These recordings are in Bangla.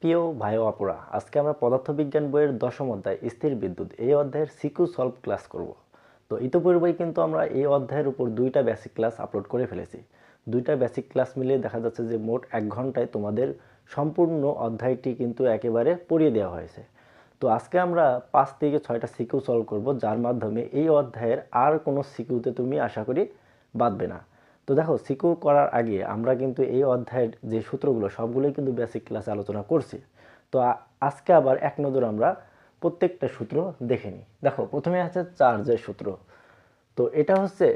প্রিয় ভাই ও আপুরা, আজকে আমরা পদার্থবিজ্ঞান বইয়ের দশম অধ্যায় স্থির বিদ্যুৎ এই অধ্যায়ের সিকিউ সলভ ক্লাস করব। তো ইতিপূর্বেই কিন্তু আমরা এই অধ্যায়ের উপর দুইটা বেসিক ক্লাস আপলোড করে ফেলেছি। দুইটা বেসিক ক্লাস মিলিয়ে দেখা যাচ্ছে যে মোট 1 ঘন্টায় তোমাদের সম্পূর্ণ অধ্যায়টি কিন্তু একেবারে পড়িয়ে দেওয়া হয়েছে। তো আজকে আমরা 5 থেকে 6টা সিকিউ সলভ করব, যার মাধ্যমে এই অধ্যায়ের আর কোনো সিকিউতে তুমি আশা করি বাঁধবে না। তো দেখো, সিকিউ করার আগে আমরা কিন্তু এই অধ্যায়ের যে সূত্রগুলো সবগুলোই কিন্তু বেসিক ক্লাসে আলোচনা করছি। তো আজকে আবার এক নজর আমরা প্রত্যেকটা সূত্র দেখে নিই। দেখো, প্রথমে আছে চার্জের সূত্র। তো এটা হচ্ছে,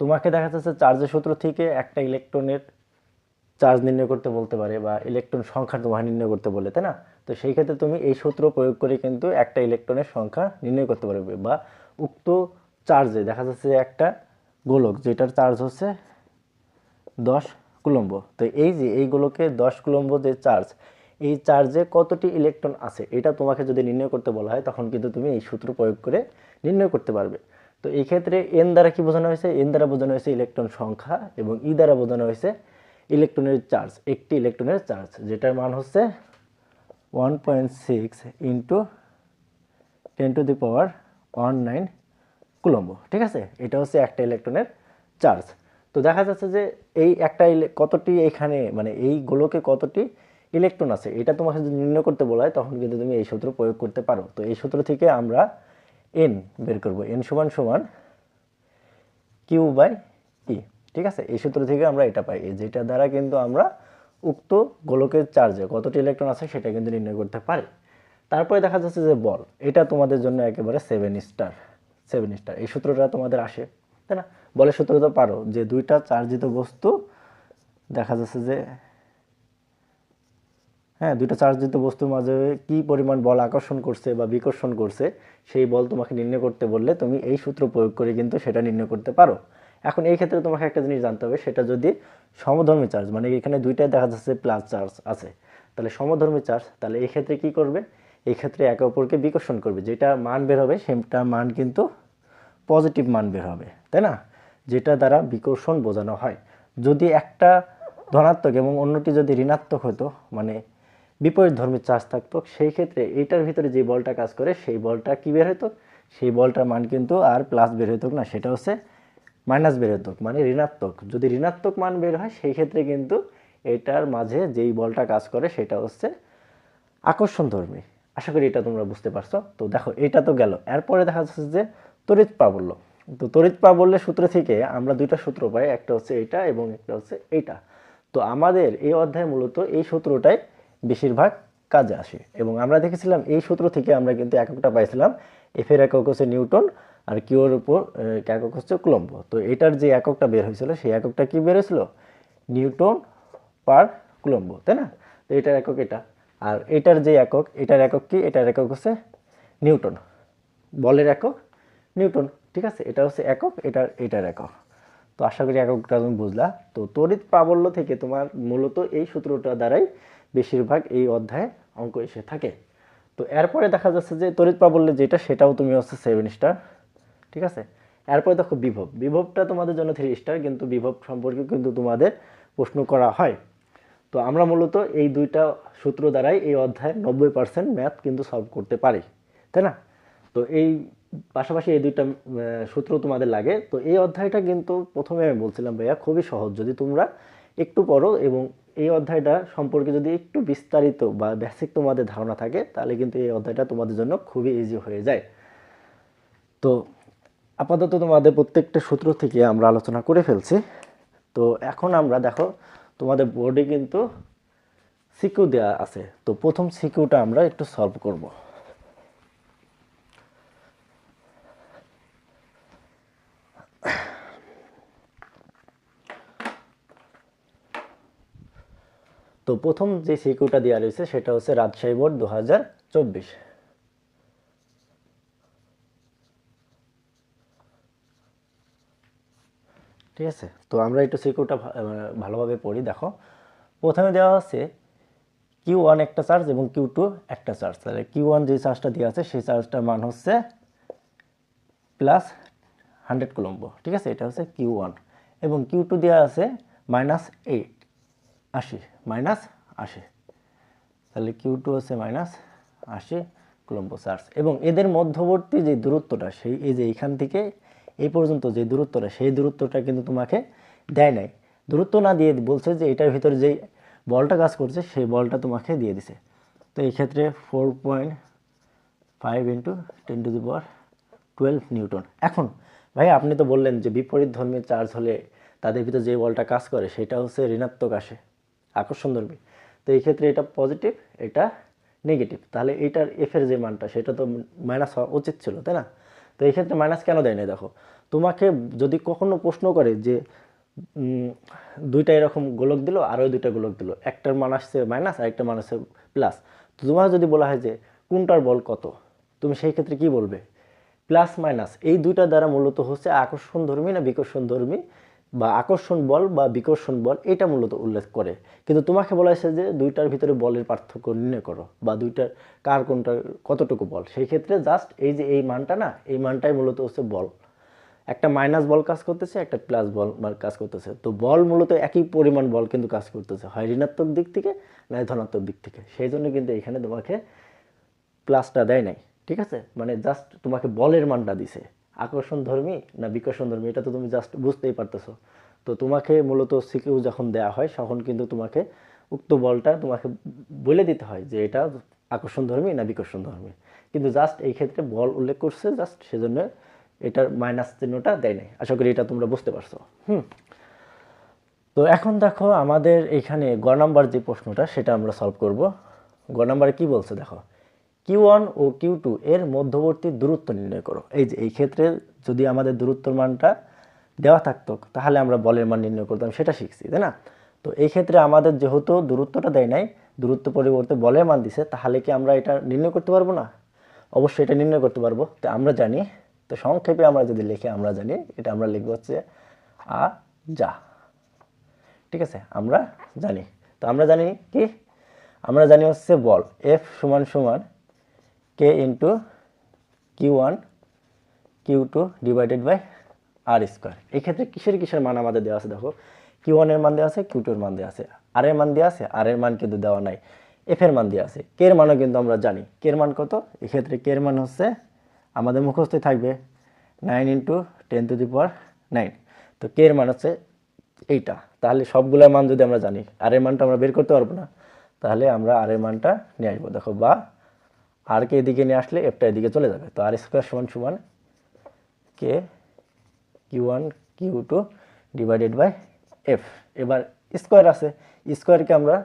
তোমাকে দেখা যাচ্ছে চার্জের সূত্র থেকে একটা ইলেকট্রনের চার্জ নির্ণয় করতে বলতে পারে, বা ইলেকট্রন সংখ্যা তোমাকে নির্ণয় করতে বলে, তাই না? তো সেই ক্ষেত্রে তুমি এই সূত্র প্রয়োগ করে কিন্তু একটা ইলেকট্রনের সংখ্যা নির্ণয় করতে পারবে। বা উক্ত চার্জে দেখা যাচ্ছে একটা গোলক যেটার চার্জ হচ্ছে 10 কুলম্ব। তো এই যে এইগুলোকে 10 কুলম্ব যে চার্জ, এই চার্জে কতটি ইলেকট্রন আছে এটা তোমাকে যদি নির্ণয় করতে বলা হয়, তখন কিন্তু তুমি এই সূত্র প্রয়োগ করে নির্ণয় করতে পারবে। তো এই ক্ষেত্রে এন দ্বারা কি বোঝানো হয়েছে? এন দ্বারা বোঝানো হয়েছে ইলেকট্রন সংখ্যা, এবং ই দ্বারা বোঝানো হয়েছে ইলেকট্রনের চার্জ, একটি ইলেকট্রনের চার্জ, যেটার মান হচ্ছে 1.6 ইন্টু 10⁻⁹ কুলম্ব। ঠিক আছে, এটা হচ্ছে একটা ইলেকট্রনের চার্জ। তো দেখা যাচ্ছে যে এই একটা কতটি এখানে, মানে এই গোলকে কতটি ইলেকট্রন আছে এটা তোমাকে যদি নির্ণয় করতে বলা হয়, তখন কিন্তু তুমি এই সূত্র প্রয়োগ করতে পারো। তো এই সূত্র থেকে আমরা এন বের করব, এন সমান সমান কিউ বাই ই। ঠিক আছে, এই সূত্র থেকে আমরা এটা পাই, যেটা দ্বারা কিন্তু আমরা উক্ত গোলকের চার্জে কতটি ইলেকট্রন আছে সেটা কিন্তু নির্ণয় করতে পারি। তারপরে দেখা যাচ্ছে যে বল, এটা তোমাদের জন্য একেবারে 7 স্টার। 7 স্টার এই সূত্রটা তোমাদের আসে, তাই না? বলের সূত্র তো পারো, যে দুইটা চার্জিত বস্তু দেখা যাচ্ছে যে, হ্যাঁ, দুইটা চার্জিত বস্তুর মাঝে কি পরিমাণ বল আকর্ষণ করছে বা বিকর্ষণ করছে, সেই বল তোমাকে নির্ণয় করতে বললে তুমি এই সূত্র প্রয়োগ করে কিন্তু সেটা নির্ণয় করতে পারো। এখন এই ক্ষেত্রে তোমাকে একটা জিনিস জানতে হবে, সেটা যদি সমধর্মী চার্জ, মানে এখানে দুইটাই দেখা যাচ্ছে প্লাস চার্জ আছে, তাহলে সমধর্মী চার্জ, তাহলে এই ক্ষেত্রে কি করবে? এই ক্ষেত্রে একে অপরকে বিকর্ষণ করবে, যেটা মান বের হবে সেটা মান কিন্তু পজিটিভ মান বের হবে, তাই না? যেটা দ্বারা বিকর্ষণ বোঝানো হয়। যদি একটা ধনাত্মক এবং অন্যটি যদি ঋণাত্মক হতো, মানে বিপরীত ধর্মী চার্জ থাকতো, সেই ক্ষেত্রে এইটার ভিতরে যে বলটা কাজ করে সেই বলটা কি বের হতো? সেই বলটার মান কিন্তু আর প্লাস বের হতো না, সেটা হচ্ছে মাইনাস বের হতো, মানে ঋণাত্মক। যদি ঋণাত্মক মান বের হয়, সেই ক্ষেত্রে কিন্তু এটার মাঝে যেই বলটা কাজ করে সেটা হচ্ছে আকর্ষণ ধর্মী। আশা করি এটা তোমরা বুঝতে পারছো। তো দেখো, এটা তো গেল। এরপরে দেখা যাচ্ছে যে তড়িৎ প্রাবল্য। তো তড়িৎ প্রাবল্যের সূত্র থেকে আমরা দুইটা সূত্র পাই, একটা হচ্ছে এইটা এবং একটা হচ্ছে এইটা। তো আমাদের এই অধ্যায়ে মূলত এই সূত্রটাই বেশিরভাগ কাজে আসে, এবং আমরা দেখেছিলাম এই সূত্র থেকে আমরা কিন্তু এককটা পাইছিলাম, এফ এর একক হচ্ছে নিউটন, আর কিউ এর উপর একক হচ্ছে কুলম্ব। তো এটার যে এককটা বের হয়েছিল, সেই এককটা কি বের হয়েছিল? নিউটন পার কুলম্ব, তাই না? তো এটার একক এটা, আর এটার যে একক, এটার একক কি? এটার একক হচ্ছে নিউটন, বলের একক নিউটন। ঠিক আছে, এটা হচ্ছে একক, এটার একক। তো আশা করি এককটা তুমি বুঝলা। তো তড়িৎ প্রাবল্য থেকে তোমার মূলত এই সূত্রটা দ্বারাই বেশিরভাগ এই অধ্যায়ে অঙ্ক এসে থাকে। তো এরপরে দেখা যাচ্ছে যে তড়িৎ প্রাবল্য যেটা, সেটাও তুমি হচ্ছে 7 স্টার। ঠিক আছে, এরপরে দেখো বিভব। বিভবটা তোমাদের জন্য 3 স্টার, কিন্তু বিভব সম্পর্কে কিন্তু তোমাদের প্রশ্ন করা হয়। তো আমরা মূলত এই দুইটা সূত্র দ্বারাই এই অধ্যায়ের 90% ম্যাথ কিন্তু সলভ করতে পারি, তাই না? তো এই পাশাপাশি এই দুইটা সূত্র তোমাদের লাগে। তো এই অধ্যায়টা কিন্তু প্রথমে আমি বলছিলাম ভাইয়া খুবই সহজ, যদি তোমরা একটু পড়ো এবং এই অধ্যায়টা সম্পর্কে যদি একটু বিস্তারিত বা বেসিক তোমাদের ধারণা থাকে, তাহলে কিন্তু এই অধ্যায়টা তোমাদের জন্য খুবই ইজি হয়ে যায়। তো আপাতত তোমাদের প্রত্যেকটা সূত্র থেকে আমরা আলোচনা করে ফেলছি। তো এখন আমরা দেখো, তোমাদের বোর্ডে কিন্তু সিকিউ দেওয়া আছে। তো প্রথম সিকিউটা আমরা একটু সলভ করব। তো প্রথম যে সিকিউটা দেওয়া রয়েছে সেটা হচ্ছে রাজশাহী বোর্ড 2024। ঠিক আছে, তো আমরা একটু সিকিউটা ভালোভাবে পড়ি। দেখো, প্রথমে দেওয়া হচ্ছে Q1 একটা চার্জ এবং Q2 একটা চার্জ। তাহলে Q1 যে চার্জটা দেওয়া আছে সেই চার্জটার মান হচ্ছে +100 কুলম্ব। ঠিক আছে, এটা হচ্ছে Q1, এবং Q2 দেওয়া আছে -8, 80, -80। তাহলে Q2 হচ্ছে -80 কুলম্ব চার্জ, এবং এদের মধ্যবর্তী যে দূরত্বটা সেই এই যে এখান থেকে এই পর্যন্ত যে দূরত্বটা সেই দূরত্বটা কিন্তু তোমাকে দেয় নাই, দূরত্ব না দিয়ে বলছে যে এটার ভিতরে যেই বলটা কাজ করছে সেই বলটা তোমাকে দিয়ে দিছে। তো এই ক্ষেত্রে 4.5 × 10⁻12 নিউটন। এখন ভাই আপনি তো বললেন যে বিপরীতধর্মী চার্জ হলে তাদের ভিতরে যে বলটা কাজ করে সেটা হচ্ছে ঋণাত্মক আসে, আকর্ষণধর্মী। তো এই ক্ষেত্রে এটা পজিটিভ, এটা নেগেটিভ, তাহলে এইটার এফের যে মানটা সেটা তো মাইনাস হওয়া উচিত ছিল, তাই না? তো এই ক্ষেত্রে মাইনাস কেন দেয় না? দেখো, তোমাকে যদি কখনো প্রশ্ন করে যে দুইটা এরকম গোলক দিল আর ওই দুইটা গোলক দিল, একটার মান আসছে মাইনাস আর একটা মান আসছে প্লাস, তো তোমার যদি বলা হয় যে কোনটার বল কত, তুমি সেই ক্ষেত্রে কি বলবে? প্লাস মাইনাস এই দুইটা দ্বারা মূলত হচ্ছে আকর্ষণধর্মী না বিকর্ষণধর্মী, বা আকর্ষণ বল বা বিকর্ষণ বল, এটা মূলত উল্লেখ করে। কিন্তু তোমাকে বলা হয়েছে যে দুইটার ভিতরে বলের পার্থক্য নির্ণয় করো, বা দুইটার কার কোনটা কতটুকু বল। সেই ক্ষেত্রে জাস্ট এই যে এই মানটা না, এই মানটাই মূলত হচ্ছে বল। একটা মাইনাস বল কাজ করতেছে, একটা প্লাস বল কাজ করতেছে, তো বল মূলত একই পরিমাণ বল কিন্তু কাজ করতেছে, হয় ঋণাত্মক দিক থেকে না ধনাত্মক দিক থেকে। সেই জন্য কিন্তু এখানে তোমাকে প্লাসটা দেয় নাই, ঠিক আছে? মানে জাস্ট তোমাকে বলের মানটা দিছে, আকর্ষণধর্মী না বিকর্ষণধর্মী এটা তো তুমি জাস্ট বুঝতেই পারতেছো। তো তোমাকে মূলত সিকিউ যখন দেওয়া হয় তখন কিন্তু তোমাকে উক্ত বলটা তোমাকে বলে দিতে হয় যে এটা আকর্ষণধর্মী না বিকর্ষণধর্মী, কিন্তু জাস্ট এই ক্ষেত্রে বল উল্লেখ করছে জাস্ট, সেজন্য এটার মাইনাস চিহ্নটা দেয় নাই। আশা করি এটা তোমরা বুঝতে পারছো। তো এখন দেখো আমাদের এখানে গ নাম্বার যে প্রশ্নটা সেটা আমরা সলভ করব। গ নাম্বারে কি বলছে দেখো, Q1 ও Q2 এর মধ্যবর্তী দূরত্ব নির্ণয় করো। এই যে এই ক্ষেত্রে যদি আমাদের দূরত্বর মানটা দেওয়া থাকতো তাহলে আমরা বলের মান নির্ণয় করতাম, সেটা শিখছি, তাই না? তো এই ক্ষেত্রে আমাদের যেহেতু দূরত্বটা দেয় নাই, দূরত্ব পরিবর্তে বলের মান দিছে, তাহলে কি আমরা এটা নির্ণয় করতে পারবো না? অবশ্যই এটা নির্ণয় করতে পারবো। তো আমরা জানি, তো সংক্ষেপে আমরা যদি লিখি আমরা জানি এটা আমরা লিখবো হচ্ছে যা, ঠিক আছে? আমরা জানি, তো আমরা জানি কি, আমরা জানি হচ্ছে বল F সমান সমান K into Q1 Q2 divided by R square. এই ক্ষেত্রে কিসের কিসের মান আমাদের দেওয়া আছে দেখো, Q1 এর মান দেওয়া আছে, Q2 এর মান দেওয়া আছে, আর এর মান দেওয়া আছে, আর এর মান কিন্তু দেওয়া নাই, F এর মান দেওয়া আছে, K এর মানও কিন্তু আমরা জানি। K এর মান কত? এই ক্ষেত্রে K এর মান হচ্ছে আমাদের মুখস্থই থাকবে 9 × 10⁹। তো K এর মান হচ্ছে এইটা। তাহলে সবগুলোর মান যদি আমরা জানি, আর এর মানটা আমরা বের করতে পারবো না, তাহলে আমরা আর এর মানটা নিয়ে আসবো। দেখো, বা আর কে এদিকে নিয়ে আসলে এফটা এদিকে চলে যাবে। তো আর স্কোয়ার সমান সমান K Q1 Q2 divided by F. এবার স্কোয়ার আছে, স্কোয়ারকে আমরা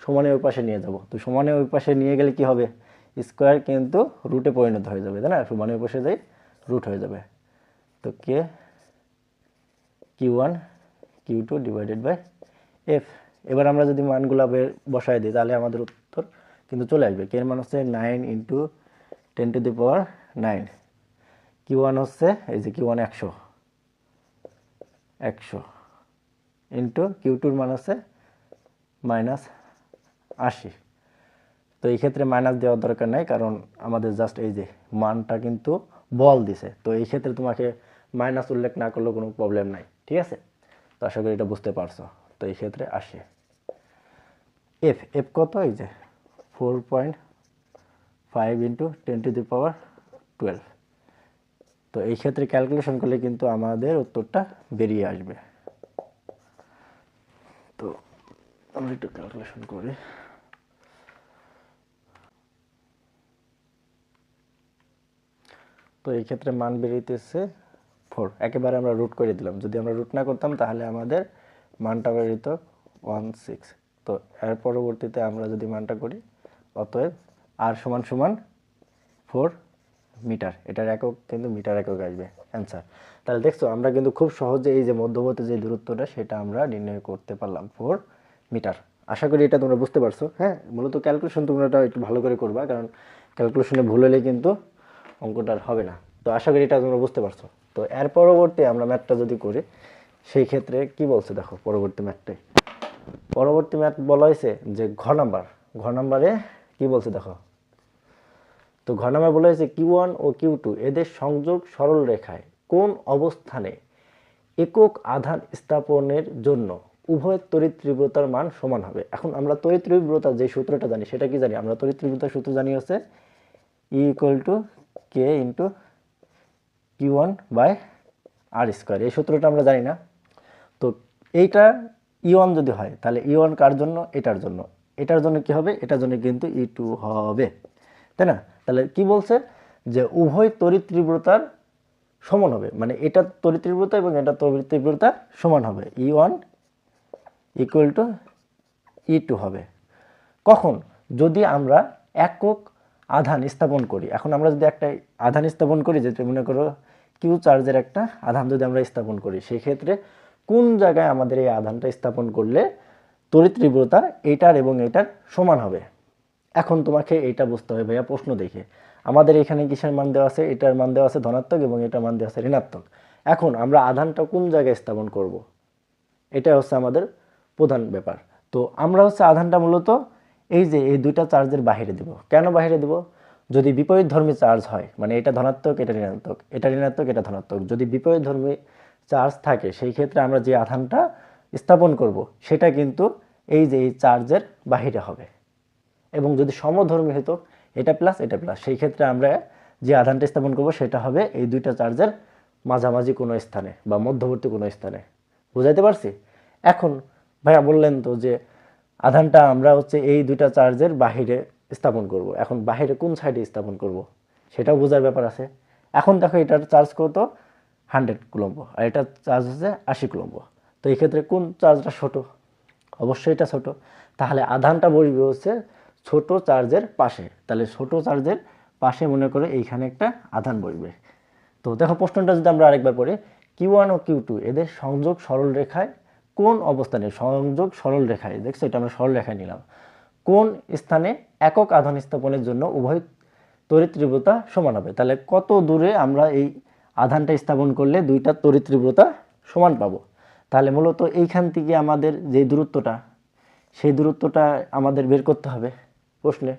সমানের ওই পাশে নিয়ে যাব। তো সমানের ওই পাশে নিয়ে গেলে কি হবে, স্কোয়ার কিন্তু রুটে পরিণত হয়ে যাবে, তাই না? সমানের ওই পাশে যাই রুট হয়ে যাবে। তো কে Q1 Q2 divided by F. এবার আমরা যদি মানগুলো বসায় দিই তাহলে আমাদের উত্তর কিন্তু চলে আসবে। কে এর মান হচ্ছে 9 × 10⁹। Q1 হচ্ছে এই যে Q1 100 ইন্টু Q2 মান হচ্ছে -80। তো এই ক্ষেত্রে মাইনাস দেওয়ার দরকার নাই, কারণ আমাদের জাস্ট এই যে মানটা কিন্তু বল দিছে। তো এই ক্ষেত্রে তোমাকে মাইনাস উল্লেখ না করলেও কোনো প্রবলেম নাই, ঠিক আছে? তো আশা করি এটা বুঝতে পারছো। তো এই ক্ষেত্রে 80। এফ এফ কত? এই যে 4.5 × 10⁻12। তো এই ক্ষেত্রে ক্যালকুলেশন করলে কিন্তু আমাদের উত্তরটা বেরিয়ে আসবে। তো আমরা একটু ক্যালকুলেশন করি। তো এই ক্ষেত্রে মান বেরিয়েছে 4। একেবারে আমরা রুট করে দিলাম, যদি আমরা রুট না করতাম তাহলে আমাদের মানটা বেরিত 16। তো এর পরবর্তীতে আমরা যদি মানটা করি, অতএব আর সমান সমান 4 মিটার, এটার একক কিন্তু মিটার একক আসবে অ্যান্সার। তাহলে দেখছো আমরা কিন্তু খুব সহজে এই যে মধ্যবর্তী যে দূরত্বটা সেটা আমরা নির্ণয় করতে পারলাম 4 মিটার। আশা করি এটা তোমরা বুঝতে পারছো। হ্যাঁ, মূলত ক্যালকুলেশন তোমরা একটু ভালো করে করবা, কারণ ক্যালকুলেশনে ভুল হলে কিন্তু অঙ্কটা হবে না। তো আশা করি এটা তোমরা বুঝতে পারছো। তো এর পরবর্তী আমরা ম্যাথটা যদি করি, সেই ক্ষেত্রে কি বলছে দেখো, পরবর্তী ম্যাথ বলা হয়েছে যে ঘ নাম্বারে কি বলছে দেখো। তো ঘ নাম্বার বলা হয়েছে Q1 ও Q2 এদের সংযোগ সরল রেখায় কোন অবস্থানে একক আধান স্থাপনের জন্য উভয় তড়িৎ তীব্রতার মান সমান হবে। এখন আমরা তড়িৎ তীব্রতার যে সূত্রটা জানি সেটা কি জানি? আমরা তড়িৎ তীব্রতার সূত্র জানি হচ্ছে E = K × Q1/r²। এই সূত্রটা আমরা জানি না। তো এইটা E1 যদি হয় তাহলে E1 কার জন্য? এটার জন্য। এটার জন্য কি হবে? এটার জন্য কিন্তু E2 হবে, তাই না? তাহলে কি বলছে যে উভয় তড়িৎ তীব্রতার সমান হবে, মানে এটা তড়িৎ তীব্রতা এবং এটা তড়িৎ তীব্রতা সমান হবে। E1 = E2 হবে। কখন? যদি আমরা একক আধান স্থাপন করি। এখন আমরা যদি একটা আধান স্থাপন করি, যেটা মনে করো কিউ চার্জের একটা আধান যদি আমরা স্থাপন করি, সেই ক্ষেত্রে কোন জায়গায় আমাদের এই আধানটা স্থাপন করলে তড়িৎ তীব্রতা এটার এবং এটার সমান হবে। এখন তোমাকে এটা বুঝতে হবে ভাইয়া প্রশ্ন দেখে। আমাদের এখানে কিসের মান দেওয়া আছে? এটার মান দেওয়া আছে ধনাত্মক এবং এটার মান দেওয়া আছে ঋণাত্মক। এখন আমরা আধানটা কোন জায়গায় স্থাপন করব? এটা হচ্ছে আমাদের প্রধান ব্যাপার। তো আমরা হচ্ছে আধানটা মূলত এই যে এই দুইটা চার্জের বাইরে দেব। কেন বাইরে দেব? যদি বিপরীতধর্মী চার্জ হয়, মানে এটা ধনাত্মক এটা ঋণাত্মক, এটা ঋণাত্মক এটা ধনাত্মক, যদি বিপরীতধর্মী চার্জ থাকে সেই ক্ষেত্রে আমরা যে আধানটা স্থাপন করব সেটা কিন্তু এই যে এই চার্জের বাইরে হবে। এবং যদি সমধর্মী হতো, এটা প্লাস এটা প্লাস, সেই ক্ষেত্রে আমরা যে আধানটা স্থাপন করব সেটা হবে এই দুইটা চার্জের মাঝামাঝি কোনো স্থানে বা মধ্যবর্তী কোনো স্থানে। বুঝাইতে পারছি? এখন ভাইয়া বললেন তো যে আধানটা আমরা হচ্ছে এই দুইটা চার্জের বাহিরে স্থাপন করব। এখন বাহিরে কোন সাইডে স্থাপন করব সেটাও বোঝার ব্যাপার আছে। এখন দেখো এটার চার্জ কত? 100 কুলম্ব, আর এটার চার্জ হচ্ছে 80 কুলম্ব। তো এই ক্ষেত্রে কোন চার্জটা ছোট? অবশ্যই এটা ছোট। তাহলে আধানটা বসবে হচ্ছে ছোট চার্জের পাশে। তাহলে ছোট চার্জের পাশে মনে করে এইখানে একটা আধান বসবে। তো দেখো প্রশ্নটা যদি আমরা আরেকবার পড়ি, Q1 ও Q2 এদের সংযোগ সরল রেখায় কোন অবস্থানে? সংযোগ সরল রেখায়, দেখছো এটা আমরা সরল রেখায় নিলাম। কোন স্থানে একক আধান স্থাপনের জন্য উভয় তড়িৎ তীব্রতা সমান হবে? তাহলে কত দূরে আমরা এই আধানটা স্থাপন করলে দুইটা তড়িৎ তীব্রতা সমান পাবো? তাহলে মূলত এইখান থেকে আমাদের যে দূরত্বটা, সেই দূরত্বটা আমাদের বের করতে হবে প্রশ্নে।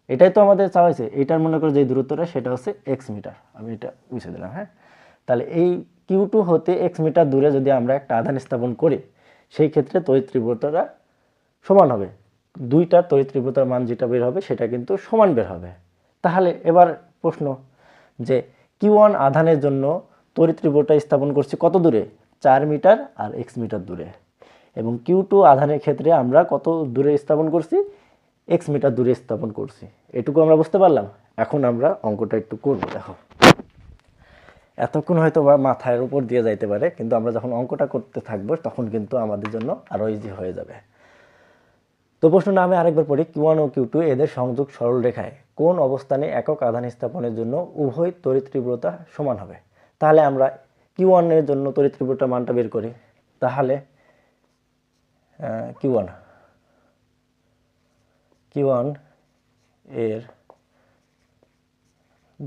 এটাই তো আমাদের চাওয়া হয়েছে। এটার মনে করো যে দূরত্বটা সেটা হচ্ছে এক্স মিটার। আমি এটা মুছে দিলাম, হ্যাঁ। তাহলে এই Q2 হতে এক্স মিটার দূরে যদি আমরা একটা আধান স্থাপন করি সেই ক্ষেত্রে তড়িৎ তীব্রতাটা সমান হবে। দুইটার তড়িৎ তীব্রতার মান যেটা বের হবে সেটা কিন্তু সমান বের হবে। তাহলে এবার প্রশ্ন যে Q1 আধানের জন্য তড়িৎ তীব্রতা স্থাপন করছি কত দূরে? 4 মিটার আর এক্স মিটার দূরে। এবং Q2 আধানের ক্ষেত্রে আমরা কত দূরে স্থাপন করছি? এক্স মিটার দূরে স্থাপন করছি। এটুকু আমরা বুঝতে পারলাম। এখন আমরা অঙ্কটা একটু করব। দেখো এতক্ষণ হয়তো বা মাথার উপর দিয়ে যাইতে পারে, কিন্তু আমরা যখন অঙ্কটা করতে থাকবো তখন কিন্তু আমাদের জন্য আরো ইজি হয়ে যাবে। তো প্রশ্নটা আমি আরেকবার পড়ি। Q1 ও Q2 এদের সংযোগ সরল রেখায় কোন অবস্থানে একক আধান স্থাপনের জন্য উভয় তড়িৎ তীব্রতা সমান হবে? তাহলে আমরা Q1 এর জন্য তড়িৎ তীব্রতার মানটা বের করি। তাহলে Q1 এর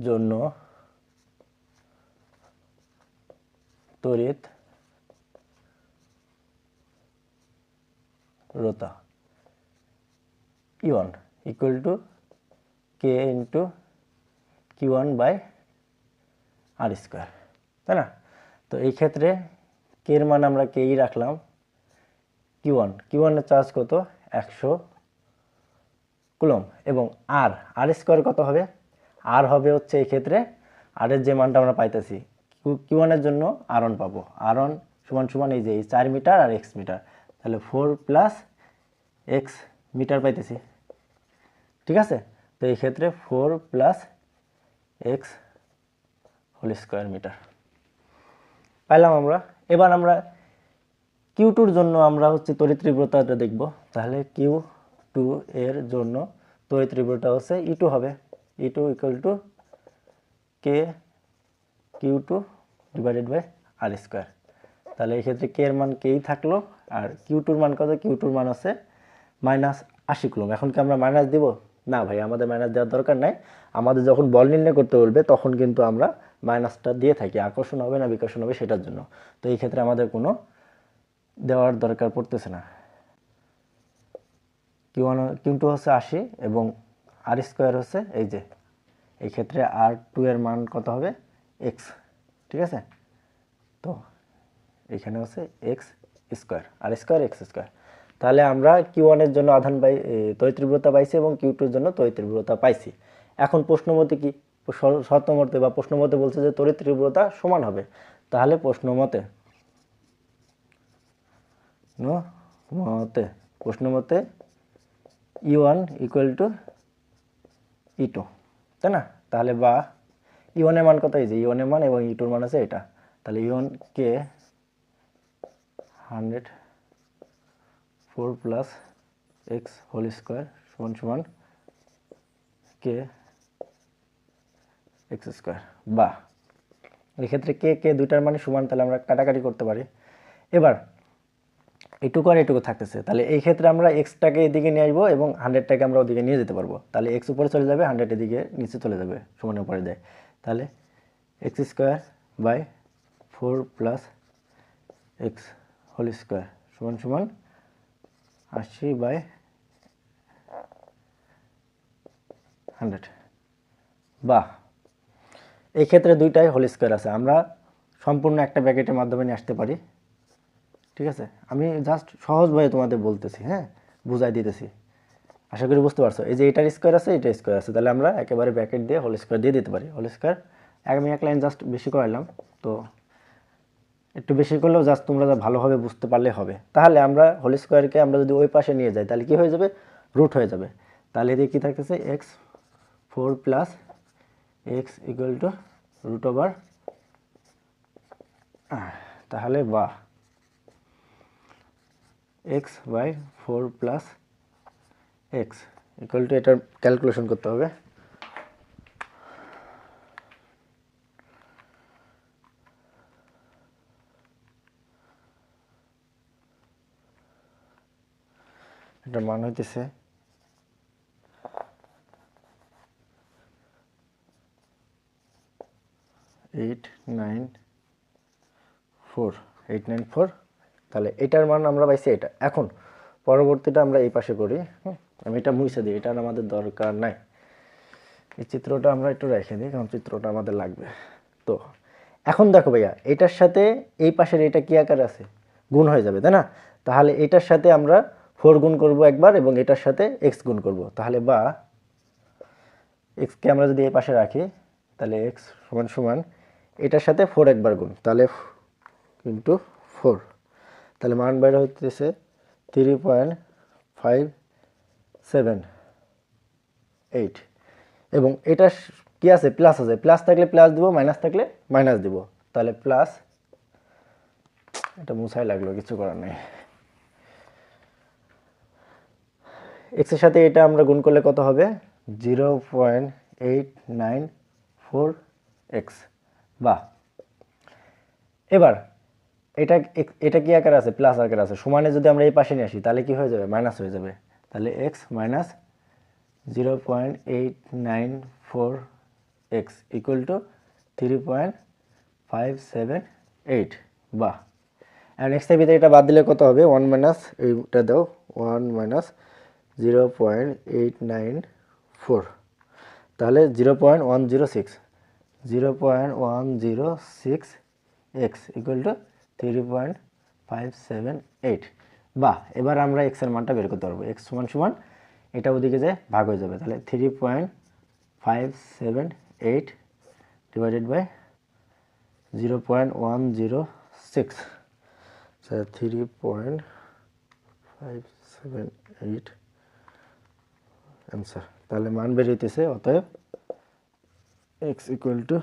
জন্য তড়িৎ তীব্রতা E1 = K × Q1/r², তাই না? তো এই ক্ষেত্রে কে এর মান আমরা কেই রাখলাম। Q1 এর চার্জ কত? 100 কুলম্ব। এবং r² কত হবে? আর হবে হচ্ছে এই ক্ষেত্রে আর এর যে মানটা আমরা পাইতেছি Q1 এর জন্য r1 পাবো। r1 = এই যে 4 মিটার আর x মিটার, তাহলে 4 + x মিটার পাইতেছি, ঠিক আছে? তো এই ক্ষেত্রে 4 + x² মিটার পাইলাম আমরা। এবার আমরা Q2 এর জন্য আমরা হচ্ছে তড়িৎ তীব্রতাটা দেখব। তাহলে Q2 এর জন্য তড়িৎ তীব্রতা হচ্ছে E2 হবে। E2 = K Q2/r²। তাহলে এই ক্ষেত্রে K এর মান কেই থাকলো, আর Q2 এর মান কত? Q2 এর মান আছে -80 কুলম্ব। এখন কি আমরা মাইনাস দিব? না ভাই, আমাদের মাইনাস দেওয়ার দরকার নাই। আমাদের যখন বল নির্ণয় করতে বলবে তখন কিন্তু আমরা মাইনাসটা দিয়ে থাকি, আকর্ষণ হবে না বিকর্ষণ হবে সেটার জন্য। তো এই ক্ষেত্রে আমাদের কোনো দেওয়ার দরকার পড়তেছে না। Q2 হচ্ছে 80 এবং r² হচ্ছে এই যে, এই ক্ষেত্রে r2 এর মান কত হবে? x, ঠিক আছে? তো এখানে হচ্ছে x স্কোয়ার, আর স্কোয়ার এক্স স্কোয়ার। তাহলে আমরা Q1 এর জন্য আধান তড়িৎ তীব্রতা পাইছি এবং Q2 এর জন্য তড়িৎ তীব্রতা পাইছি। এখন প্রশ্ন মতে কি, শর্ত মতে বা প্রশ্ন মতে বলছে যে তড়িৎ তীব্রতা সমান হবে। তাহলে প্রশ্ন মতে E1 ইকুয়াল টু E2, তাই না? তাহলে বা E1 এর মান কত, এই যে E1 এর মান এবং E2 এর মান আছে এটা। তাহলে E1 কে 104 প্লাস এক্স হোল স্কোয়ার সমান সমান কে এক্স স্কোয়ার, বা এক্ষেত্রে কে দুইটার মানে সমান, তাহলে আমরা কাটাকাটি করতে পারি। এবার এটুকু আর এটুকু থাকতেছে, তাহলে এই ক্ষেত্রে আমরা এক্সটাকে এদিকে নিয়ে আসবো এবং 100টাকে আমরা ওদিকে নিয়ে যেতে পারবো। তাহলে এক্স উপরে চলে যাবে, 100 এদিকে নিচে চলে যাবে, সমানের উপরে যায়। তাহলে X square by 4 plus X whole square সমান সমান 80/100, বা এই ক্ষেত্রে দুইটাই হোল স্কোয়ার আছে, আমরা সম্পূর্ণ একটা ব্র্যাকেটের মাধ্যমে নিয়ে আসতে পারি। ঠিক আছে, আমি জাস্ট সহজভাবে তোমাদের বলতেছি, হ্যাঁ, বুঝাই দিতেছি, আশা করি বুঝতে পারছো। এই যে এটার স্কোয়ার আছে, এটা স্কোয়ার আছে, তাহলে আমরা একেবারে ব্র্যাকেট দিয়ে হোল স্কোয়ার দিয়ে দিতে পারি। হোল স্কোয়ার আমি এক লাইন জাস্ট বেশি করাইলাম, তো একটু বেশি করলেও জাস্ট তোমরা ভালোভাবে বুঝতে পারলে হবে। তাহলে আমরা হোল স্কোয়ারকে আমরা যদি ওই পাশে নিয়ে যাই তাহলে কি হয়ে যাবে, রুট হয়ে যাবে। তাহলে এদিকে কী থাকতেছে, x4 plus X equal to root over, তাহলে বা x/4 plus X equal to, এটার ক্যালকুলেশন করতে হবে। এটার মান হইতেছে 894। তাহলে এটার মান আমরা পাইছি এটা। এখন পরবর্তীটা আমরা এই পাশে করি, আমি এটা মুছে দিই, এটা আমাদের দরকার নাই। এই চিত্রটা আমরা একটু রেখে দিই, কারণ চিত্রটা আমাদের লাগবে। তো এখন দেখো ভাইয়া, এটার সাথে এই পাশের এটা কি আকার আছে, গুণ হয়ে যাবে, তাই না? তাহলে এটার সাথে আমরা 4 গুণ করব একবার এবং এটার সাথে এক্স গুণ করব। তাহলে বা এক্সকে আমরা যদি এই পাশে রাখি, তাহলে এক্স সমান সমান এটার সাথে 4 একবার গুণ, তাহলে ইন্টু 4, তাহলে মান বাইরে হইতেছে 3.578, এবং এটা কি আছে, প্লাস আছে, প্লাস থাকলে প্লাস দিব, মাইনাস থাকলে মাইনাস দিব। তাহলে প্লাস, এটা মুছাই লাগলো, কিছু করার নেই। এক্স এর সাথে এটা আমরা গুণ করলে কত হবে, 0.894x, বা এবার এটা এটা কি আকার আছে, প্লাস আকার আছে, সমানে যদি আমরা এই পাশে নিয়ে আসি তাহলে কি হয়ে যাবে, মাইনাস হয়ে যাবে। তাহলে x minus 0.894x equal to 3.578, বা আর নেক্সট ভিতরে এটা বাদ দিলে কত হবে, 1 মাইনাস এইটা দাও, 1 মাইনাস 0.894, তাহলে 0.106 ইকুয়াল টু 3.578, বা এবার আমরা এক্স এর মানটা বের করতে পারবো। এক্স সমান সমান এটা ওদিকে যে ভাগ হয়ে যাবে, তাহলে 3.578 ডিভাইডেড বাই 0.106, 3.578 অ্যান্সার। তাহলে মান বেরিয়েছে, অতএব x ইকুয়াল টু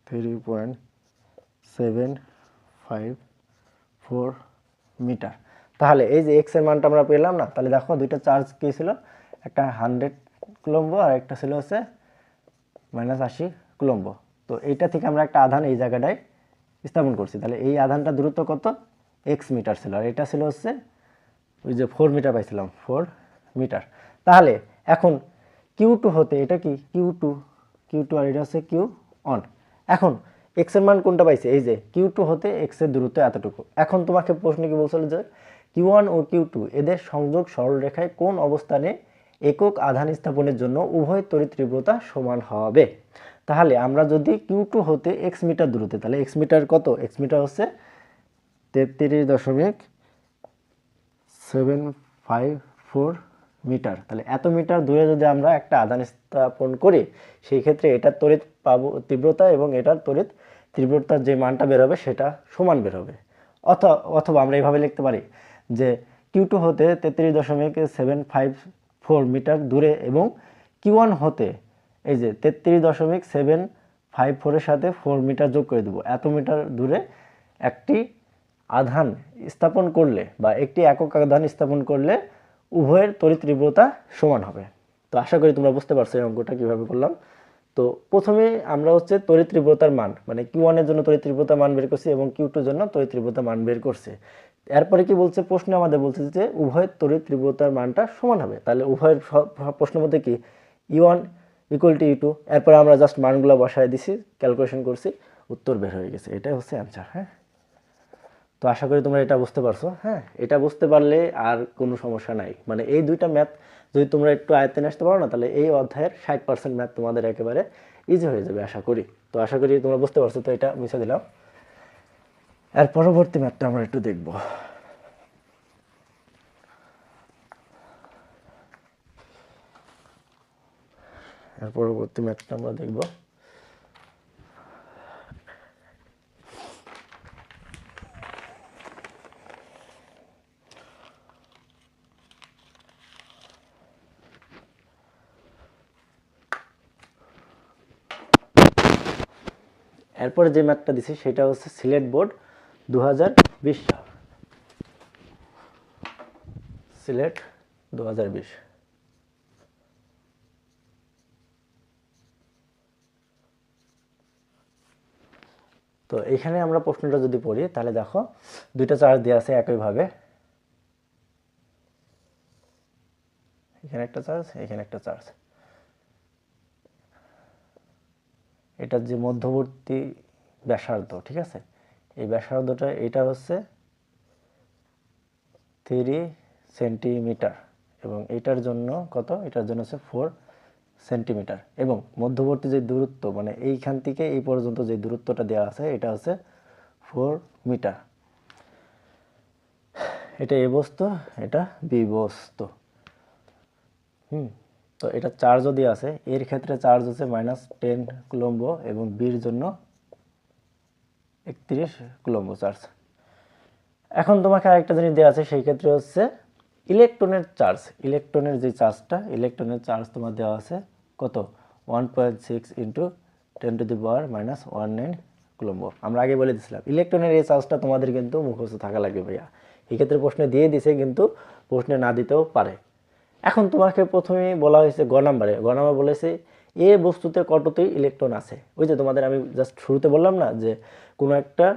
3.754 মিটার। তাহলে এই যে এক্স এর মানটা আমরা পেলাম না, তাহলে দেখো দুইটা চার্জ কি ছিল, একটা 100 কুলম্ব আর একটা ছিল হচ্ছে -80 কুলম্ব। তো এইটা থেকে আমরা একটা আধান এই জায়গাটায় স্থাপন করছি, তাহলে এই আধানটা দূরত্ব কত, এক্স মিটার ছিল, আর এটা ছিল হচ্ছে ওই যে 4 মিটার পাইছিলাম, 4 মিটার। তাহলে এখন Q2 হতে এটা কি Q2 আর এটা হচ্ছে Q1। এখন এক্স এর মান কোনটা পাইছে, এই যে Q2 হতে এক্স এর দূরত্ব এতটুকু। এখন তোমাকে প্রশ্ন কি বলছিল যে Q1 ও Q2 এদের সংযোগ সরলরেখায় কোন অবস্থানে একক আধান স্থাপনের জন্য উভয় তড়িৎ তীব্রতা সমান হবে। তাহলে আমরা যদি Q2 হতে এক্স মিটার দূরত্বে, তাহলে এক্স মিটার কত, এক্স মিটার হচ্ছে 33.754 মিটার। তাহলে এত মিটার দূরে যদি আমরা একটা আধান স্থাপন করি, সেই ক্ষেত্রে এটার তড়িৎ পাবো তীব্রতা এবং এটার তড়িৎ তীব্রতার যে মানটা বের হবে সেটা সমান বের হবে। অথবা আমরা এইভাবে লিখতে পারি যে Q2 হতে 33.754 মিটার দূরে এবং Q1 হতে এই যে 33.754 সাথে 4 মিটার যোগ করে দেবো, এত মিটার দূরে একটি আধান স্থাপন করলে বা একটি একক আধান স্থাপন করলে উভয়ের তড়িৎ তীব্রতা সমান হবে। তো আশা করি তোমরা বুঝতে পারছো এই অঙ্কটা কীভাবে করলাম। তো প্রথমে আমরা হচ্ছে তড়িৎ তীব্রতার মান মানে Q1 এর জন্য তড়িৎ তীব্রতার মান বের করছি এবং Q2 এর জন্য তড়িৎ তীব্রতার মান বের করছে। এরপরে কি বলছে, প্রশ্নে আমাদের বলছে যে উভয়ের তড়িৎ তীব্রতার মানটা সমান হবে। তাহলে উভয়ের প্রশ্নের মধ্যে কি E1 ইকুয়াল টু E2, এরপরে আমরা জাস্ট মানগুলো বসায় দিছি, ক্যালকুলেশন করছি, উত্তর বের হয়ে গেছে। এটাই হচ্ছে অ্যান্সার। হ্যাঁ, তো আশা করি তোমরা এটা বুঝতে পারছো। হ্যাঁ, এটা বুঝতে পারলে আর কোনো সমস্যা নাই। মানে এই দুইটা ম্যাথ যদি তোমরা একটু আয়ত্তে নিয়ে আসতে পারো না, তাহলে এই অধ্যায়ের 60% ম্যাথ তোমাদের একেবারে ইজি হয়ে যাবে আশা করি। তো আশা করি তোমরা বুঝতে পারছো। তো এটা মুছে দিলাম। এর পরবর্তী ম্যাথটা আমরা একটু দেখব। এর পরবর্তী ম্যাথটা আমরা দেখব। এরপরে যে ম্যাথটা দিছি সেটা হচ্ছে সিলেট বোর্ড 2020 সাল। সিলেট 2020। তো এখানে আমরা প্রশ্নটা যদি পড়ি তাহলে দেখো দুইটা চার্জ দেওয়া আছে একইভাবে, এখানে একটা চার্জ, এখানে একটা চার্জ। এটার যে মধ্যবর্তী ব্যাসার্ধ, ঠিক আছে, এই ব্যাসার্ধটা এটা হচ্ছে 3 সেন্টিমিটার এবং এটার জন্য কত, এটার জন্য হচ্ছে 4 সেন্টিমিটার এবং মধ্যবর্তী যে দূরত্ব মানে এইখান থেকে এই পর্যন্ত যে দূরত্বটা দেওয়া আছে এটা হচ্ছে 4 মিটার। এটা এ বস্তু, এটা বি বস্তু। তো এটা চার্জও দেওয়া আছে। এর ক্ষেত্রে চার্জ হচ্ছে -10 কুলম্ব এবং বির জন্য 31 কুলম্ব চার্জ। এখন তোমাকে আরেকটা জিনিস দেওয়া আছে, সেই ক্ষেত্রে হচ্ছে ইলেকট্রনের চার্জ। ইলেকট্রনের যে চার্জটা, ইলেকট্রনের চার্জ তোমার দেওয়া আছে কত, 1.6 × 10⁻⁻19 কুলম্ব। আমরা আগে বলে দিয়েছিলাম ইলেকট্রনের এই চার্জটা তোমাদের কিন্তু মুখস্থ থাকা লাগবে ভাইয়া। এই ক্ষেত্রে প্রশ্নে দিয়ে দিছে, কিন্তু প্রশ্নে না দিতেও পারে। এখন তোমাকে প্রথমে বলা হয়েছে গ নাম্বার বলেছে এ বস্তুতে কতটি ইলেকট্রন আছে। ওই যে তোমাদের আমি জাস্ট শুরুতে বললাম না যে কোনো একটা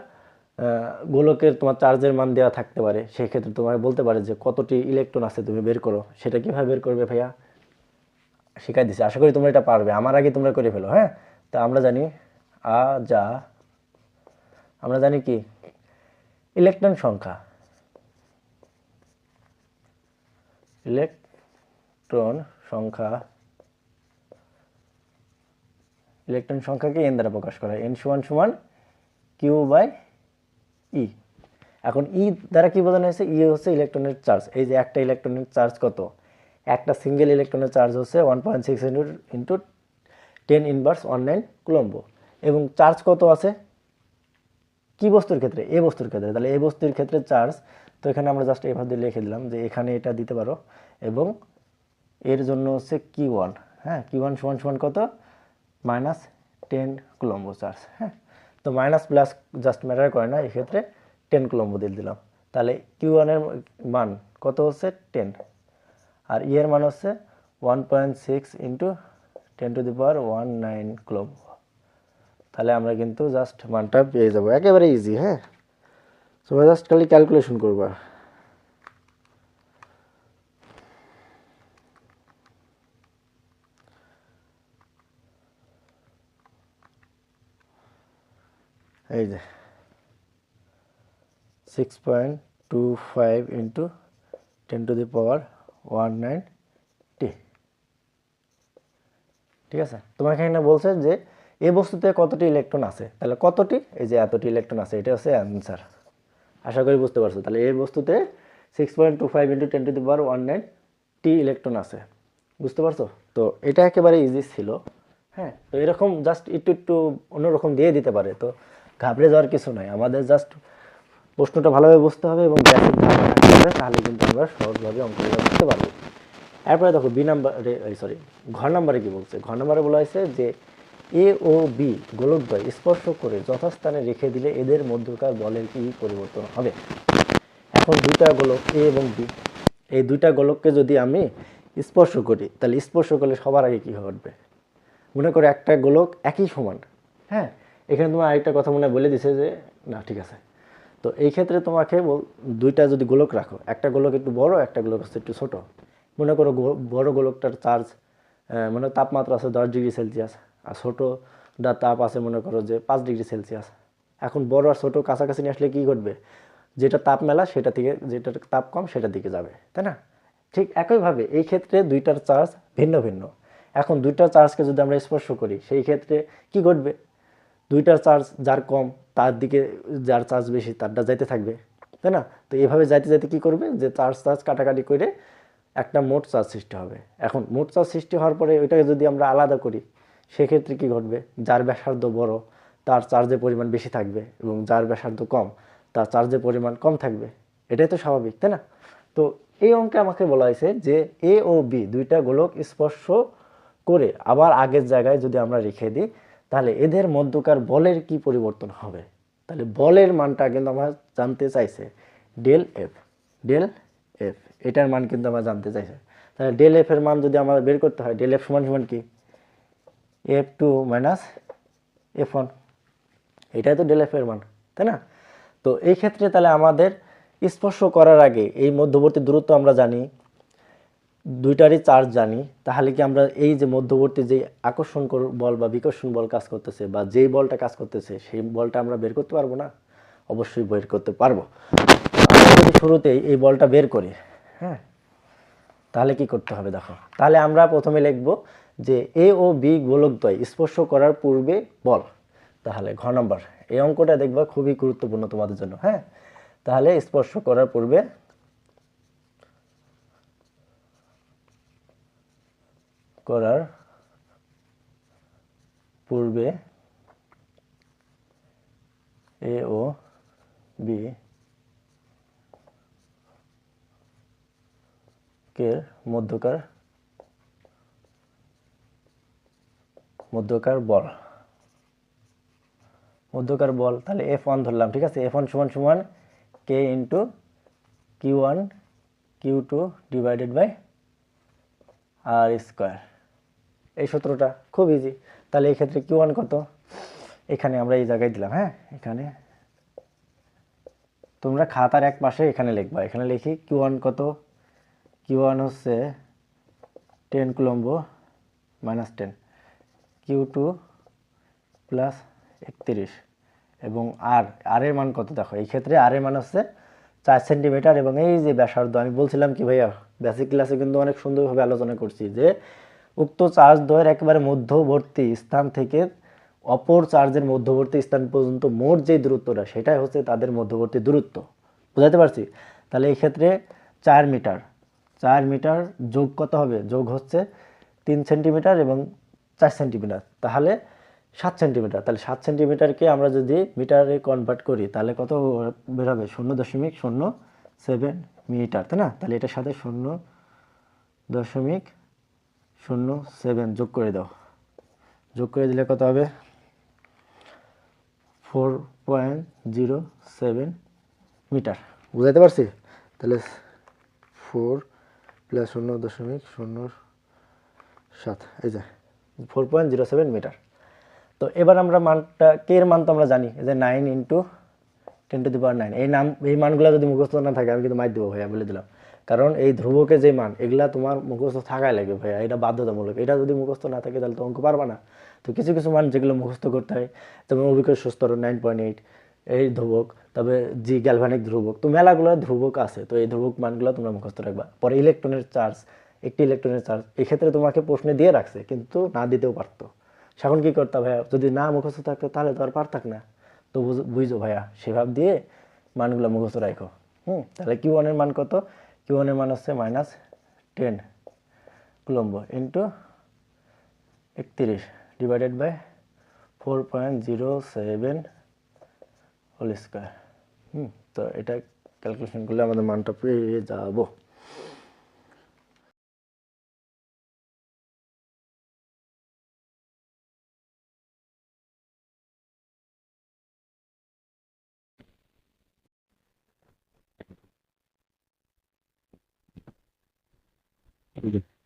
গোলকের তোমার চার্জের মান দেওয়া থাকতে পারে, সেই ক্ষেত্রে তোমার বলতে পারে যে কতটি ইলেকট্রন আছে তুমি বের করো। সেটা কিভাবে বের করবে ভাইয়া শিখাই দিছি, আশা করি তোমরা এটা পারবে। আমার আগে তোমরা করে ফেলো। হ্যাঁ, তা আমরা জানি আমরা জানি কি ইলেকট্রন সংখ্যা, ইলেকট্রন সংখ্যাকে n দ্বারা প্রকাশ করা হয়। n = Q/E। এখন E দ্বারা কি বোঝানো হয়েছে, E হচ্ছে ইলেকট্রনের চার্জ। এই যে একটা ইলেকট্রনের চার্জ কত, একটা সিঙ্গেল ইলেকট্রনের চার্জ হচ্ছে 1.6 × 10⁻19 কুলম্ব এবং চার্জ কত আছে কি বস্তুর ক্ষেত্রে, এ বস্তুর ক্ষেত্রে। তাহলে এ বস্তুর ক্ষেত্রে চার্জ, তো এখানে আমরা জাস্ট এভাবে লিখে দিলাম যে এখানে এটা দিতে পারো এবং এর জন্য হচ্ছে Q1। হ্যাঁ, Q1 = কত, -10 কুলম্ব চার্জ। হ্যাঁ, তো মাইনাস প্লাস জাস্ট ম্যাটার করে না, এক্ষেত্রে 10 কুলম্ব দিয়ে দিলাম। তাহলে Q1 এর মান কত হচ্ছে 10 আর E এর মান হচ্ছে 1.6 × 10⁻19 কুলম্ব। তাহলে আমরা কিন্তু জাস্ট মানটা পেয়ে যাবো, একেবারে ইজি। হ্যাঁ, তোমরা জাস্ট খালি ক্যালকুলেশন করবা। এই যে 6.25 × 10⁻19 টি। ঠিক আছে, তোমাকে এখানে বলছে যে এই বস্তুতে কতটি ইলেকট্রন আছে, তাহলে কতটি, এই যে এতটি ইলেকট্রন আছে, এটা হচ্ছে অ্যান্সার। আশা করি বুঝতে পারছো। তাহলে এই বস্তুতে 6.25 × 10⁻19 টি ইলেকট্রন আছে, বুঝতে পারছো? তো এটা একেবারে ইজি ছিল। হ্যাঁ, তো এরকম জাস্ট একটু একটু অন্যরকম দিয়ে দিতে পারে, তো ঘাবড়ে যাওয়ার কিছু নাই। আমাদের জাস্ট প্রশ্নটা ভালোভাবে বুঝতে হবে এবং বেসিক ধারণা থাকতে হবে, তাহলে কিন্তু আমরা সহজভাবে অঙ্কগুলো করতে পারবো। এরপরে দেখো ঘর নাম্বারে কি বলছে। ঘর নাম্বারে বলা হয়েছে যে এ ও বি গোলকদ্বয় স্পর্শ করে যথাস্থানে রেখে দিলে এদের মধ্যকার বলের কি পরিবর্তন হবে। এখন দুইটা গোলক এ এবং বি, এই দুইটা গোলককে যদি আমি স্পর্শ করি, তাহলে স্পর্শ করলে সবার আগে কি ঘটবে? মনে করো একটা গোলক একই সমান। হ্যাঁ, এখানে তোমার আরেকটা কথা মনে বলে দিছে যে না, ঠিক আছে। তো এই ক্ষেত্রে তোমাকে দুইটা যদি গোলক রাখো, একটা গোলক একটু বড়, একটা গোলক হচ্ছে একটু ছোট। মনে করো বড় গোলকটার চার্জ মানে তাপমাত্রা আছে 10 ডিগ্রি সেলসিয়াস, আর ছোটোটার তাপ আছে মনে করো যে 5 ডিগ্রি সেলসিয়াস। এখন বড় আর ছোট কাছাকাছি নিয়ে আসলে কী ঘটবে? যেটা তাপ মেলা সেটা থেকে যেটার তাপ কম সেটার দিকে যাবে, তাই না? ঠিক একইভাবে এই ক্ষেত্রে দুইটার চার্জ ভিন্ন ভিন্ন। এখন দুইটার চার্জকে যদি আমরা স্পর্শ করি, সেই ক্ষেত্রে কি ঘটবে? দুইটার চার্জ যার কম তার দিকে, যার চার্জ বেশি তারটা যাইতে থাকবে, তাই না? তো এভাবে যাইতে যাইতে কী করবে, যে চার্জ কাটাকাটি করে একটা মোট চার্জ সৃষ্টি হবে। এখন মোট চার্জ সৃষ্টি হওয়ার পরে ওইটাকে যদি আমরা আলাদা করি, সেক্ষেত্রে কী ঘটবে? যার ব্যাসার্ধ বড় তার চার্জের পরিমাণ বেশি থাকবে, এবং যার ব্যাসার্ধ কম তার চার্জের পরিমাণ কম থাকবে। এটাই তো স্বাভাবিক, তাই না? তো এই অঙ্কে আমাকে বলা হয়েছে যে এ ও বি দুইটা গোলক স্পর্শ করে আবার আগের জায়গায় যদি আমরা রেখে দিই, তাহলে এদের মধ্যকার বলের কি পরিবর্তন হবে। তাহলে বলের মানটা কিন্তু আমরা জানতে চাইছে, ডেল এফ। এটার মান কিন্তু আমরা জানতে চাইছে। তাহলে ডেল এফ এর মান যদি আমাদের বের করতে হয়, ডেল এফ সমান সমান কি? F2 - F1, এটাই তো ডেল এফ এর মান, তাই না? তো এই ক্ষেত্রে তাহলে আমাদের স্পর্শ করার আগে এই মধ্যবর্তী দূরত্ব আমরা জানি, দুইটারই চার্জ জানি, তাহলে কি আমরা এই যে মধ্যবর্তী যে আকর্ষণ বল বা বিকর্ষণ বল কাজ করতেছে, বা যেই বলটা কাজ করতেছে সেই বলটা আমরা বের করতে পারবো না? অবশ্যই বের করতে পারবো। আমরা যদি শুরুতেই এই বলটা বের করি, হ্যাঁ, তাহলে কি করতে হবে দেখো। তাহলে আমরা প্রথমে লিখব যে এ ও বি গোলকদ্বয় স্পর্শ করার পূর্বে বল। তাহলে ঘ নম্বর এই অঙ্কটা দেখবা খুবই গুরুত্বপূর্ণ তোমাদের জন্য। হ্যাঁ, তাহলে স্পর্শ করার পূর্বে এ ও বি কে মধ্যকার বল, তাহলে F1 ধরলাম, ঠিক আছে? F1 সমান সমান K into Q1 Q2 divided by R square. এই সূত্রটা খুব ইজি। তাহলে এই ক্ষেত্রে Q1 কত? এখানে আমরা এই জায়গায় দিলাম। হ্যাঁ, এখানে তোমরা খাতার এক পাশে এখানে লিখবা। এখানে লিখি Q1 কত? Q1 হচ্ছে 10 কুলম্ব -10, Q2 প্লাস 31, এবং আর এর মান কত দেখো। এই ক্ষেত্রে আর এর মান হচ্ছে 4 সেন্টিমিটার, এবং এই যে ব্যাসার্ধ আমি বলছিলাম কি ভাইয়া, বেসিক ক্লাসে কিন্তু অনেক সুন্দরভাবে আলোচনা করছি যে উক্ত চার্জ দ্বয়ের একেবারে মধ্যবর্তী স্থান থেকে অপর চার্জের মধ্যবর্তী স্থান পর্যন্ত মোট যে দূরত্বটা, সেটাই হচ্ছে তাদের মধ্যবর্তী দূরত্ব। বুঝাতে পারছি? তাহলে এই ক্ষেত্রে 4 মিটার যোগ কত হবে? যোগ হচ্ছে 3 সেন্টিমিটার এবং 4 সেন্টিমিটার, তাহলে 7 সেন্টিমিটার। তাহলে 7 সেন্টিমিটারকে আমরা যদি মিটারে কনভার্ট করি, তাহলে কত বেরোবে? 0.07 মিটার, তাই না? তাহলে এটার সাথে 0.07 যোগ করে দাও। যোগ করে দিলে কত হবে? 4.07 মিটার। বুঝাতে পারছি? তাহলে 4 প্লাস 0.07, এই যে 4.07 মিটার। তো এবার আমরা মানটা, কে এর মান তো আমরা জানি, এই যে 9 ইন্টু 10⁹9। এই মানগুলো যদি মুখস্থ না থাকে আমি কিন্তু মার দেবো ভাইয়া, বলে দিলাম। কারণ এই ধ্রুবকের যে মান, এগুলা তোমার মুখস্থ থাকাই লাগবে ভাইয়া, এটা বাধ্যতামূলক। এটা যদি মুখস্থ না থাকে তাহলে তো অঙ্ক পারবা না। তো কিছু কিছু মান যেগুলো মুখস্থ করতে হয়, যেমন অভিকর্ষ স্তর 9.8, এই ধ্রুবক, তবে জি গ্যালভানিক ধ্রুবক, তো মেলাগুলো ধ্রুবক আছে। তো এই ধ্রুবক মানগুলো তোমরা মুখস্থ রাখবা। পরে ইলেকট্রনের চার্জ, একটি ইলেকট্রনের চার্জ, এক্ষেত্রে তোমাকে প্রশ্নে দিয়ে রাখছে, কিন্তু না দিতেও পারতো। এখন কি করতে ভাইয়া, যদি না মুখস্থ থাকতো তাহলে তো আর পারতাক না। তো বুঝো ভাইয়া, সেভাব দিয়ে মানগুলো মুখস্থ রাখো। তাহলে Q1 এর মান কত? Q1 এর মান হচ্ছে -10 coulomb into 31 divided by 4.07 whole square. তো এটা ক্যালকুলেশন করলে আমাদের মানটা পেয়ে যাব।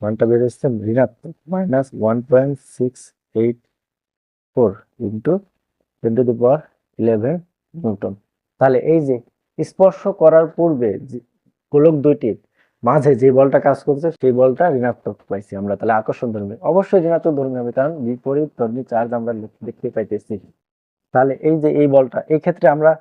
মানটা বের হচ্ছে ঋণাত্মক -1.684 ইন্টু 10⁻11 নিউটন। তাহলে এই যে স্পর্শ করার পূর্বে গোলক দুইটির মাঝে যে বলটা কাজ করছে সেই বলটা ঋণাত্মক পাইছি আমরা। তাহলে আকর্ষণ ধর্মী অবশ্যই ঋণাত্মক ধর্মী হবে, কারণ বিপরীত ধর্মী চার্জ আমরা দেখতে পাইতেছি। তাহলে এই যে এই বলটা, এই ক্ষেত্রে আমরা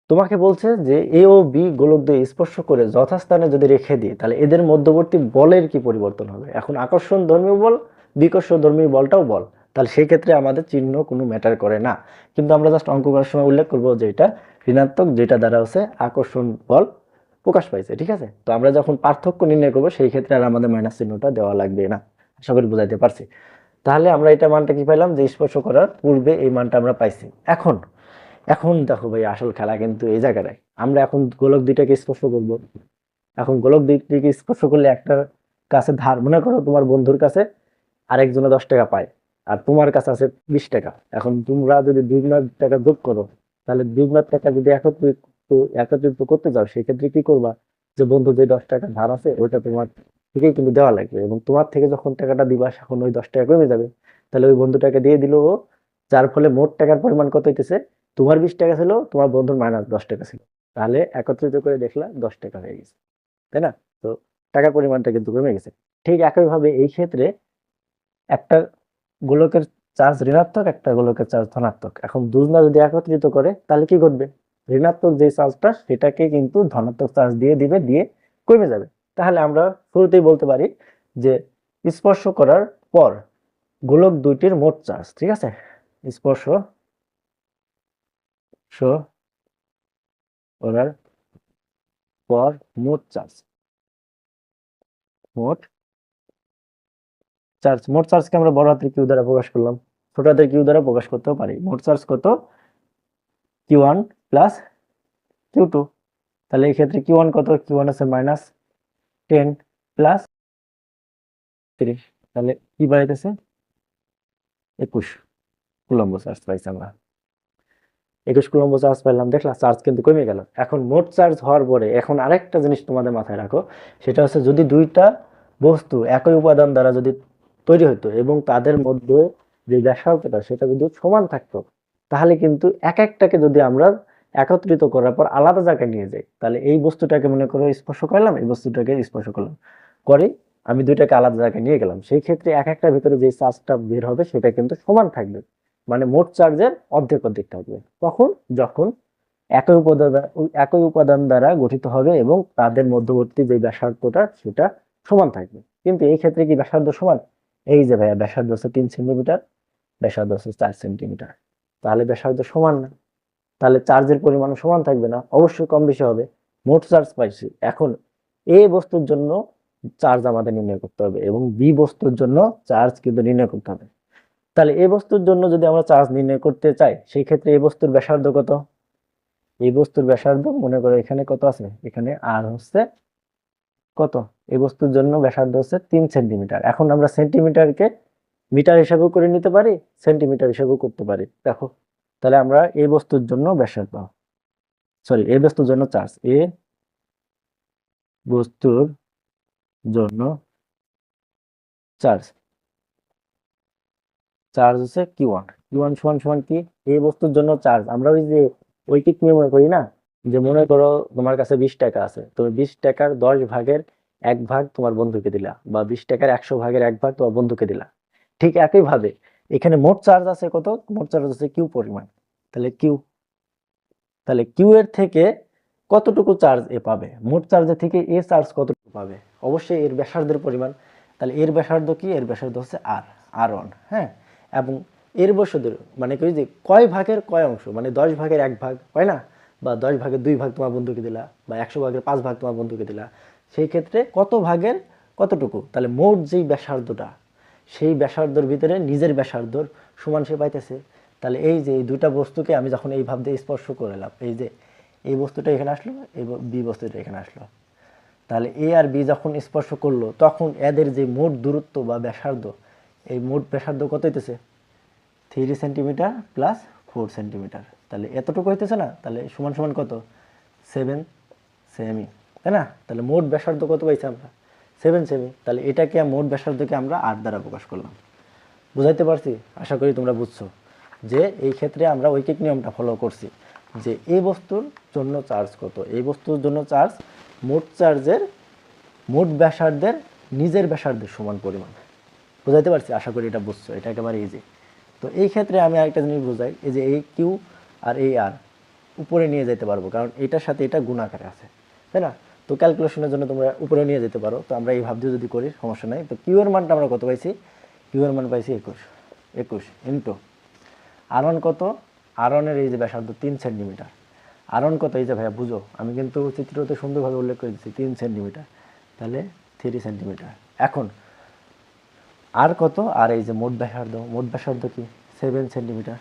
তোমাকে বলছে যে এ ও বি গোলক দিয়ে স্পর্শ করে যথাস্থানে যদি রেখে দিই তাহলে এদের মধ্যবর্তী বলের কি পরিবর্তন হবে। এখন আকর্ষণ ধর্মী বল, বিকর্ষণ ধর্মী বলটাও বল, তাহলে সেই ক্ষেত্রে আমাদের চিহ্ন কোনো ম্যাটার করে না, কিন্তু আমরা জাস্ট অঙ্ক করার সময় উল্লেখ করবো যে এটা ঋণাত্মক, যেটা দ্বারা হচ্ছে আকর্ষণ বল প্রকাশ পাইছে। ঠিক আছে, তো আমরা যখন পার্থক্য নির্ণয় করবো সেই ক্ষেত্রে আর আমাদের মাইনাস চিহ্নটা দেওয়া লাগবে না। আশা করি বুঝাইতে পারছি। তাহলে আমরা এটা মানটা কি পাইলাম, যে স্পর্শ করার পূর্বে এই মানটা আমরা পাইছি। এখন এখন দেখো ভাই, আসল খেলা কিন্তু এই জায়গাটায়। আমরা এখন গোলক দুইটাকে স্পর্শ করব। এখন গোলক দুইটাকে স্পর্শ করলে একটা কাছে ধার, মনে করো তোমার বন্ধুর কাছে আরেকজনে 10 টাকা পায় আর তোমার কাছে আছে 20 টাকা। এখন তোমরা যদি 2 লাখ টাকা যোগ করো, তাহলে 2 লাখ টাকা যদি একত্রিত করতে যাও, সেক্ষেত্রে কি করবা, যে বন্ধু যে 10 টাকা ধার আছে ওইটা তোমার থেকেই কিন্তু দেওয়া লাগবে, এবং তোমার থেকে যখন টাকাটা দিবা এখন ওই 10 টাকা কমে যাবে। তাহলে ওই বন্ধুটাকে দিয়ে দিল ও, যার ফলে মোট টাকার পরিমাণ কত হইতেছে, তোমার 20 টাকা ছিল, তোমার বন্ধুর -10 টাকা ছিল। তাহলে একত্রিত করে দেখলা 10 টাকা হয়ে গেছে, তাই না? তো টাকার পরিমাণটা কিন্তু কমে গেছে। ঠিক একইভাবে এই ক্ষেত্রে একটা গোলকের চার্জ ঋণাত্মক, একটা গোলকের চার্জ ধনাত্মক। এখন দুজনা যদি একত্রিত করে তাহলে কি ঘটবে, ঋণাত্মক যে চার্জটা সেটাকে কিন্তু ধনাত্মক চার্জ দিয়ে দিবে, দিয়ে কমে যাবে। তাহলে আমরা শুরুতেই বলতে পারি যে স্পর্শ করার পর গোলক দুইটির মোট চার্জ, ঠিক আছে, স্পর্শ করার পর মোট চার্জ, মোট চার্জকে আমরা বড় হাতের কিউ দ্বারা প্রকাশ করলাম, ছোট হাতের কিউ দ্বারা প্রকাশ করতেও পারি। মোট চার্জ কত, Q1 প্লাস Q2। তাহলে এই ক্ষেত্রে Q1 কত, Q1 আছে -10 প্লাস 30, তাহলে কি বাড়াইতেছে, 21 কুলম্ব চার্জ পাইছি আমরা। 21 কুলম্ব চার্জ পাইলাম, দেখলা চার্জ কিন্তু কমে গেল। এখন মোট চার্জ হওয়ার পরে এখন আরেকটা জিনিস তোমাদের মাথায় রাখো, সেটা হচ্ছে যদি দুইটা বস্তু একই উপাদান দ্বারা যদি তৈরি হতো এবং তাদের মধ্যে যে ব্যাসার্ধটা সেটা যদি সমান থাকতো, তাহলে কিন্তু এক একটাকে যদি আমরা একত্রিত করার পর আলাদা জায়গায় নিয়ে যাই, তাহলে এই বস্তুটাকে মনে করো স্পর্শ করলাম, এই বস্তুটাকে স্পর্শ করলাম করে আমি দুইটাকে আলাদা জায়গায় নিয়ে গেলাম, সেই ক্ষেত্রে এক একটার ভিতরে যে চার্জটা বের হবে সেটা কিন্তু সমান থাকবে, মানে মোট চার্জের অর্ধেক অর্ধেক থাকবে। কখন, যখন একই উপাদান দ্বারা গঠিত হবে এবং তাদের মধ্যবর্তী যে ব্যাসার্ধটা সেটা সমান থাকবে। কিন্তু এই ক্ষেত্রে কি ব্যাসার্ধ সমান, এই যে ভাইয়া ব্যাসার্ধ হচ্ছে 3 সেন্টিমিটার, ব্যাসার্ধ হচ্ছে 4 সেন্টিমিটার, তাহলে ব্যাসার্ধ সমান না, তাহলে চার্জের পরিমাণ সমান থাকবে না, অবশ্যই কম বেশি হবে। মোট চার্জ পাইছি, এখন এ বস্তুর জন্য চার্জ আমাদের নির্ণয় করতে হবে এবং বি বস্তুর জন্য চার্জ কিন্তু নির্ণয় করতে হবে। তাহলে এই বস্তুর জন্য যদি আমরা চার্জ নির্ণয় করতে চাই, সেই ক্ষেত্রে এই বস্তুর ব্যাসার্ধ কত, এই বস্তুর ব্যাসার্ধ মনে করো এখানে কত আছে, এখানে আর হচ্ছে কত, এই বস্তুর জন্য ব্যাসার্ধ হচ্ছে 3 সেন্টিমিটার। এখন আমরা সেন্টিমিটারকে মিটার হিসাবেও করে নিতে পারি, সেন্টিমিটার হিসাবেও করতে পারি। দেখো, তাহলে আমরা এই বস্তুর জন্য ব্যাসার্ধ, সরি এই বস্তুর জন্য চার্জ, এ বস্তুর জন্য চার্জ, চার্জ হচ্ছে Q1, Q1 সমান সমান কি, এই বস্তুর জন্য চার্জ আমরা ওই যে ঐকিক নিয়মে করি না, যে মনে করো তোমার কাছে 20 টাকা আছে, তুমি 20 টাকার 10 ভাগের 1 ভাগ তোমার বন্ধুকে দিলা, বা 20 টাকার 100 ভাগের 1 ভাগ তোমার বন্ধুকে দিলা। ঠিক একই ভাবে এখানে মোট চার্জ আছে কত, মোট চার্জ আছে Q পরিমাণ। তাহলে কিউ এর থেকে কতটুকু চার্জ এ পাবে, মোট চার্জের থেকে এ চার্জ কতটুকু পাবে, অবশ্যই এর ব্যাসার্ধের পরিমাণ। তাহলে এর ব্যাসার্ধ কি, এর ব্যাসার্ধ হচ্ছে R1, হ্যাঁ, এবং এর ব্যাসার্ধ মানে কি যে কয় ভাগের কয় অংশ, মানে 10 ভাগের 1 ভাগ হয় না, বা 10 ভাগের 2 ভাগ তোমার বন্ধুকে দিলা, বা 100 ভাগের 5 ভাগ তোমার বন্ধুকে দিলা, সেই ক্ষেত্রে কত ভাগের কতটুকু, তাহলে মোট যেই ব্যাসার্ধটা সেই ব্যাসার্ধর ভিতরে নিজের ব্যাসার্ধর সমান সে পাইতেছে। তাহলে এই যে এই দুইটা বস্তুকে আমি যখন এই ভাব দিয়ে স্পর্শ করলাম, এই যে এই বস্তুটা এখানে আসলো, এই বি বস্তুটা এখানে আসলো, তাহলে এ আর বি যখন স্পর্শ করলো তখন এদের যে মোট দূরত্ব বা ব্যাসার্ধ, এই মোট ব্যাসার্ধ কত হইতেছে 3 সেন্টিমিটার প্লাস 4 সেন্টিমিটার, তাহলে এতটুকু হইতেছে না, তাহলে সমান সমান কত 7 সেমি, তাই না? তাহলে মোট ব্যাসার্ধ কত পাইছি আমরা 7 সেমি। তাহলে এটাকে মোট ব্যাসার্ধকে আমরা 8 দ্বারা প্রকাশ করলাম। বুঝাইতে পারছি? আশা করি তোমরা বুঝছো যে এই ক্ষেত্রে আমরা ঐকিক নিয়মটা ফলো করছি যে এই বস্তুর জন্য চার্জ কত, এই বস্তুর জন্য চার্জ মোট চার্জের মোট ব্যাসার্ধের নিজের ব্যাসার্ধের সমান পরিমাণ। বুঝাইতে পারছি? আশা করি এটা বুঝছো, এটা একেবারে ইজি। তো এই ক্ষেত্রে আমি আরেকটা জিনিস বোঝাই, এই যে এই কিউ আর এই আর উপরে নিয়ে যেতে পারবো, কারণ এটার সাথে এটা গুণ আকারে আছে, তাই না? তো ক্যালকুলেশনের জন্য তোমরা উপরে নিয়ে যেতে পারো, তো আমরা এই ভাব দিয়ে যদি করি সমস্যা নাই। তো কিউ এর মানটা আমরা কত পাইছি, কিউ এর মান পাইছি 21 ইন্টু আর1 কত, আর1 এই যে ব্যাসার্ধ 3 সেন্টিমিটার, আর1 কত, এই যে ভাইয়া বুঝো আমি কিন্তু চিত্রতে সুন্দরভাবে উল্লেখ করে দিচ্ছি 3 সেন্টিমিটার, তাহলে 3 সেন্টিমিটার। এখন আর কত, আর এই যে মোট ব্যাসার্ধ কি 7 সেন্টিমিটার।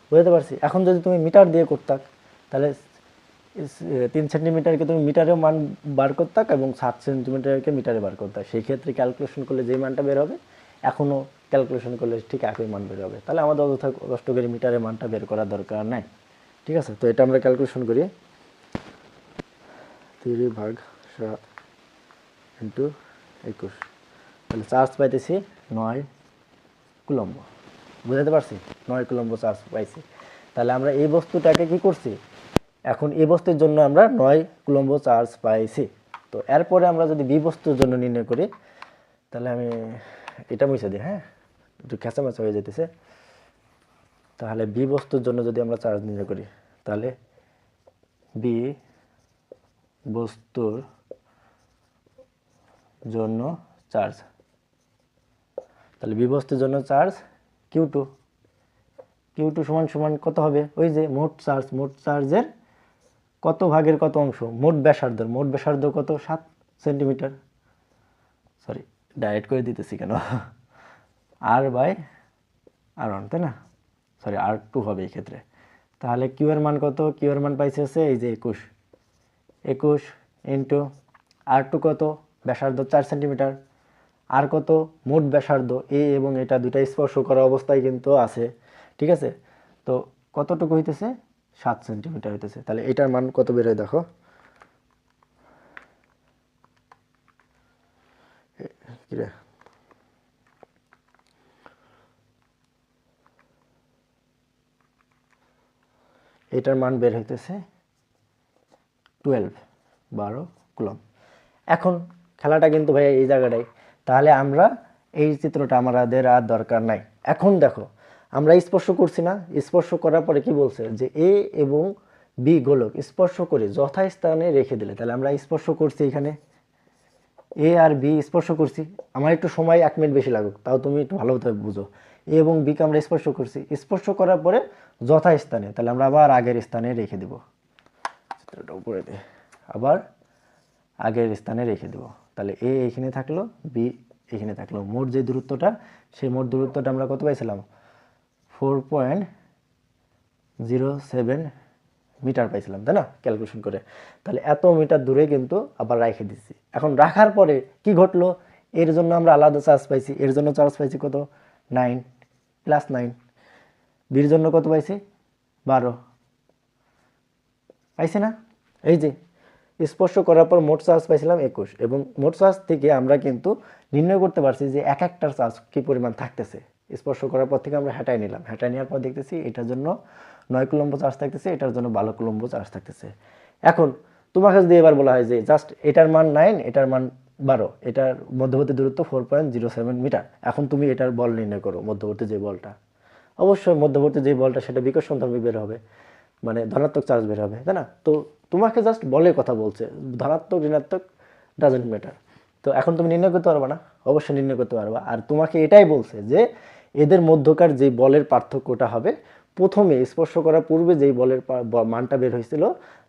বুঝতে পারছি? এখন যদি তুমি মিটার দিয়ে করতাক তাহলে 3 সেন্টিমিটারকে তুমি মিটারে মান বার করতাক এবং 7 সেন্টিমিটারকে মিটারে বার করতাক, সেই ক্ষেত্রে ক্যালকুলেশন করলে যেই মানটা বের হবে এখনও ক্যালকুলেশন করলে ঠিক একই মান বের হবে। তাহলে আমাদের অযথা কষ্ট করে মিটারে মানটা বের করার দরকার নাই। ঠিক আছে? তো এটা আমরা ক্যালকুলেশন করি 3 ভাগ 7 ইন্টু 21, তাহলে চার্জ পাইতেছি 9 কুলম্ব। বুঝাতে পারছি? 9 কুলম্ব চার্জ পাইছি। তাহলে আমরা এই বস্তুটাকে কি করছি, এখন এই বস্তুর জন্য আমরা 9 কুলম্ব চার্জ পাইছি। তো এরপরে আমরা যদি বি বস্তুর জন্য নির্ণয় করি, তাহলে আমি এটা মুছে দিই, হ্যাঁ একটু খেঁচামেচা হয়ে যেতেছে। তাহলে বি বস্তুর জন্য যদি আমরা চার্জ নির্ণয় করি, তাহলে বি বস্তুর জন্য চার্জ, তাহলে বি বস্তুর জন্য চার্জ কিউ2 সমান সমান কত হবে, ওই যে মোট চার্জের কত ভাগের কত অংশ, মোট ব্যাসার্ধ কত 7 সেন্টিমিটার, সরি ডাইরেক্ট করে দিতেছি কেন, আর বাই আর1, তাই না? সরি আর2 হবে এই ক্ষেত্রে। তাহলে কিউ এর মান কত, কিউ এর মান পাইছে হচ্ছে এই যে 21 ইন্টু আর2 কত, ব্যাসার্ধ 4 সেন্টিমিটার, আর কত মোট ব্যাসার্ধ, এ এবং এটা দুইটা স্পর্শ করা অবস্থায় কিন্তু আছে, ঠিক আছে? তো কতটুকু হইতেছে 7 সেন্টিমিটার হইতেছে। তাহলে এটার মান কত বের হয় দেখো, কিরে এটার মান বের হইতেছে 12 কুলম্ব। এখন খেলাটা কিন্তু ভাই এই জায়গাটাই, তাহলে আমরা এই চিত্রটা আমাদের আর দরকার নাই। এখন দেখো আমরা স্পর্শ করছি না, স্পর্শ করার পরে কি বলছে যে এ এবং বি গোলক স্পর্শ করে যথাস্থানে রেখে দিলে, তাহলে আমরা স্পর্শ করছি এখানে এ আর বি স্পর্শ করছি, আমার একটু সময় 1 মিনিট বেশি লাগুক, তাও তুমি একটু ভালোভাবে বুঝো। এ এবং বিকে আমরা স্পর্শ করছি, স্পর্শ করার পরে যথাস্থানে, তাহলে আমরা আবার আগের স্থানে রেখে দেব, চিত্রটা উপরে দিয়ে আবার আগের স্থানে রেখে দেব। তাহলে এ এখানে থাকলো, বি এখানে থাকলো, মোট যে দূরত্বটা সেই মোট দূরত্বটা আমরা কত পাইছিলাম 4.07 মিটার পাইছিলাম, তাই না ক্যালকুলেশন করে। তাহলে এত মিটার দূরে কিন্তু আবার রেখে দিচ্ছি। এখন রাখার পরে কি ঘটলো, এর জন্য আমরা আলাদা চার্জ পাইছি, এর জন্য চার্জ পাইছি কত 9 প্লাস 9, বির জন্য কত পাইছি 12 পাইছি না। এই যে স্পর্শ করার পর মোট চার্জ পাইছিলাম 21, এবং মোট চার্জ থেকে আমরা কিন্তু নির্ণয় করতে পারছি যে এক একটার চার্জ কি পরিমাণ থাকতেছে। স্পর্শ করার পর থেকে আমরা হ্যাটাই নিলাম, হ্যাটাই নেওয়ার পর দেখতেছি এটার জন্য 9 কুলম্ব চার্জ থাকতেছে, এটার জন্য 12 কুলম্ব চার্জ থাকতেছে। এখন তোমাকে যদি এবার বলা হয় যে জাস্ট এটার মান 9, এটার মান 12, এটার মধ্যবর্তী দূরত্ব 4.07 মিটার, এখন তুমি এটার বল নির্ণয় করো, মধ্যবর্তী যে বলটা, অবশ্যই মধ্যবর্তী যে বলটা সেটা বিকর্ষণধর্মী বের হবে, মানে ধনাত্মক চার্জ বের হবে, তাই না? তো তোমাকে জাস্ট বলের কথা বলছে, ধনাত্মক ঋণাত্মক ডাজেন্ট ম্যাটার। তো এখন তুমি নির্ণয় করতে পারবা না? অবশ্যই নির্ণয় করতে পারবা। আর তোমাকে এটাই বলছে যে এদের মধ্যকার যে বলের পার্থক্যটা হবে প্রথমে স্পর্শ করার পূর্বে যেই বলের মানটা বের হয়েছিল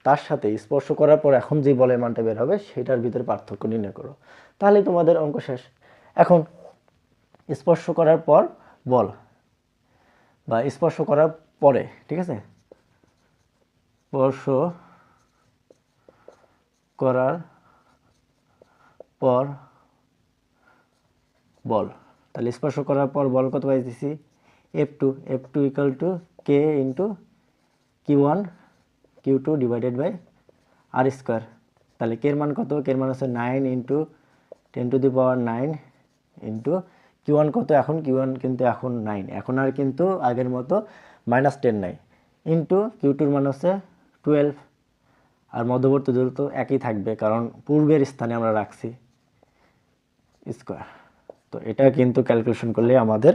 তার সাথে স্পর্শ করার পর এখন যে বলের মানটা বের হবে সেটার ভিতরে পার্থক্য নির্ণয় করো, তাহলেই তোমাদের অঙ্ক শেষ। এখন স্পর্শ করার পর বল বা স্পর্শ করার পরে, ঠিক আছে, স্পর্শ করার পর বল, তাহলে স্পর্শ করার পর বল কত পাইতেছি, F2 equal to K into Q1 Q2 divided by R square. তাহলে কে এর মান কত, কে এর মান হচ্ছে 9 ইন্টু 10⁻9 ইন্টু Q1 কত, এখন Q1 কিন্তু এখন 9, এখন আর কিন্তু আগের মতো -10 নাই, ইন্টু Q2 মান হচ্ছে 12, আর মধ্যবর্তী দূরত্ব তো একই থাকবে কারণ পূর্বের স্থানে আমরা রাখছি স্কোয়ার। তো এটা কিন্তু ক্যালকুলেশন করলে আমাদের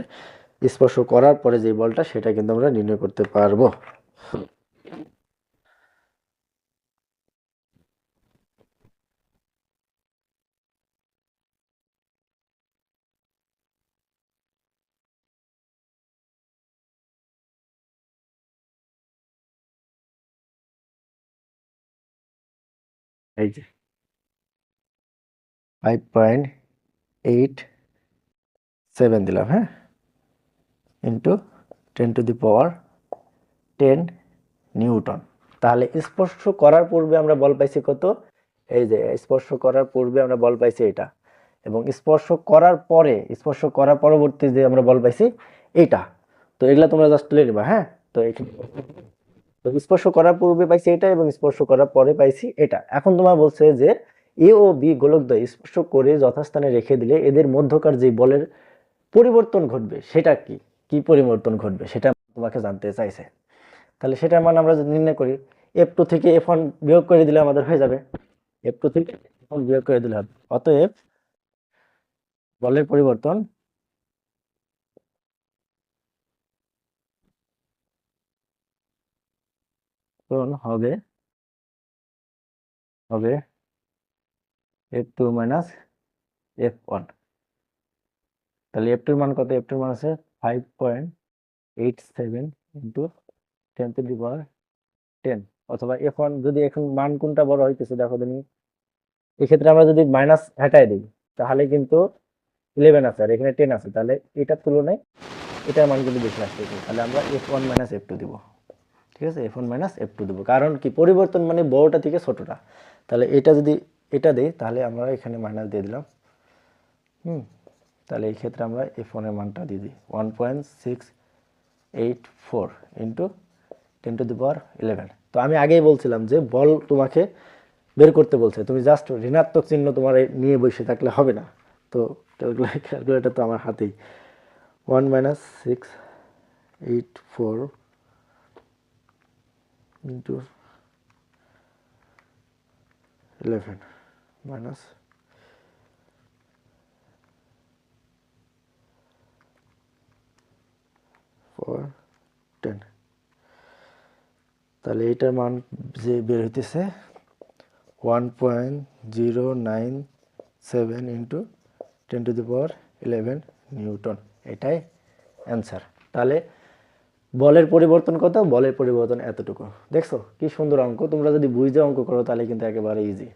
স্পর্শ করার পরে যে বলটা সেটা কিন্তু আমরা নির্ণয় করতে পারবো। এই যে 5.87 দিলাম, হ্যাঁ, ইন্টু 10⁻10 নিউটন। তাহলে স্পর্শ করার পূর্বে আমরা বল পাইছি কত, এই যে স্পর্শ করার পূর্বে আমরা বল পাইছি এটা, এবং স্পর্শ করার পরে, স্পর্শ করার পরবর্তী যে আমরা বল পাইছি এইটা। তো এগুলা তোমরা জাস্ট তুলে নিবা, হ্যাঁ। তো তো স্পর্শ করার পূর্বে পাইছি এটা এবং স্পর্শ করার পরে পাইছি এটা। এখন তোমার বলছে যে এ ও বি গোলকদ্বয় স্পর্শ করে যথাস্থানে রেখে দিলে এদের মধ্যকার যে বলের পরিবর্তন ঘটবে সেটা কি, কি পরিবর্তন ঘটবে সেটা তোমাকে জানতে চাইছে। তাহলে সেটার মান আমরা যদি নির্ণয় করি, F2 থেকে F1 বিয়োগ করে দিলে আমাদের হয়ে যাবে, F2 থেকে F1 বিয়োগ করে দিলে হবে। অতএব বলের পরিবর্তন হবে হবে F2 মাইনাস F1। তাহলে F2 এর মান কত, F2 এর মান আছে 5.87 ইন্টু 10⁻10, অথবা F1 যদি এখন মান কোনটা বড় হইতেছে দেখো তুমি, এক্ষেত্রে আমরা যদি মাইনাস হটাই দিই তাহলে কিন্তু 11 আছে আর এখানে 10 আছে, তাহলে এটার তুলনায় এটার মান কিন্তু বেশি আসতেছে, তাহলে আমরা F1 মাইনাস F2 দিব, ঠিক আছে, F1 মাইনাস F2 দিব, কারণ কি পরিবর্তন মানে বড়টা থেকে ছোটটা। তাহলে এটা যদি এটা দেই তাহলে আমরা এখানে মাইনাস দিয়ে দিলাম, তাহলে এই ক্ষেত্রে আমরা F1 এর মানটা দিয়ে দিই 1.684 ইন্টু 10⁻11। তো আমি আগেই বলছিলাম যে বল তোমাকে বের করতে বলছে, তুমি জাস্ট ঋণাত্মক চিহ্ন তোমার নিয়ে বসে থাকলে হবে না। তো ক্যালকুলেটর তো আমার হাতেই, 1 - 684 ইন্টু 11 মাইনাস 410, তাহলে এইটার মান যে বের হইতেছে 1.097 ইন্টু 10⁻11 নিউটন, এটাই অ্যান্সার। তাহলে বলের পরিবর্তন কত, বলের পরিবর্তন এতটুকু। দেখছো কি সুন্দর অঙ্ক, তোমরা যদি বুঝে অঙ্ক করো তাহলে কিন্তু একেবারে ইজি।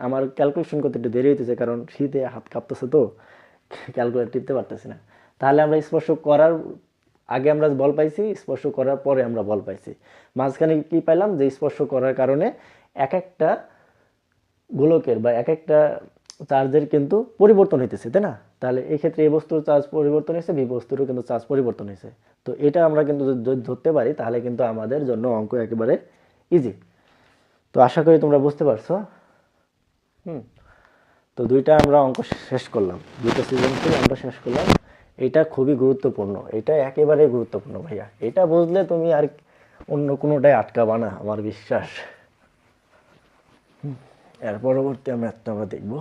আমার ক্যালকুলেশন করতে একটু দেরি হইতেছে কারণ শীতে হাত কাঁপতেছে, তো ক্যালকুলেটর টিপতে পারতেছি না। তাহলে আমরা স্পর্শ করার আগে আমরা বল পাইছি, স্পর্শ করার পরে আমরা বল পাইছি, মাঝখানে কি পাইলাম যে স্পর্শ করার কারণে এক একটা গোলকের বা এক একটা চার্জের কিন্তু পরিবর্তন হইতেছে, তাই না। তাহলে এই ক্ষেত্রে এই বস্তুর চার্জ পরিবর্তন হয়েছে, বি বস্তুরও কিন্তু চার্জ পরিবর্তন হয়েছে। তো এটা আমরা কিন্তু যদি ধরতে পারি তাহলে কিন্তু আমাদের জন্য অঙ্ক একেবারে ইজি। তো আশা করি তোমরা বুঝতে পারছো। তো দুইটা আমরা অঙ্ক শেষ করলাম, দুইটা সৃজনশীল আমরা শেষ করলাম। এটা খুবই গুরুত্বপূর্ণ, এটা একেবারে গুরুত্বপূর্ণ ভাইয়া, এটা বুঝলে তুমি আর অন্য কোনোটাই আটকাবা না আমার বিশ্বাস। এর পরবর্তী ম্যাথটা আমরা দেখব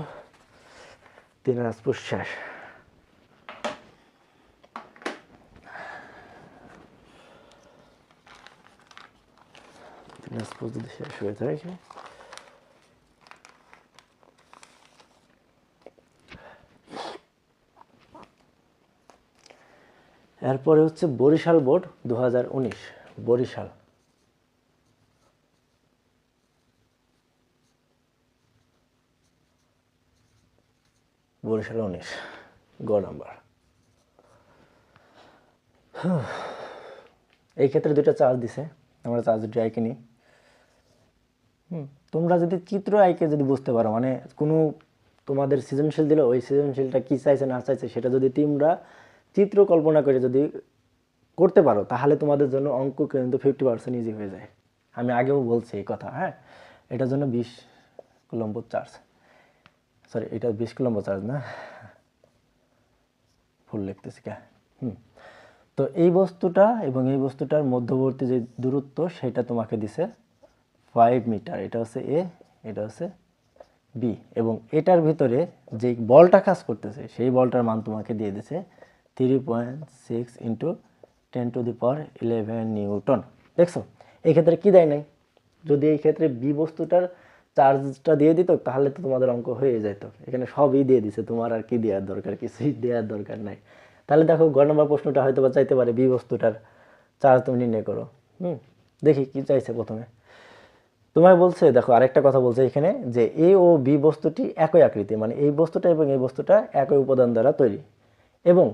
দিনাজপুর শেষ। দিনাজপুর যদি শেষ হয়ে থাকে এরপরে হচ্ছে বরিশাল বোর্ড 2019। বরিশাল, বরিশাল 19 গ নাম্বার। এই ক্ষেত্রে দুইটা চার্জ দিছে, আমরা চার্জ দুটো আইকে নিই। তোমরা যদি চিত্র আইকে যদি বুঝতে পারো, মানে কোনো তোমাদের সৃজনশীল দিলে ওই সৃজনশীলটা কি চাইছে না চাইছে সেটা যদি তোমরা চিত্র কল্পনা করে যদি করতে পারো, তাহলে তোমাদের জন্য অঙ্ক কিন্তু 50% ইজি হয়ে যায়। আমি আগেও বলছি এই কথা। হ্যাঁ, এটার জন্য 20 কুলম্ব চার্জ, সরি এটা 20 কুলম্ব চার্জ না, ভুল লিখতেছি কে। তো এই বস্তুটা এবং এই বস্তুটার মধ্যবর্তী যে দূরত্ব সেটা তোমাকে দিছে 5 মিটার। এটা হচ্ছে এ, এটা হচ্ছে বি, এবং এটার ভিতরে যে বলটা কাজ করতেছে সেই বলটার মান তোমাকে দিয়ে দিছে 3.6 ইন্টু 10⁻11 নিউটন। দেখছো এই ক্ষেত্রে কি দেয় নাই? যদি এই ক্ষেত্রে বি বস্তুটার চার্জটা দিয়ে দিত তাহলে তো তোমাদের অঙ্ক হয়ে যেত। এখানে সবই দিয়ে দিছে, তোমার আর কি দেওয়ার দরকার? কিছুই দেওয়ার দরকার নাই। তাহলে দেখো গ নম্বর প্রশ্নটা হয়তো বা চাইতে পারে বি বস্তুটার চার্জ তুমি নির্ণয় করো। দেখি কি চাইছে প্রথমে। তোমায় বলছে, দেখো আরেকটা কথা বলছে এখানে যে এ ও বি বস্তুটি একই আকৃতি, মানে এই বস্তুটা এবং এই বস্তুটা একই উপাদান দ্বারা তৈরি এবং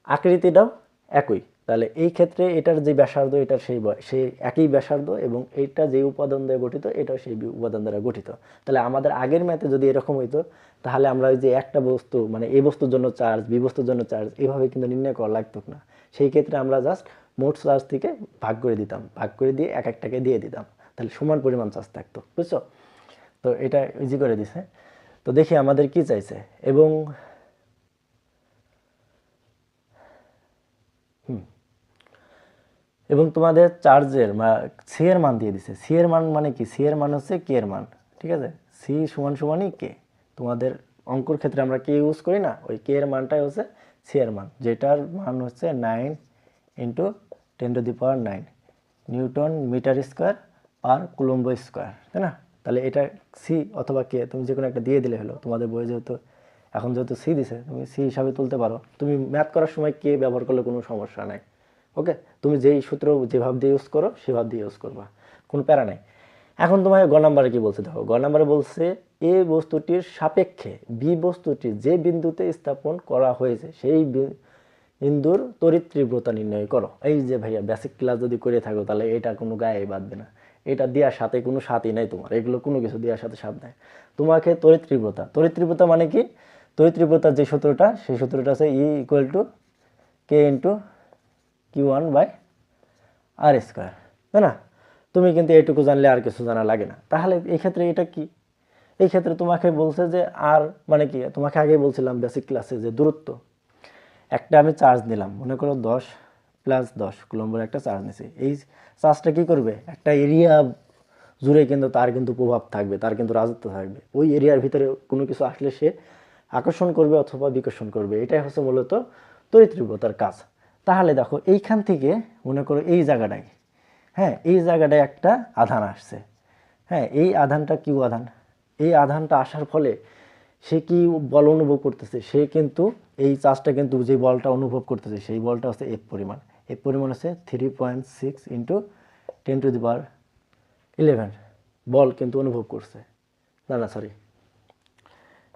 আকৃতিটাও একই। তাহলে এই ক্ষেত্রে এটার যে ব্যাসার্ধ এটার সেই একই ব্যাসার্ধ এবং এইটা যে উপাদান দ্বারা গঠিত এটাও সেই উপাদান দ্বারা গঠিত। তাহলে আমাদের আগের ম্যাথে যদি এরকম হইতো তাহলে আমরা ওই যে একটা বস্তু মানে এই বস্তুর জন্য চার্জ বি বস্তুর জন্য চার্জ এইভাবে কিন্তু নির্ণয় করা লাগতো না। সেই ক্ষেত্রে আমরা জাস্ট মোট চার্জ থেকে ভাগ করে দিতাম, ভাগ করে দিয়ে এক একটাকে দিয়ে দিতাম, তাহলে সমান পরিমাণ চার্জ থাকতো। বুঝছো? তো এটা ইজি করে দিছে। তো দেখি আমাদের কি চাইছে। এবং এবং তোমাদের চার্জের সি এর মান দিয়ে দিছে। সি এর মান মানে কি? সি এর মান হচ্ছে কে এর মান। ঠিক আছে, সি সমান সমানই কে। তোমাদের অঙ্কর ক্ষেত্রে আমরা কে ইউজ করি না, ওই কে এর মানটাই হচ্ছে সি এর মান, যেটার মান হচ্ছে 9 into 10⁻9 newton metre square per coulomb square, তাই না? তাহলে এটা সি অথবা কে তুমি যে কোনো একটা দিয়ে দিলে হলো। তোমাদের বই যেহেতু এখন যেহেতু সি দিছে তুমি সি হিসাবে তুলতে পারো। তুমি ম্যাথ করার সময় কে ব্যবহার করলে কোনো সমস্যা নাই। ওকে, তুমি যেই সূত্র যেভাবে দিয়ে ইউজ করো সেভাবে দিয়ে ইউজ করবা, কোনো প্যারা নাই। এখন তোমায় গ নাম্বারে কি বলছে দেখো। গ নাম্বারে বলছে এ বস্তুটির সাপেক্ষে বি বস্তুটি যে বিন্দুতে স্থাপন করা হয়েছে সেই বিন্দুর তড়িৎ তীব্রতা নির্ণয় করো। এই যে ভাইয়া বেসিক ক্লাস যদি করে থাকো তাহলে এটা কোনো গায়ে বাঁধবে না। এটা দেওয়ার সাথে কোনো সাথই নাই তোমার, এগুলো কোনো কিছু দেওয়ার সাথে সাথ নাই। তোমাকে তড়িৎ তীব্রতা, তড়িৎ তীব্রতা মানে কি? তড়িৎ তীব্রতার যে সূত্রটা সেই সূত্রটা আছে E equal to K into Q1/r², তাই না? তুমি কিন্তু এইটুকু জানলে আর কিছু জানা লাগে না। তাহলে এই ক্ষেত্রে এটা কি? এই ক্ষেত্রে তোমাকে বলছে যে আর মানে কি, তোমাকে আগেই বলছিলাম বেসিক ক্লাসে যে দূরত্ব। একটা আমি চার্জ নিলাম, মনে করো 10 + 10 কুলম্বের একটা চার্জ নিছি। এই চার্জটা কি করবে? একটা এরিয়া জুড়ে কিন্তু তার কিন্তু প্রভাব থাকবে, তার কিন্তু রাজত্ব থাকবে। ওই এরিয়ার ভিতরে কোনো কিছু আসলে সে আকর্ষণ করবে অথবা বিকর্ষণ করবে। এটাই হচ্ছে মূলত তড়িৎ তীব্রতার কাজ। তাহলে দেখো এইখান থেকে মনে করো এই জায়গাটায়, হ্যাঁ এই জায়গাটায় একটা আধান আসছে। হ্যাঁ, এই আধানটা কিউ আধান। এই আধানটা আসার ফলে সে কি বল অনুভব করতেছে? সে কিন্তু এই চার্জটা কিন্তু যে বলটা অনুভব করতেছে সেই বলটা হচ্ছে এফ পরিমাণ। এফ পরিমাণ হচ্ছে 3.6 ইন্টু 10⁻11 বল কিন্তু অনুভব করছে। না না সরি,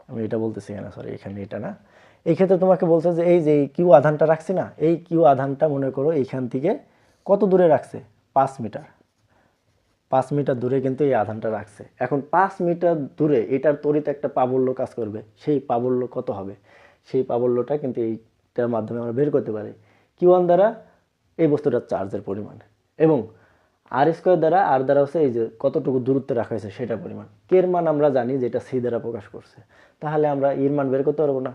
আমি এটা বলতেছি না, সরি এখানে এটা না। এই ক্ষেত্রে তোমাকে বলছে যে এই যে কিউ আধানটা রাখছি না, এই কিউ আধানটা মনে করো এইখান থেকে কত দূরে রাখছে? 5 মিটার। 5 মিটার দূরে কিন্তু এই আধানটা রাখছে। এখন 5 মিটার দূরে এটার তড়িৎ একটা প্রাবল্য কাজ করবে। সেই প্রাবল্য কত হবে? সেই প্রাবল্যটা কিন্তু এইটার মাধ্যমে আমরা বের করতে পারি। Q1 দ্বারা এই বস্তুটার চার্জের পরিমাণ এবং R² দ্বারা, আর দ্বারা হচ্ছে এই যে কতটুকু দূরত্বে রাখা হয়েছে সেটার পরিমাণ। কে এর মান আমরা জানি যেটা সি দ্বারা প্রকাশ করছে। তাহলে আমরা এর মান বের করতে পারবো না?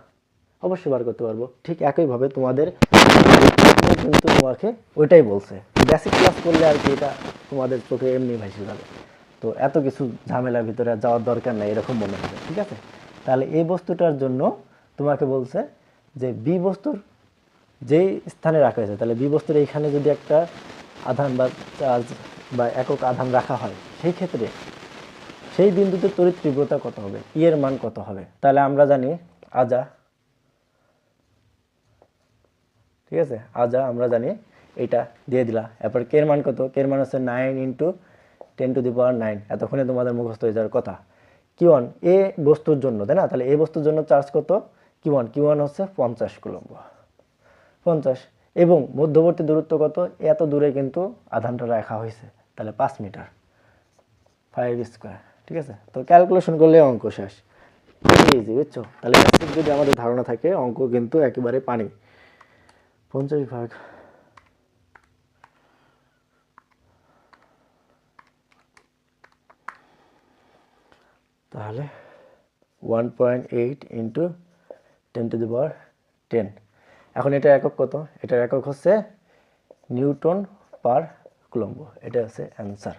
অবশ্যই বার করতে পারবো। ঠিক একইভাবে তোমাদের কিন্তু তোমাকে ওইটাই বলছে। বেসিক ক্লাস করলে আর কি এটা তোমাদের চোখে এমনি ভাসে যাবে। তো এত কিছু ঝামেলার ভিতরে যাওয়ার দরকার নাই এরকম মনে হবে। ঠিক আছে, তাহলে এই বস্তুটার জন্য তোমাকে বলছে যে বি বস্তুর যেই স্থানে রাখা হয়েছে, তাহলে বি বস্তুর এইখানে যদি একটা আধান বা চার্জ বা একক আধান রাখা হয় সেই ক্ষেত্রে সেই বিন্দুতে তড়িৎ তীব্রতা কত হবে, ই এর মান কত হবে? তাহলে আমরা জানি আজা, ঠিক আছে, আজা আমরা জানি এটা দিয়ে দিলা। এরপর কে এর মান কত? কে এর মান হচ্ছে 9 ইন্টু 10⁹ এতক্ষণে তোমাদের মুখস্থ হয়ে যাওয়ার কথা। Q1 এ বস্তুর জন্য, তাই না? তাহলে এই বস্তুর জন্য চার্জ কত? Q1 হচ্ছে 50 কুলম্ব, 50। এবং মধ্যবর্তী দূরত্ব কত? এত দূরে কিন্তু আধানটা রাখা হয়েছে, তাহলে 5 মিটার, 5 স্কোয়ার। ঠিক আছে, তো ক্যালকুলেশন করলে অঙ্ক শেষ, ইজি, বুঝছো? তাহলে যদি আমাদের ধারণা থাকে, অঙ্ক কিন্তু একেবারে পানি। 50 ভাগ তাহলে 1.8 ইন্টু 10⁻10। এখন এটা একক কত? এটার একক হচ্ছে নিউটন পার কুলম্ব। এটা হচ্ছে অ্যান্সার।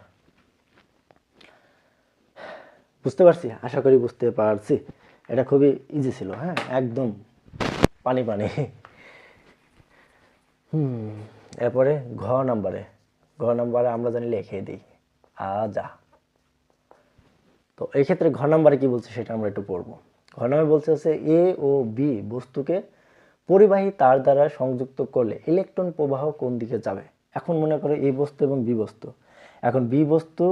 বুঝতে পারছি? আশা করি বুঝতে পারছি। এটা খুবই ইজি ছিল, হ্যাঁ, একদম পানি পানি। এরপরে ঘ নাম্বারে আমরা জানি লিখে দিই আজা। তো এই ক্ষেত্রে ঘ নাম্বারে কি বলছে সেটা আমরা একটু পড়বো। ঘ নাম্বারে বলছে হচ্ছে এ ও বি বস্তুকে পরিবাহী তার দ্বারা সংযুক্ত করলে ইলেকট্রন প্রবাহ কোন দিকে যাবে। এখন মনে করো এ বস্তু এবং বি বস্তু। এখন বি বস্তু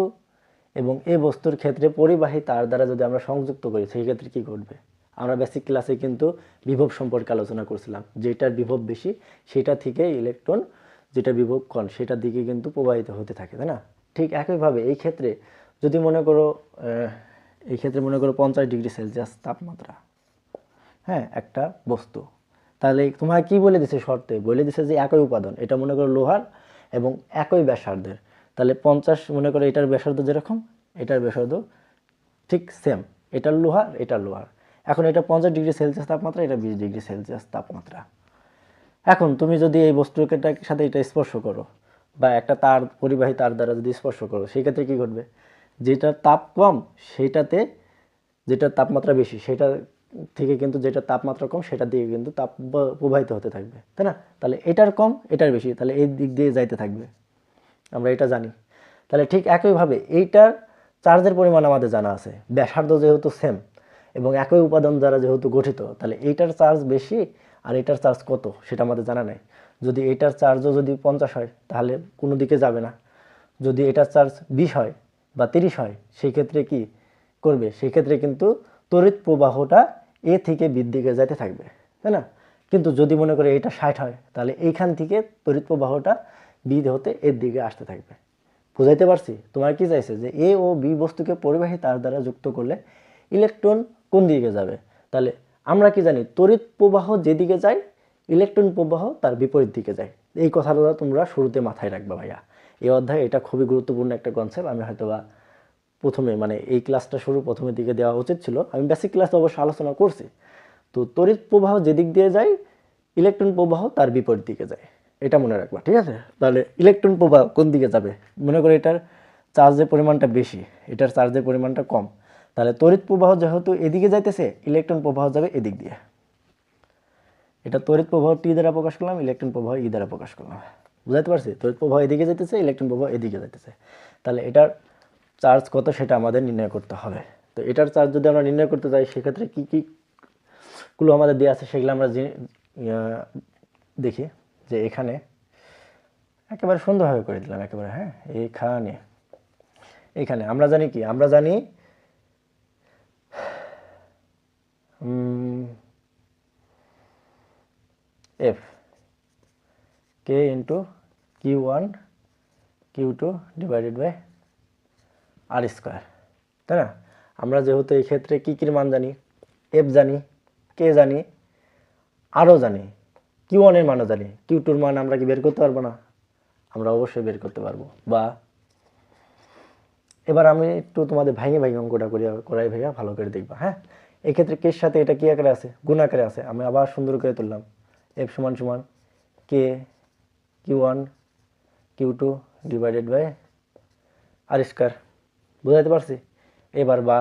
এবং এ বস্তুর ক্ষেত্রে পরিবাহী তার দ্বারা যদি আমরা সংযুক্ত করি, সেই ক্ষেত্রে কি ঘটবে? আমরা বেসিক ক্লাসে কিন্তু বিভব সম্পর্কে আলোচনা করছিলাম। যেটার বিভব বেশি সেটা থেকে ইলেকট্রন, যেটা বিভব কম সেটার দিকে কিন্তু প্রবাহিত হতে থাকে, তাই না? ঠিক একইভাবে এই ক্ষেত্রে যদি মনে করো 50°C তাপমাত্রা, হ্যাঁ, একটা বস্তু, তাহলে তোমার কি বলে দিছে? শর্তে বলে দিছে যে একই উপাদান, এটা মনে করো লোহার এবং একই ব্যাসার্ধের। তাহলে 50 মনে করো এটার ব্যাসার্ধ যেরকম, এটার ব্যাসার্ধ ঠিক সেম, এটার লোহার, এটার লোহার। এখন এটা 50°C তাপমাত্রা, এটা 20°C তাপমাত্রা। এখন তুমি যদি এই বস্তুটার সাথে এটা স্পর্শ করো, বা একটা তার, পরিবাহী তার দ্বারা যদি স্পর্শ করো, সেই ক্ষেত্রে কি ঘটবে? যেটার তাপ কম সেটাতে, যেটার তাপমাত্রা বেশি সেটা থেকে কিন্তু যেটা তাপমাত্রা কম সেটার দিকে কিন্তু তাপ প্রবাহিত হতে থাকবে, তাই না? তাহলে এটার কম এটার বেশি, তাহলে এই দিক দিয়ে যাইতে থাকবে, আমরা এটা জানি। তাহলে ঠিক একইভাবে এইটার চার্জের পরিমাণ আমাদের জানা আছে, ব্যাসার্ধ যেহেতু সেম এবং একই উপাদান দ্বারা যেহেতু গঠিত, তাহলে এইটার চার্জ বেশি আর এটার চার্জ কত সেটা আমাদের জানা নেই। যদি এটার চার্জও যদি 50 হয় তাহলে কোনো দিকে যাবে না। যদি এটার চার্জ 20 হয় বা 30 হয়, সেই ক্ষেত্রে কি করবে? সেই ক্ষেত্রে কিন্তু তড়িৎ প্রবাহটা এ থেকে বির দিকে যেতে থাকবে, তাই না? কিন্তু যদি মনে করে এটা 60 হয়, তাহলে এইখান থেকে তড়িৎ প্রবাহটা বি হতে এর দিকে আসতে থাকবে। বুঝাইতে পারছি? তোমার কি চাইছে যে এ ও বি বস্তুকে পরিবাহী তার দ্বারা যুক্ত করলে ইলেকট্রন কোন দিকে যাবে? তাহলে আমরা কি জানি? তড়িৎ প্রবাহ যেদিকে যায়, ইলেকট্রন প্রবাহ তার বিপরীত দিকে যায়। এই কথাটা তোমরা শুরুতে মাথায় রাখবা ভাইয়া। এই অধ্যায়ে এটা খুবই গুরুত্বপূর্ণ একটা কনসেপ্ট। আমি হয়তোবা প্রথমে, মানে এই ক্লাসটা শুরু প্রথমের দিকে দেওয়া উচিত ছিল, আমি বেসিক ক্লাসে অবশ্য আলোচনা করছি। তো তড়িৎ প্রবাহ যেদিক দিয়ে যায়, ইলেকট্রন প্রবাহ তার বিপরীত দিকে যায়, এটা মনে রাখবা, ঠিক আছে? তাহলে ইলেকট্রন প্রবাহ কোন দিকে যাবে? মনে করো এটার চার্জের পরিমাণটা বেশি, এটার চার্জের পরিমাণটা কম, তাহলে তড়িৎ প্রবাহ যেহেতু এদিকে যাইতেছে, ইলেকট্রন প্রবাহ যাবে এদিক দিয়ে। এটা তড়িৎ প্রবাহ টি দ্বারা প্রকাশ করলাম, ইলেকট্রন প্রবাহ ই দ্বারা প্রকাশ করলাম। বুঝাতে পারছি? তড়িৎ প্রবাহ এদিকে যেতেছে, ইলেকট্রন প্রবাহ এদিকে যাইতেছে। তাহলে এটার চার্জ কত সেটা আমাদের নির্ণয় করতে হবে। তো এটার চার্জ যদি আমরা নির্ণয় করতে যাই, সেক্ষেত্রে কী কী গুলো আমাদের দেওয়া আছে সেগুলো আমরা দেখি। যে এখানে একেবারে সুন্দরভাবে করে দিলাম, একেবারে, হ্যাঁ, এখানে আমরা জানি কি? আমরা জানি F K into Q1 Q2 divided by R square, তাই না? আমরা যেহেতু এই ক্ষেত্রে কী কী মান জানি, এফ জানি, কে জানি, আরও জানি, Q1 এর মানও জানি, Q2 এর মান আমরা কি বের করতে পারবো না? আমরা অবশ্যই বের করতে পারবো। বা এবার আমি একটু তোমাদের ভাঙে অঙ্কটা করাই ভাইয়া, ভালো করে দেখবা, হ্যাঁ? এক্ষেত্রে কের সাথে এটা কি আকারে আছে? গুণ আকারে আছে। আমি আবার সুন্দর করে তুললাম, এফ সমান সমান K Q1 Q2 divided by R square. বুঝাইতে পারছি? এবার বা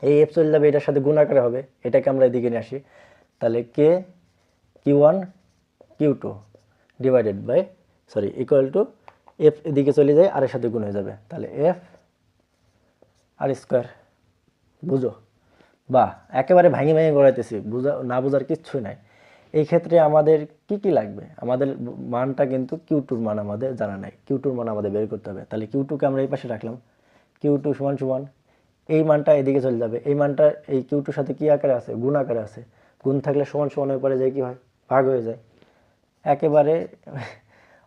এই এফ চলে যাবে, এটার সাথে গুণ আকারে হবে, এটাকে আমরা এদিকে নিয়ে আসি। তাহলে K Q1 Q2 divided by, sorry, equal to F এদিকে চলে যায়, আর এর সাথে গুণ হয়ে যাবে, তাহলে এফ আর স্কোয়ার। বুঝো? বা একেবারে ভাঙে গড়াইতেছি, না বোঝার কিচ্ছুই নাই। এই ক্ষেত্রে আমাদের কি কি লাগবে, আমাদের মানটা কিন্তু কিউ টুর মান আমাদের জানা নাই, কিউ টুর মান আমাদের বের করতে হবে। তাহলে কিউ টুকে আমরা এই পাশে রাখলাম, কিউ টু সমান সমান এই মানটা এদিকে চলে যাবে, এই মানটা এই কিউ টুর সাথে কি আকারে আছে, গুণ আকারে আছে, গুণ থাকলে সমান সমানের পরে যায় কি হয়, ভাগ হয়ে যায়। একেবারে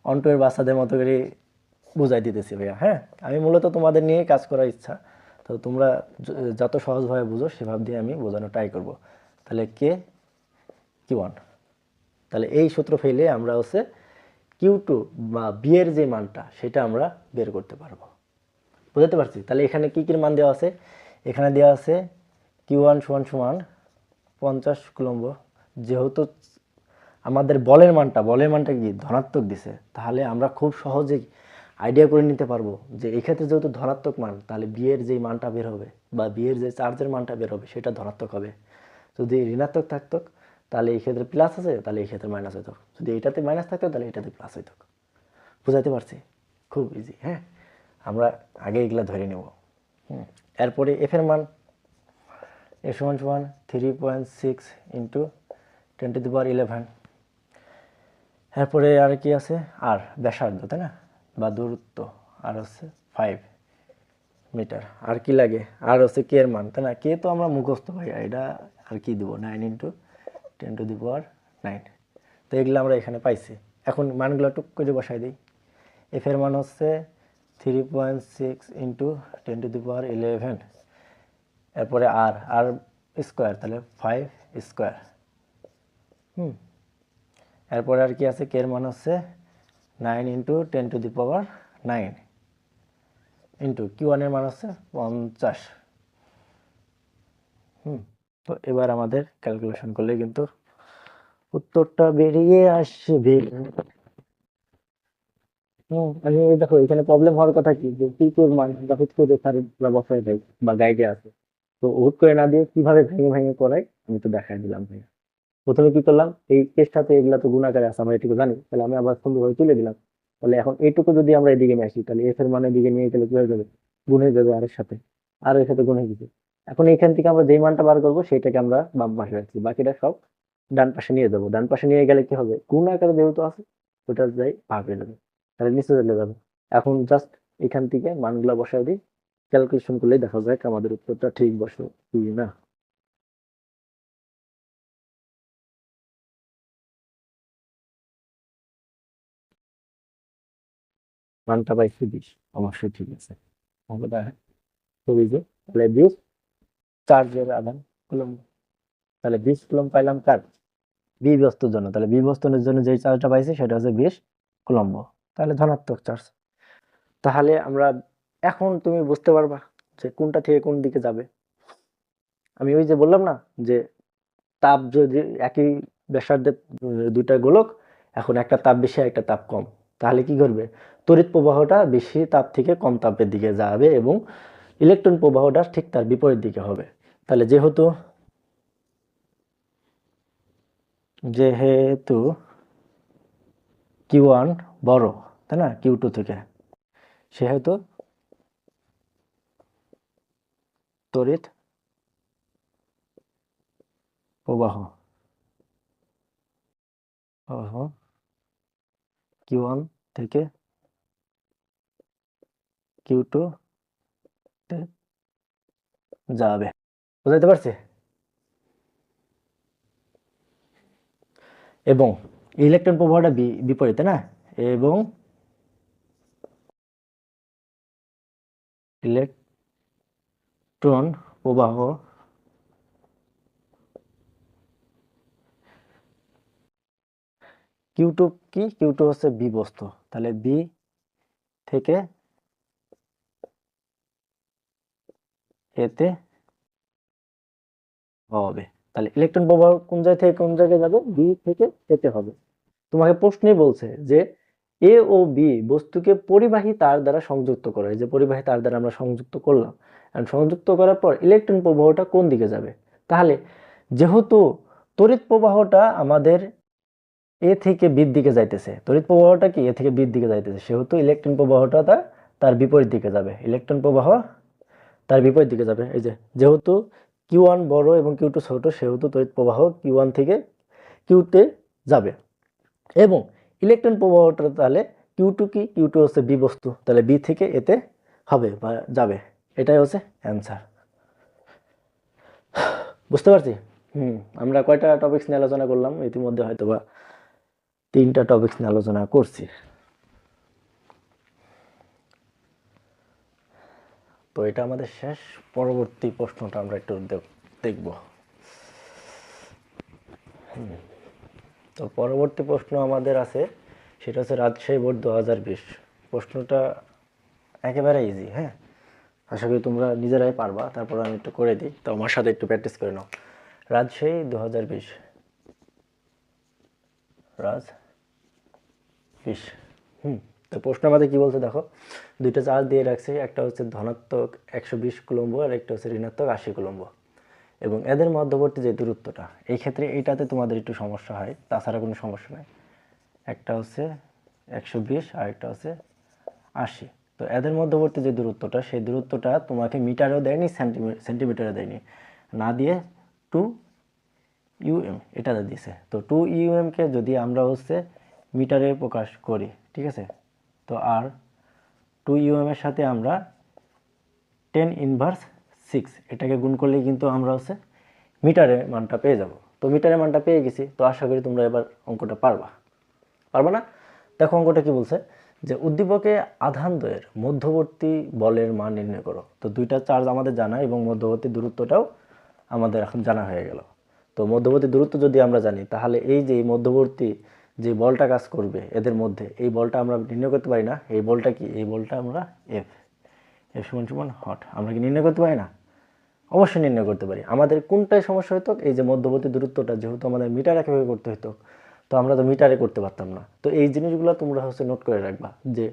অন্টুয়ের বাচ্চাদের মতো করে বুঝাই দিতেছি ভাইয়া। হ্যাঁ, আমি মূলত তোমাদের নিয়ে কাজ করার ইচ্ছা, তো তোমরা যত সহজভাবে বুঝো সেভাবে দিয়ে আমি বোঝানোর ট্রাই করব। তাহলে কে কিউ ওয়ান, তাহলে এই সূত্র ফেলে আমরা হচ্ছে কিউ টু বা বি এর যে মানটা সেটা আমরা বের করতে পারবো। বুঝতে পারছি? তাহলে এখানে কি কি মান দেওয়া আছে, এখানে দেওয়া আছে কিউ ওয়ান সমান সমান 50 কুলম্ব। যেহেতু আমাদের বলের মানটা কি ধনাত্মক দিছে, তাহলে আমরা খুব সহজেই আইডিয়া করে নিতে পারবো যে এই ক্ষেত্রে যেহেতু ধনাত্মক মান, তাহলে বি এর যে মানটা বের হবে বা বি এর যে চার্জের মানটা বের হবে সেটা ধনাত্মক হবে। যদি ঋণাত্মক থাকতো তাহলে এই ক্ষেত্রে প্লাস আছে, তাহলে এই ক্ষেত্রে মাইনাস হইতো। যদি এটাতে মাইনাস থাকতো তাহলে এটাতে প্লাস হইতো। বুঝাইতে পারছি? খুব ইজি। হ্যাঁ, আমরা আগে এগুলা ধরে নেব। এরপরে এফ এর মান, এ সমান সমান 3.6 ইন্টু 10⁻11। এরপরে আর কি আছে, আর ব্যাসার্ধ, তাই না, বা দূরত্ব, আর হচ্ছে 5 মিটার। আর কি লাগে, আর হচ্ছে কে এর মান, তাই না, কে তো আমরা মুখস্থ ভাই, এটা আর কি দেবো, 9 ইন্টু 10⁹9। তো এগুলো আমরা এখানে পাইছি। এখন মানগুলো টুক করে বসাই দিই। এফ এর মান হচ্ছে 3.6 ইন্টু 10⁻11। এরপরে আর আর স্কোয়ার, তাহলে 5 স্কোয়ার। এরপরে আর কি আছে, কে এর মান হচ্ছে 9 ইন্টু 10⁹9 ইন্টু কিউ ওয়ানের মান হচ্ছে 50। তো এবার আমাদের ক্যালকুলেশন করলে কিন্তু উত্তরটা বেরিয়ে আসবে। আমি দেখো এখানে প্রবলেম হওয়ার কথা কি, যে কি তোর মান হুট করে স্যার বসায় দেয় বা গাইডে আছে, তো হুট করে না দিয়ে কিভাবে ভেঙে ভেঙে করাই আমি তো দেখাই দিলাম ভাইয়া। প্রথমে কি করলাম, এই কেসটাতে এগুলা তো গুণাকারে আছে আমরা এটুকু জানি, তাহলে আমি আবার সুন্দরভাবে তুলে দিলাম। তাহলে এখন এইটুকু যদি আমরা এদিকে নিয়ে আসি, তাহলে এফ এর মানে দিকে নিয়ে গেলে কি হয়ে যাবে, গুণ হয়ে যাবে আরের সাথে, আর এর সাথে গুণ হয়ে গেছে। এখন এইখান থেকে আমরা যেই মানটা বার করবো সেটাকে আমরা বাম পাশে রাখছি, বাকিটা সব ডান পাশে নিয়ে যাবো। ডান পাশে নিয়ে গেলে কি হবে, গুণ আকারে যেহেতু আছে ওটা যাই ভাগ হয়ে যাবে, তাহলে নিচে চলে যাবে। এখন জাস্ট এখান থেকে মানগুলা বসাই দিই, ক্যালকুলেশন করলেই দেখা যায় আমাদের উত্তরটা ঠিক বসে কি না। মানটা পাইছি 20, অবশ্যই ঠিক আছে। খুবই যে, তাহলে 20 চার্জের আধান কুলম্ব, তাহলে 20 কুলম্ব পাইলাম কার, বি বস্তুর জন্য। তাহলে বি বস্তুর জন্য যে চার্জটা পাইছি সেটা হচ্ছে 20 কুলম্ব, তাহলে ধনাত্মক চার্জ। তাহলে আমরা এখন তুমি বুঝতে পারবা যে কোনটা থেকে কোন দিকে যাবে। আমি ওই যে বললাম না যে তাপ যদি একই ব্যাসার্ধের দুইটা গোলক, এখন একটা তাপ বেশি একটা তাপ কম, তাহলে কি করবে, তড়িৎ প্রবাহটা বেশি তাপ থেকে কম তাপের দিকে যাবে এবং ইলেকট্রন প্রবাহটা ঠিক তার বিপরীত দিকে হবে। তাহলে যেহেতু যেহেতু কিউ ওয়ান বড়, তাই না, কিউ টু থেকে, সেহেতু তড়িৎ প্রবাহ কিউ ওয়ান থেকে কিউ টু তে যাবে। বুঝতে পারছি? এবং ইলেকট্রন প্রবাহটা বিপরীতে না, এবং ইলেকট্রন প্রবাহ কিউ টু কি, কিউ টু হচ্ছে বি বস্তু, তাহলে বি থেকে এতে হবে। তাহলে ইলেকট্রন প্রবাহ কোন জায়গা থেকে কোন জায়গায় যাবে, বি থেকে এতে হবে। তোমাকে প্রশ্নই বলছে যে এ ও বি বস্তুকে পরিবাহী তার দ্বারা সংযুক্ত করে, যে পরিবাহী তার দ্বারা আমরা সংযুক্ত করলাম, সংযুক্ত করার পর ইলেকট্রন প্রবাহটা কোন দিকে যাবে। তাহলে যেহেতু তড়িৎ প্রবাহটা আমাদের এ থেকে বির দিকে যাইতেছে, তড়িৎ প্রবাহটা কি এ থেকে বির দিকে যাইতেছে, সেহেতু ইলেকট্রন প্রবাহটা তার বিপরীত দিকে যাবে, ইলেকট্রন প্রবাহ তার বিপরীত দিকে যাবে। এই যে যেহেতু কিউ ওয়ান বড় এবং কিউ টু ছোট, সেহেতু তড়িৎ প্রবাহ কিউ ওয়ান থেকে কিউতে যাবে। এবং ইলেকট্রন প্রবাহটা তাহলে কিউ2 কি, কিউ2 হচ্ছে বি বস্তু, তাহলে বি থেকে এতে হবে বা যাবে। এটাই হচ্ছে অ্যান্সার। বুঝতে পারছি? আমরা কয়টা টপিকস নিয়ে আলোচনা করলাম? ইতিমধ্যে হয়তো বা 3টা টপিকস নিয়ে আলোচনা করছি। তো এটা আমাদের শেষ। পরবর্তী প্রশ্নটা আমরা একটু দেখব। তো পরবর্তী প্রশ্ন আমাদের আছে, সেটা হচ্ছে রাজশাহী বোর্ড 2020। প্রশ্নটা একেবারে ইজি, হ্যাঁ, আশা করি তোমরা নিজেরাই পারবা। তারপর আমি একটু করে দিই, তো আমার সাথে একটু প্র্যাকটিস করে নাও। রাজশাহী 2020, রাজ 20। তো প্রশ্ন আমাদের কি বলছে দেখো, দুইটা চার্জ দিয়ে রাখছে, একটা হচ্ছে ধনাত্মক 120 কুলম্ব আর একটা হচ্ছে ঋণাত্মক 80 কুলম্ব, এবং এদের মধ্যবর্তী যে দূরত্বটা, এই ক্ষেত্রে এইটাতে তোমাদের একটু সমস্যা হয়, তাছাড়া কোনো সমস্যা নাই। একটা হচ্ছে 120 আর একটা হচ্ছে 80। তো এদের মধ্যবর্তী যে দূরত্বটা, সেই দূরত্বটা তোমাকে মিটারেও দেয়নি, সেন্টিমিটারে দেয়নি, না দিয়ে 2 ইউএম এটাতে দিছে। তো 2 ইউএমকে যদি আমরা হচ্ছে মিটারে প্রকাশ করি, ঠিক আছে, তো আর 2 ইউএমের সাথে আমরা 10⁻6 এটাকে গুণ করলেই কিন্তু আমরা হচ্ছে মিটারের মানটা পেয়ে যাব। তো মিটারের মানটা পেয়ে গেছি, তো আশা করি তোমরা এবার অঙ্কটা পারবা না? দেখো অঙ্কটা কি বলছে, যে উদ্দীপকে আধানদ্বয়ের মধ্যবর্তী বলের মান নির্ণয় করো। তো দুইটা চার্জ আমাদের জানা এবং মধ্যবর্তী দূরত্বটাও আমাদের এখন জানা হয়ে গেল। তো মধ্যবর্তী দূরত্ব যদি আমরা জানি, তাহলে এই যে মধ্যবর্তী যে বলটা কাজ করবে এদের মধ্যে, এই বলটা আমরা নির্ণয় করতে পারি না। এই বলটা কি? এই বলটা আমরা এফ সমান হট, আমরা কি নির্ণয় করতে পারি না? অবশ্যই নির্ণয় করতে পারি। আমাদের কোনটায় সমস্যা হতো? এই যে মধ্যবর্তী দূরত্বটা যেহেতু আমাদের মিটারে কীভাবে করতে হতো, তো আমরা তো মিটারে করতে পারতাম না। তো এই জিনিসগুলো তোমরা হচ্ছে নোট করে রাখবা, যে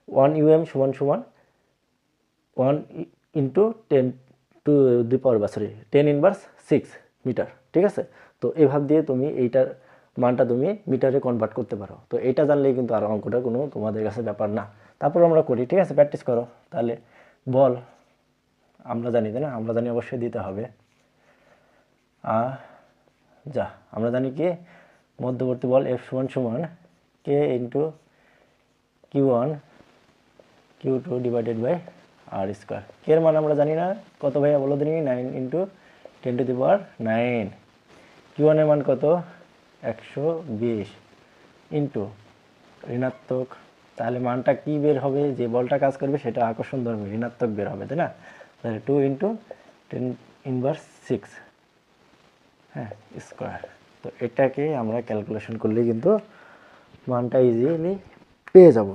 1 ইউএম সমান 1 into 10 to the power 10⁻6 metre, ঠিক আছে। তো এভাবে দিয়ে তুমি এইটার মানটা তুমি মিটারে কনভার্ট করতে পারো। তো এটা জানলেই কিন্তু আর অঙ্কটা কোনো তোমাদের কাছে ব্যাপার না। তারপর আমরা করি, ঠিক আছে, প্র্যাকটিস করো। তাহলে বল আমরা জানি, তাই না? আমরা জানি অবশ্যই দিতে হবে। আমরা জানি কি, মধ্যবর্তী বল এফ সমান K into Q1 Q2 divided by R square. K এর মান আমরা জানি না, কত ভাইয়া বলো দিনি? 9 ইন্টু 10⁹9। Q1 এর মান কত? 120 ইন্টু ঋণাত্মক, তাহলে মানটা কি বের হবে? যে বলটা কাজ করবে সেটা আকর্ষণ ধর্মী ঋণাত্মক বের হবে, তাই না? তাহলে 2 ইন্টু 10⁻6, হ্যাঁ, স্কোয়ার। তো এটাকে আমরা ক্যালকুলেশন করলে কিন্তু মানটা ইজিলি পেয়ে যাব।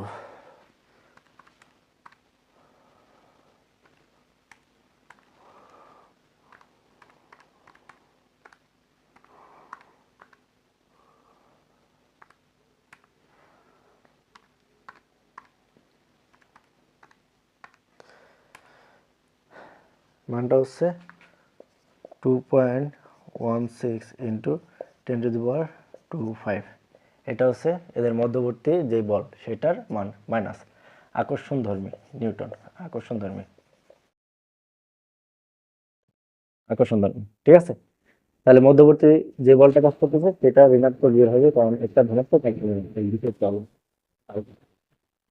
মানটা হচ্ছে 2.16 ইন্টু 10⁻25। এটা হচ্ছে এদের মধ্যবর্তী যে বল সেটার মান, মাইনাস আকর্ষণ ধর্মী নিউটন, আকর্ষণ ধর্মী, ঠিক আছে। তাহলে মধ্যবর্তী যে বলটা কাজ করতেছে সেটা ঋণাত্মক বের হবে, কারণ একটা ধনাত্মক একটা ঋণাত্মক।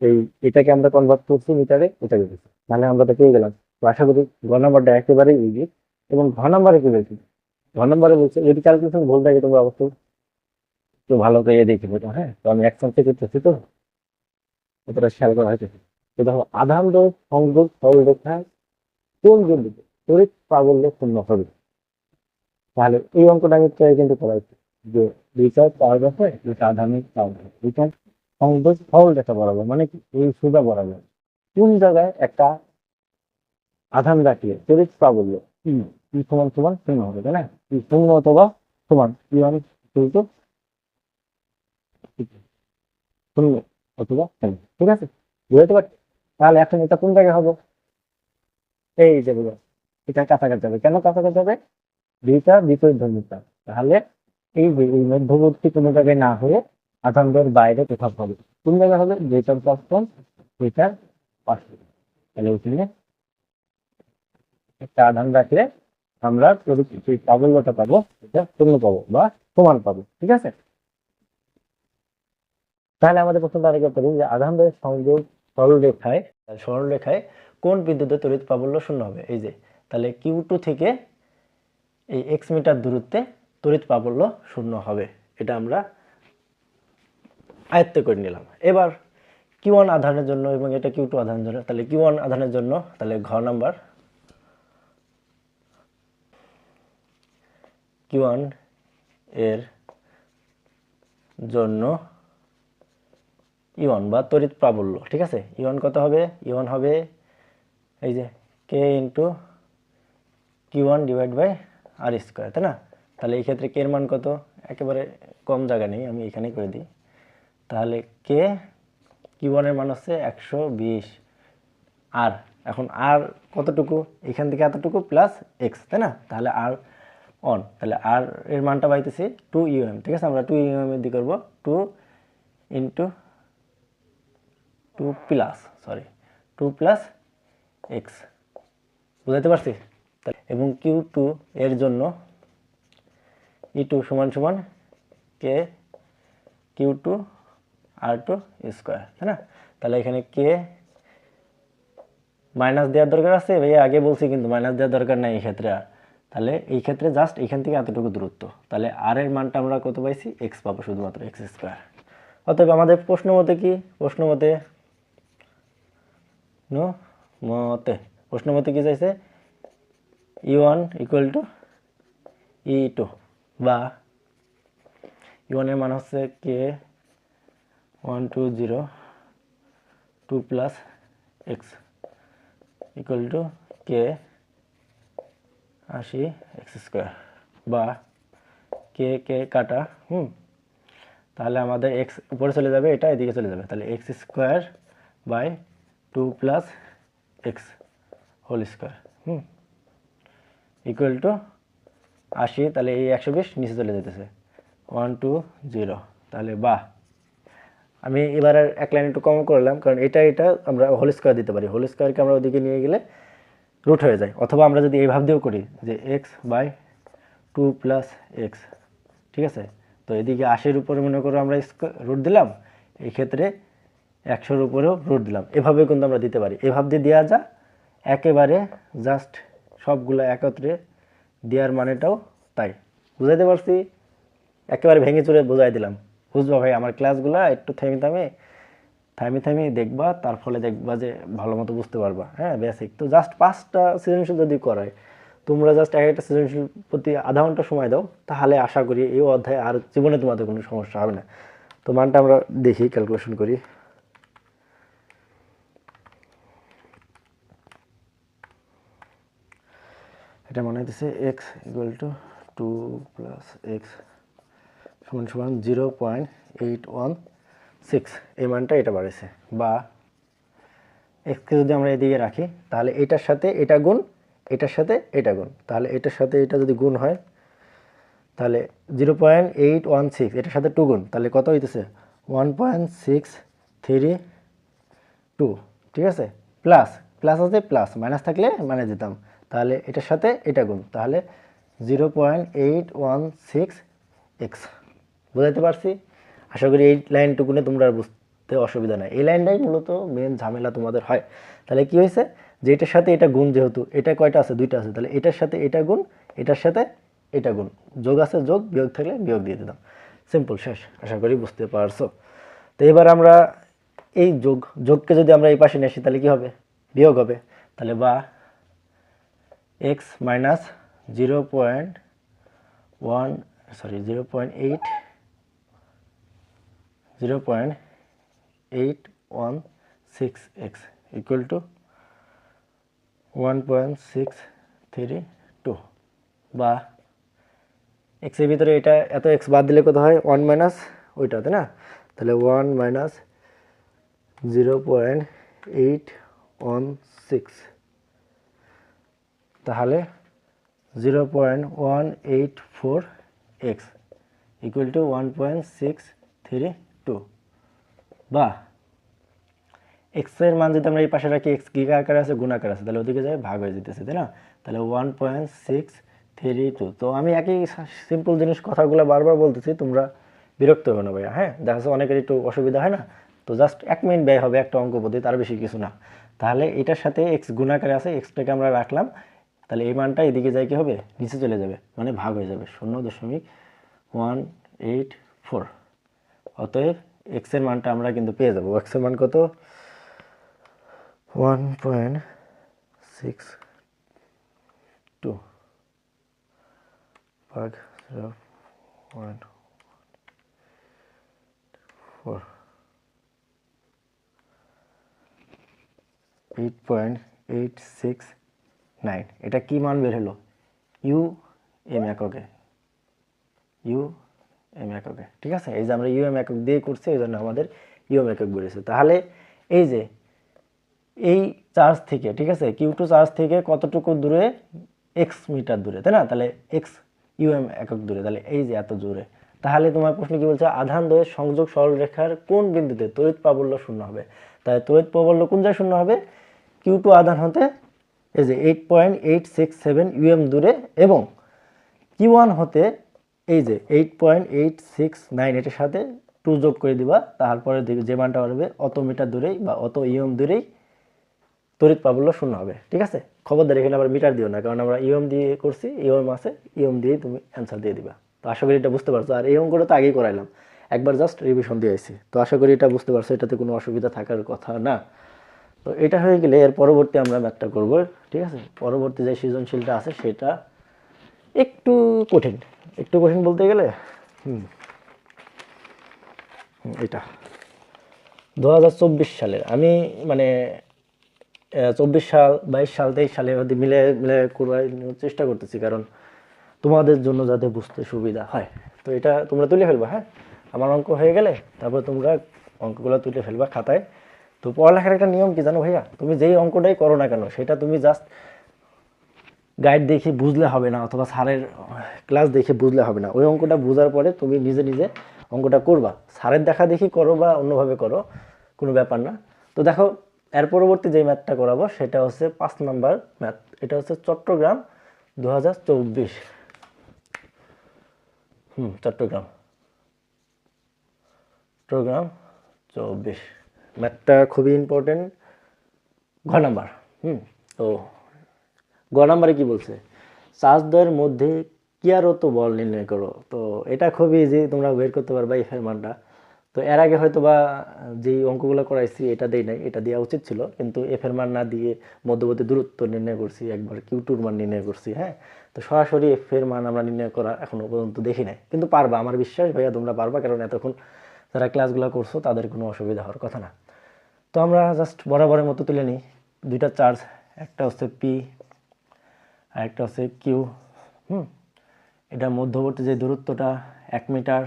এই এটাকে আমরা কনভার্ট করছি মিটারে, এটা বেরিয়েছে, মানে আমরা তো পেয়ে গেলাম। তো আশা করি ঘ নাম্বারটা একেবারে ইজি। এবং ঘ নাম্বারে কি বলছি, ঘ নাম্বারে বলছে যদি ক্যালকুলেশন ভুল থাকে তোমরা অবশ্যই একটু ভালো করে দেখে বেটো, হ্যাঁ। তো আমি একসাথে করতেছি, তো অতটা খেয়াল করা হয়েছে। তো দেখো, আধান রোধ সংযোগ সরলরেখায় কোন বিন্দুতে তড়িৎ প্রাবল্য শূন্য হবে। তাহলে এই অঙ্কটা আমি কিন্তু করা হচ্ছে, যে দুইটা পাওয়ার আছে, দুইটা আধানের পাওয়ার, দুইটা সংযোগ সরলরেখা বরাবর, মানে কি এই সুদা বরাবর কোন জায়গায় একটা আধান রাখলে তড়িৎ প্রাবল্য ই সমান সমান শূন্য হবে, তাই না? ই শূন্য অথবা সমান, শূন্য অথবা শূন্য, ঠিক আছে, বুঝতে পারছি। তাহলে এখন এটা কোন জায়গায় হবে? এই যে বুঝো, এটা কাছাকাছি হবে। কেন কাছাকাছি হবে? দুইটা বিপরীত ধর্মী চাপ। তাহলে এই যে এই মধ্যবর্তী কোনো জায়গায় না হয়ে আধানদের বাইরে কোথাও হবে। কোন জায়গায় হবে? যেটার পার্সন যেটার পাশে। তাহলে ওখানে একটা আধান রাখলে আমরা প্রাবল্যতা পাবো, এটা শূন্য পাবো বা সমান পাবো। ঠিক আছে, তাহলে আমাদের প্রথমে আরেকবার করি যে আধান দ্বয়ের সংযোগ সরলরেখায় কোন বিন্দুতে তড়িৎ প্রাবল্য শূন্য হবে। এই যে তাহলে Q2 থেকে এই x মিটার দূরত্বে তড়িৎ প্রাবল্য শূন্য হবে, এটা আমরা আয়ত্ত করে নিলাম। এবার Q1 আধানের জন্য এবং এটা Q2 আধানের জন্য, তাহলে Q1 আধানের জন্য তাহলে ঘ নাম্বার Q1 এর জন্য ইওয়ান বা তড়িৎ প্রাবল্য, ঠিক আছে, ইওয়ান কত হবে, ইওয়ান হবে এই যে k into Q1 divide by R square, তাই না। তাহলে এই ক্ষেত্রে কে এর মান কত, একেবারে কম জায়গা নেই, আমি এখানেই করে দিই। তাহলে কে Q1 এর মান হচ্ছে 120, আর এখন আর কতটুকু, এখান থেকে এতটুকু প্লাস এক্স, তাই না। তাহলে আর অন, তাহলে আর এর মানটা পাইতেছি 2 ইউএম, ঠিক আছে, আমরা 2 ইউএম এর দিয়ে করবো 2 ইন্টু 2 প্লাস এক্স, বুঝাতে পারছি। এবং Q2 এর জন্য E2 সমান সমান কে Q2 R2 স্কোয়ার, তাই না। তাহলে এখানে কে মাইনাস দেওয়ার দরকার আছে ভাইয়া, আগে বলছি কিন্তু মাইনাস দেওয়ার দরকার নাই এই ক্ষেত্রে। আর তাহলে এই ক্ষেত্রে জাস্ট এখান থেকে এতটুকু দূরত্ব, তাহলে আর এর মানটা আমরা কত পাইছি, এক্স পাবো, শুধুমাত্র এক্স স্কোয়ার। অতএব আমাদের প্রশ্ন মতে কি, প্রশ্ন মতে কি চাইছে, E1 ইকুয়াল টু E2 বা E1 এর মান হচ্ছে কে 120 2 plus X equal to K 80 x square, বা কে কে কাটা, তাহলে আমাদের এক্স উপরে চলে যাবে, এটা এদিকে চলে যাবে, তাহলে X square by 2 plus X whole square equal to 80, তাহলে এই 120 নিচে চলে যেতেছে 120, তাহলে বা আমি এবার এক লাইন একটু কম করলাম, কারণ এটা আমরা হোল স্কোয়ার দিতে পারি, হোল স্কোয়ারকে আমরা ওদিকে নিয়ে গেলে রুট হয়ে যায়। অথবা আমরা যদি এই ভাব দিয়েও করি যে এক্স বাই 2 প্লাস এক্স, ঠিক আছে, তো এদিকে 80-র উপরে মনে করো আমরা রুট দিলাম, এই ক্ষেত্রে 100-র উপরেও রুট দিলাম, এভাবে কিন্তু আমরা দিতে পারি। এভাব দিয়ে দেওয়া যা, একেবারে জাস্ট সবগুলো একত্রে দেওয়ার মানেটাও তাই, বুঝাইতে পারছি, একেবারে ভেঙে চুরে বোঝাই দিলাম। বুঝবা ভাই আমার ক্লাসগুলো একটু থামি দেখবা, তার ফলে দেখবা যে ভালো মতো বুঝতে পারবা। হ্যাঁ, বেসিক তো জাস্ট 5টা সৃজনশীল যদি করায়, তোমরা জাস্ট একটা সৃজনশীল প্রতি আধা ঘন্টা সময় দাও, তাহলে আশা করি এই অধ্যায়ে আর জীবনে তোমাদের কোনো সমস্যা হবে না। তো মানটা আমরা দেখি, ক্যালকুলেশন করি। এটা মনে হইতেছে x equal two 2 plus x সমান সমান 0.816, এই মানটা এটা বাড়েছে। বা এক্সকে যদি আমরা এদিকে রাখি, তাহলে এটার সাথে এটা গুণ, এটার সাথে এটা গুণ, তাহলে এটার সাথে এটা যদি গুণ হয়, তাহলে 0.816, এটার সাথে 2 গুণ, তাহলে কত হইতেছে 1.632, ঠিক আছে। প্লাস প্লাস আছে, প্লাস মাইনাস থাকলে মানে দিতাম, তাহলে এটার সাথে এটা গুণ, তাহলে 0.816 এক্স, বুঝাইতে পারছি। আশা করি এই লাইনটুকুনে তোমরা বুঝতে অসুবিধা নাই, এই লাইনটাই মূলত মেন ঝামেলা তোমাদের হয়। তাহলে কি হয়েছে, যে এটার সাথে এটা গুণ, যেহেতু এটা কয়টা আছে, 2টা আছে, তাহলে এটার সাথে এটা গুণ, এটার সাথে এটা গুণ, যোগ আছে যোগ, বিয়োগ থাকলে বিয়োগ দিয়ে দিতাম, সিম্পল, শেষ। আশা করি বুঝতে পারছো। তো এবার আমরা এই যোগকে যদি আমরা এই পাশে নিয়ে আসি, তাহলে কি হবে, বিয়োগ হবে। তাহলে বা x minus 0.816x equal to 1.632, বা এক্সের ভিতরে এটা এত এক্স বাদ দিলে কত হয়, 1 মাইনাস ওইটা, তাই না। তাহলে 1 মাইনাস 0.816, তাহলে 0.184x ইকুয়াল টু 1.632, বা এক্সের মান যদি আমরা এই পাশে রাখি, এক্স কি আকারে আছে, গুণ আকারে আছে, তাহলে ওদিকে যায় ভাগ হয়ে যেতেছে, তাই না। তাহলে 3 2। তো আমি একই সিম্পল জিনিস কথাগুলো বারবার বলতেছি, তোমরা বিরক্ত হবে না ভাইয়া। হ্যাঁ, দেখা যাচ্ছে অনেকের একটু অসুবিধা হয় না, তো জাস্ট 1 মিনিট ব্যয় হবে একটা অঙ্ক প্রতি, তার বেশি কিছু না। তাহলে এটার সাথে এক্স গুণাকারে আছে, এক্সটাকে আমরা রাখলাম, তাহলে এই মানটা এদিকে যাই কি হবে, নিচে চলে যাবে, মানে ভাগ হয়ে যাবে 0.184। অতএব এক্স এর মানটা আমরা কিন্তু পেয়ে যাবো। এক্স এর মান কত, 1.62 ভাগ 0.14, 8.869। এটা কি মান বের হলো, ইউ এম এককে, ইউ এম এককে, ঠিক আছে। এই যে আমরা ইউ এম একক দিয়ে করছি, এই জন্য আমাদের ইউ এম একক বেরিয়েছে। তাহলে এই যে এই চার্জ থেকে, ঠিক আছে, Q2 চার্জ থেকে কতটুকু দূরে, এক্স মিটার দূরে, তাই না? তাহলে এক্স ইউএম একক দূরে, তাহলে এই যে এত দূরে। তাহলে তোমার প্রশ্ন কি বলছে, আধান দ্বয়ের সংযোগ সরলরেখার কোন বিন্দুতে তড়িৎ প্রাবল্য শূন্য হবে? তাই তড়িৎ প্রাবল্য কোন জায়গায় শূন্য হবে, Q2 আধান হতে এই যে 8.867 ইউএম দূরে, এবং Q1 হতে এই যে 8.869, এটার সাথে 2 যোগ করে দিবা, তারপরে যে মানটা পারবে অত মিটার দূরেই বা অত ইউএম দূরেই তড়িৎ প্রাবল্য শূন্য হবে, ঠিক আছে। খবরদার এখানে আবার মিটার দিও না, কারণ আমরা ইউএম দিয়ে করছি, ইউএম আছে, ইউএম দিয়েই তুমি অ্যান্সার দিয়ে দিবা। তো আশা করি এটা বুঝতে পারছো। আর এই অঙ্কটা তো আগেই করাইলাম, একবার জাস্ট রিভিশন দিয়ে আসছি, তো আশা করি এটা বুঝতে পারছো, এটাতে কোনো অসুবিধা থাকার কথা না। তো এটা হয়ে গেলে এর পরবর্তী আমরা ম্যাথটা করব, ঠিক আছে। পরবর্তী যে সৃজনশীলটা আছে সেটা একটু কঠিন, একটু কঠিন বলতে গেলে এটা 2024 সালের, আমি মানে 24 সাল, 22 সাল, 23 সালে মিলে মিলে করার চেষ্টা করতেছি, কারণ তোমাদের জন্য যাতে বুঝতে সুবিধা হয়। তো এটা তোমরা তুলে ফেলবা, হ্যাঁ, আমার অঙ্ক হয়ে গেলে তারপর তোমরা অঙ্কগুলো তুলে ফেলবা খাতায়। তো পড়ালেখার একটা নিয়ম কি জানো ভাইয়া, তুমি যেই অঙ্কটাই করো না কেন, সেটা তুমি জাস্ট গাইড দেখে বুঝলে হবে না, অথবা স্যারের ক্লাস দেখে বুঝলে হবে না। ওই অঙ্কটা বোঝার পরে তুমি নিজে নিজে অঙ্কটা করবা, স্যারের দেখা দেখি করো বা অন্যভাবে করো, কোনো ব্যাপার না। তো দেখো, এর পরবর্তী যে ম্যাথটা করাবো সেটা হচ্ছে 5 নাম্বার ম্যাথ। এটা হচ্ছে চট্টগ্রাম 2024, চট্টগ্রাম 24 ম্যাথটা খুবই ইম্পর্টেন্ট। ঘ নাম্বার, তো গ নাম্বারে কি বলছে, চার্জদ্বয়ের মধ্যে ক্রিয়ারত বল নির্ণয় করো। তো এটা খুবই ইজি, তোমরা বের করতে পারবা এফ এর মানটা। তো এর আগে হয়তো বা যেই অঙ্কগুলো করাইছি এটা দেই নাই, এটা দেওয়া উচিত ছিল, কিন্তু এফ এর মান না দিয়ে মধ্যবর্তী দূরত্ব নির্ণয় করছি, একবার কিউ2 মান নির্ণয় করছি। হ্যাঁ, তো সরাসরি এফ এর মান আমরা নির্ণয় করা এখনো পর্যন্ত দেখি নাই, কিন্তু পারবা, আমার বিশ্বাস ভাইয়া তোমরা পারবা, কারণ এতক্ষণ যারা ক্লাসগুলো করছো তাদের কোনো অসুবিধা হওয়ার কথা না। তো আমরা জাস্ট বরাবরের মতো তুলে নিই, দুইটা চার্জ, একটা হচ্ছে পি আর একটা হচ্ছে কিউ। এটা মধ্যবর্তী যে দূরত্বটা 1 মিটার,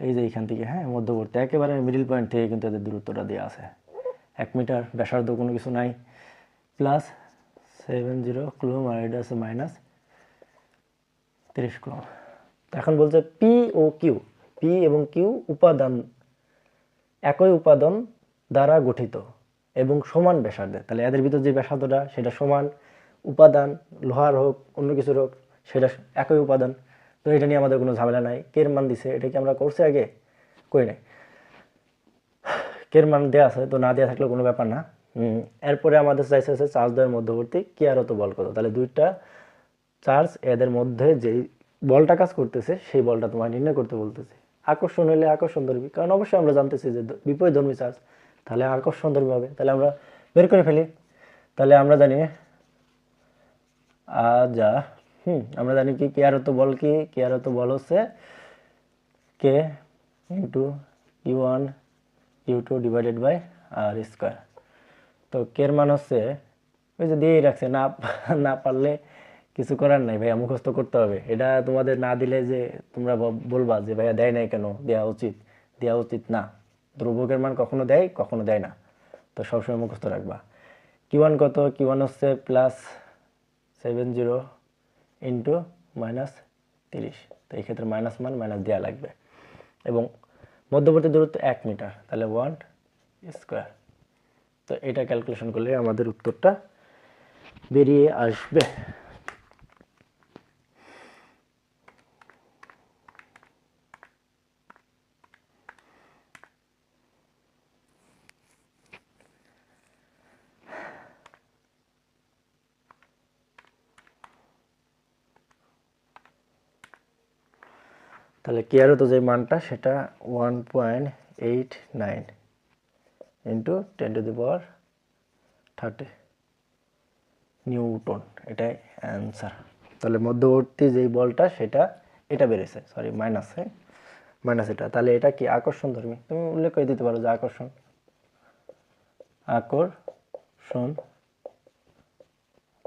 এই যে এইখান থেকে, হ্যাঁ, মধ্যবর্তী একেবারে মিডিল পয়েন্ট থেকে কিন্তু এদের দূরত্বটা দেওয়া আছে 1 মিটার, ব্যাসার্ধ কোনো কিছু নাই, প্লাস 70 কুলম, আর এটা আছে মাইনাস 30 কুলম। এখন বলছে পি ও কিউ, পি এবং কিউ উপাদান, একই উপাদান দ্বারা গঠিত এবং সমান ব্যাসার্ধে। তাহলে এদের ভিতর যে ব্যাসার্ধটা সেটা সমান, উপাদান লোহার হোক অন্য কিছুর হোক সেটা একই উপাদান। তো এটা নিয়ে আমাদের কোনো ঝামেলা নাই। কের মান দিছে, এটা কি আমরা করছি আগে, করি নাই, কের মান দেওয়া আছে, তো না দেওয়া থাকলেও কোনো ব্যাপার না। এরপরে আমাদের চাইছে আছে চার্জদ্বয়ের মধ্যবর্তী ক্রিয়ারত বল কত। তাহলে দুইটা চার্জ, এদের মধ্যে যেই বলটা কাজ করতেছে সেই বলটা তোমার নির্ণয় করতে বলতেছে। আকর্ষণ হলে আকর্ষণ ধর্মী, কারণ অবশ্যই আমরা জানতেছি যে বিপরীত ধর্মী চার্জ, তাহলে আকর্ষণ ধর্মী হবে। তাহলে আমরা বের করে ফেলি। তাহলে আমরা জানি যা আমরা জানি কি ক্রিয়ারত বল, কি ক্রিয়ারত বল হচ্ছে K into Q1 Q2 divided by R square. তো কের মান হচ্ছে ওই যে দিয়েই রাখছে, না না পারলে কিছু করার নাই ভাইয়া, মুখস্থ করতে হবে। এটা তোমাদের না দিলে যে তোমরা বলবা যে ভাইয়া দেয় নাই কেন, দেওয়া উচিত, দেওয়া উচিত না। ধ্রুবকের মান কখনো দেয় কখনো দেয় না, তো সবসময় মুখস্থ রাখবা। Q1 কত, Q1 হচ্ছে প্লাস 70 ইন্টু মাইনাস 30, তো এই ক্ষেত্রে মাইনাস মান মাইনাস দেওয়া লাগবে, এবং মধ্যবর্তী দূরত্ব 1 মিটার, তাহলে 1 স্কোয়ার। তো এটা ক্যালকুলেশন করলে আমাদের উত্তরটা বেরিয়ে আসবে। তাহলে কে আর তো যে মানটা সেটা 1.89 ইন্টু 10⁻30 নিউটন, এটাই অ্যান্সার। তাহলে মধ্যবর্তী যেই বলটা সেটা এটা বেড়েছে, সরি মাইনাস, হ্যাঁ মাইনাস এটা। তাহলে এটা কি আকর্ষণ ধর্মী, তুমি উল্লেখ করে দিতে পারো যে আকর্ষণ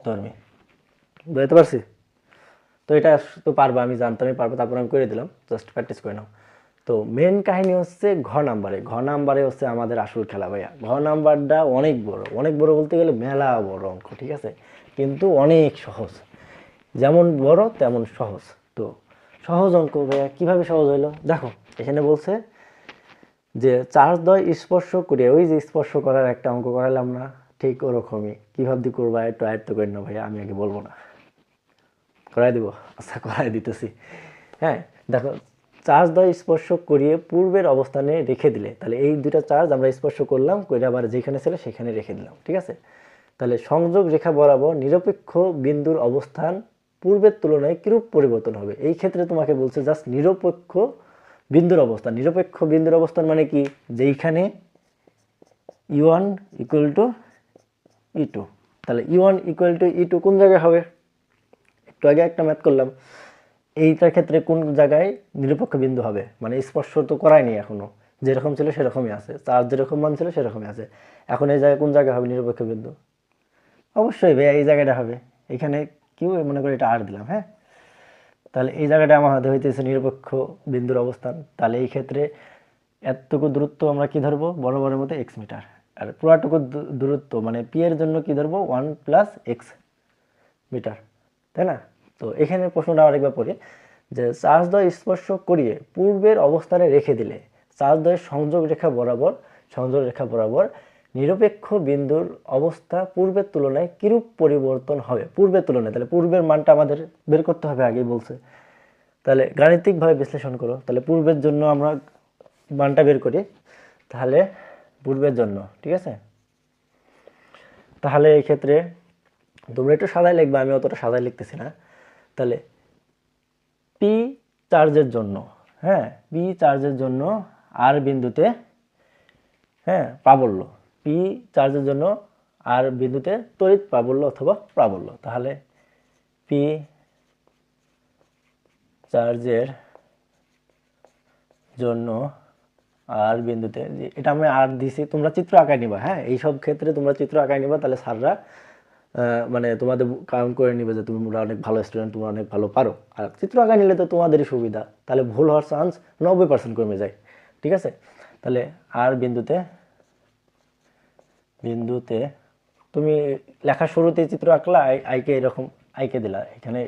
ধর্মী। বুঝতে পারছি? তো এটা তো পারবো, আমি জানতামই পারবো, তারপর আমি করে দিলাম, জাস্ট প্র্যাকটিস করে নাও। তো মেন কাহিনী হচ্ছে ঘ নাম্বারে হচ্ছে আমাদের আসল খেলা ভাইয়া। ঘ নাম্বারটা অনেক বড় বলতে গেলে মেলা বড় অঙ্ক, ঠিক আছে, কিন্তু অনেক সহজ, যেমন বড় তেমন সহজ। তো সহজ অঙ্ক ভাইয়া, কীভাবে সহজ হইলো দেখো, এখানে বলছে যে চার্জ দ্বয় স্পর্শ করে, ওই যে স্পর্শ করার একটা অঙ্ক করালাম না, ঠিক ওরকমই। কীভাবে দিয়ে করবা একটু আয়ত্ত করি না ভাইয়া, আমি আগে বলবো না, করাই দিব, আচ্ছা করাই দিতেছি। হ্যাঁ দেখো, চার্জ দ্বয় স্পর্শ করিয়ে পূর্বের অবস্থানে রেখে দিলে, তাহলে এই দুটা চার্জ আমরা স্পর্শ করলাম, করে আবার যেখানে ছিল সেখানে রেখে দিলাম, ঠিক আছে। তাহলে সংযোগ রেখা বরাবর নিরপেক্ষ বিন্দুর অবস্থান পূর্বের তুলনায় কিরূপ পরিবর্তন হবে। এই ক্ষেত্রে তোমাকে বলছে জাস্ট নিরপেক্ষ বিন্দুর অবস্থান। নিরপেক্ষ বিন্দুর অবস্থান মানে কি, যেইখানে E1 ইকুয়াল টু E2, তাহলে E1 ইকুয়াল টু E2 কোন জায়গায় হবে, একটু আগে একটা ম্যাথ করলাম, এইটার ক্ষেত্রে কোন জায়গায় নিরপেক্ষ বিন্দু হবে, মানে স্পর্শ তো করায়নি এখনো, যেরকম ছিল সেরকমই আছে, চার্জ যেরকম মান ছিল সেরকমই আছে। এখন এই জায়গায় কোন জায়গায় হবে নিরপেক্ষ বিন্দু, অবশ্যই ভাইয়া এই জায়গাটা হবে, এখানে কিউ মনে করি এটা আর দিলাম, হ্যাঁ। তাহলে এই জায়গাটা আমার হাতে হইতেছে নিরপেক্ষ বিন্দুর অবস্থান। তাহলে এই ক্ষেত্রে এতটুকু দূরত্ব আমরা কি ধরবো, বরাবরের মতো এক্স মিটার, আর পুরাটুকু দূরত্ব মানে পি এর জন্য কি ধরবো 1 + x মিটার, তাই না। তো এখানে প্রশ্নটা আরেকবার পড়ি, যে চার্জ দ্বয় স্পর্শ করিয়ে পূর্বের অবস্থানে রেখে দিলে চার্জ দ্বয়ের সংযোগ রেখা বরাবর নিরপেক্ষ বিন্দুর অবস্থা পূর্বের তুলনায় কিরূপ পরিবর্তন হবে। পূর্বের তুলনায়, তাহলে পূর্বের মানটা আমাদের বের করতে হবে, আগেই বলছে। তাহলে গাণিতিকভাবে বিশ্লেষণ করো, তাহলে পূর্বের জন্য আমরা মানটা বের করি, তাহলে পূর্বের জন্য, ঠিক আছে। তাহলে এই ক্ষেত্রে তোমরা একটু সাদায় লিখবে, আমি অতটা সাদায় লিখতেছি না। তাহলে পি চার্জের জন্য, হ্যাঁ পি চার্জের জন্য আর বিন্দুতে, হ্যাঁ প্রাবল্য, পি চার্জের জন্য আর বিন্দুতে তড়িৎ প্রাবল্য অথবা প্রাবল্য। তাহলে পি চার্জের জন্য আর বিন্দুতে, এটা আমি আর দিছি, তোমরা চিত্র আঁকায় নিবা, হ্যাঁ এইসব ক্ষেত্রে তোমরা চিত্র আঁকায় নিবা, তাহলে স্যাররা মানে তোমাদের কাউন্ট করে নিবে যে তোমরা অনেক ভালো স্টুডেন্ট, তোমরা অনেক ভালো পারো। আর চিত্র আঁকায় নিলে তো তোমাদেরই সুবিধা, তাহলে ভুল হওয়ার চান্স 90% কমে যায়, ঠিক আছে। তাহলে আর বিন্দুতে তুমি লেখার শুরুতে চিত্র আঁকলা, আইকে এরকম আইকে দিলা, এখানে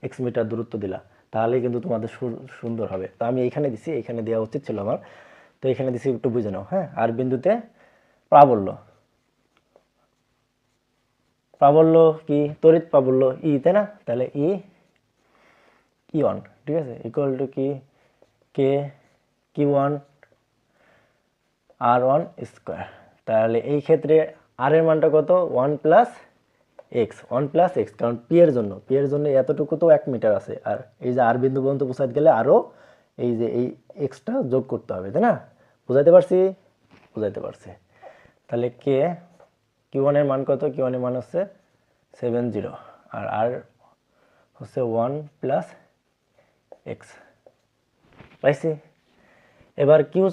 এক্স মিটার দূরত্ব দিলা, তাহলে কিন্তু তোমাদের সুন্দর হবে। তো আমি এইখানে দিছি, এইখানে দেওয়া উচিত ছিল আমার, তো এখানে দিছি, একটু বুঝে নাও, হ্যাঁ। আর বিন্দুতে প্রাবল্য কি, তড়িৎ প্রাবল্য ই, তাই না। তাহলে E1, ঠিক আছে, ইকুয়াল টু কি কে Q1 R1 স্কোয়ার। তাহলে এই ক্ষেত্রে আর এর মানটা কত, 1 + x, কারণ পি এর জন্য এতটুকু তো 1 মিটার আছে, আর এই যে আর বিন্দু পর্যন্ত পৌঁছাতে গেলে আরও এই যে এই এক্সটা যোগ করতে হবে, তাই না। বুঝাইতে পারছি। তাহলে Q1 এর মান কত, Q1 এর মান হচ্ছে 70, আর হচ্ছে 1 + x, পাইছি। এবার কিউ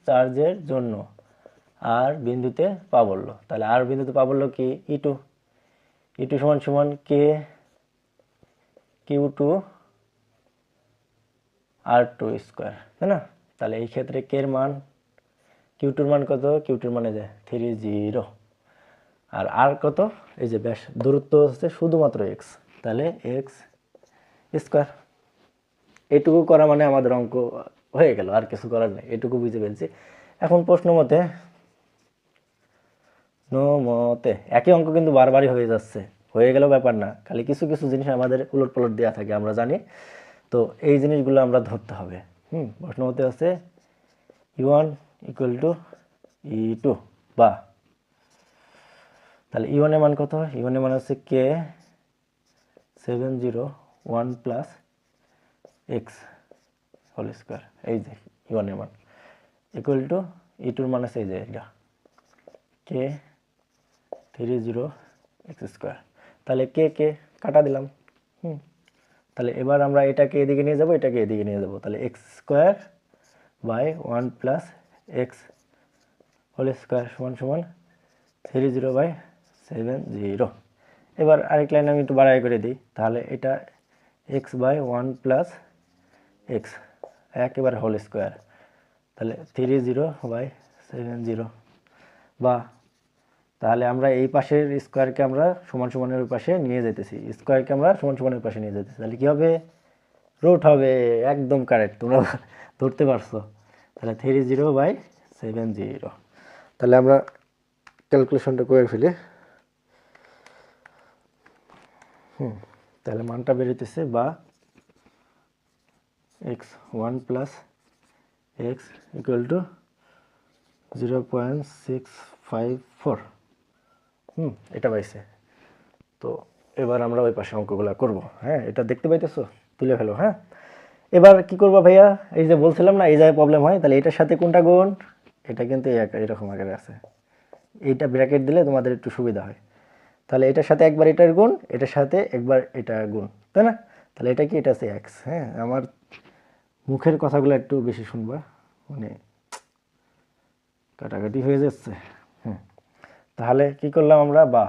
চার্জের জন্য আর বিন্দুতে প্রাবল্য, তাহলে আর বিন্দুতে প্রাবল্য কি E2 সমান কে Q2 R2 স্কোয়ার, তাই না। তাহলে এই ক্ষেত্রে কে এর মান, Q2 মান কত, Q2 মানে যে 30, আর কত, এই যে ব্যাস দূরত্ব হচ্ছে শুধুমাত্র x, তাহলে x স্কোয়ার। এটুকু করা মানে আমাদের অঙ্ক হয়ে গেল, আর কিছু করার নেই, এটুকু বুঝে ফেলছি। এখন প্রশ্ন মতে একই অঙ্ক কিন্তু বারবারই হয়ে গেল ব্যাপার না, খালি কিছু কিছু জিনিস আমাদের উলট পালট দেওয়া থাকে, আমরা জানি। তো এই জিনিসগুলো আমরা ধরতে হবে। প্রশ্ন মতে হচ্ছে E1 = E2, বা তাহলে E1 এর মান কত, E1 এর মান হচ্ছে কে 70, 1 + এক্স হোল স্কোয়ার, এই যে ইউনের মান ইকুয়াল টু টুর মান আছে এই যে এটা কে 30 এক্স স্কোয়ার। তাহলে কে কাটা দিলাম। তাহলে এবার আমরা এটাকে এদিকে নিয়ে যাব, এটাকে এদিকে নিয়ে যাব। তাহলে X square by 1 plus X whole square সমান সমান 30/70। এবার আরেক লাইন আমি একটু বাড়াই করে দিই, তাহলে এটা এক্স বাই 1 প্লাস এক্স একেবারে হোল স্কোয়ার, তাহলে 30/70। বা তাহলে আমরা এই পাশের স্কোয়ারকে আমরা সমান সমানের ওই পাশে নিয়ে যেতেছি, স্কোয়ারকে আমরা সমান সমানের পাশে নিয়ে যেতেছি, তাহলে কী হবে? রুট হবে। একদম কারেক্ট, তোমরা ধরতে পারছো। তাহলে 30/70। তাহলে আমরা ক্যালকুলেশনটা করে ফেলি। তাহলে মানটা বেরোতেছে বা x 1 plus X equal two 0.654। এটা পাইছে। তো এবার আমরা ওই পাশে অঙ্কগুলো করব। হ্যাঁ, এটা দেখতে পাইতেছো? তুলে ফেলো। হ্যাঁ, এবার কি করবা ভাইয়া? এই যে বলছিলাম না এই জায়গায় প্রবলেম হয়, তাহলে এটার সাথে কোনটা গুণ? এটা কিন্তু এরকম আকারে আছে, এইটা ব্র্যাকেট দিলে তোমাদের একটু সুবিধা হয়। তাহলে এটার সাথে একবার এটার গুণ, এটার সাথে একবার এটা গুণ, তাই না? তাহলে এটা কি? এটা আছে এক্স। হ্যাঁ, আমার মুখের কথাগুলো একটু বেশি শুনবা, মানে কাটাকাটি হয়ে যাচ্ছে। তাহলে কি করলাম আমরা? বা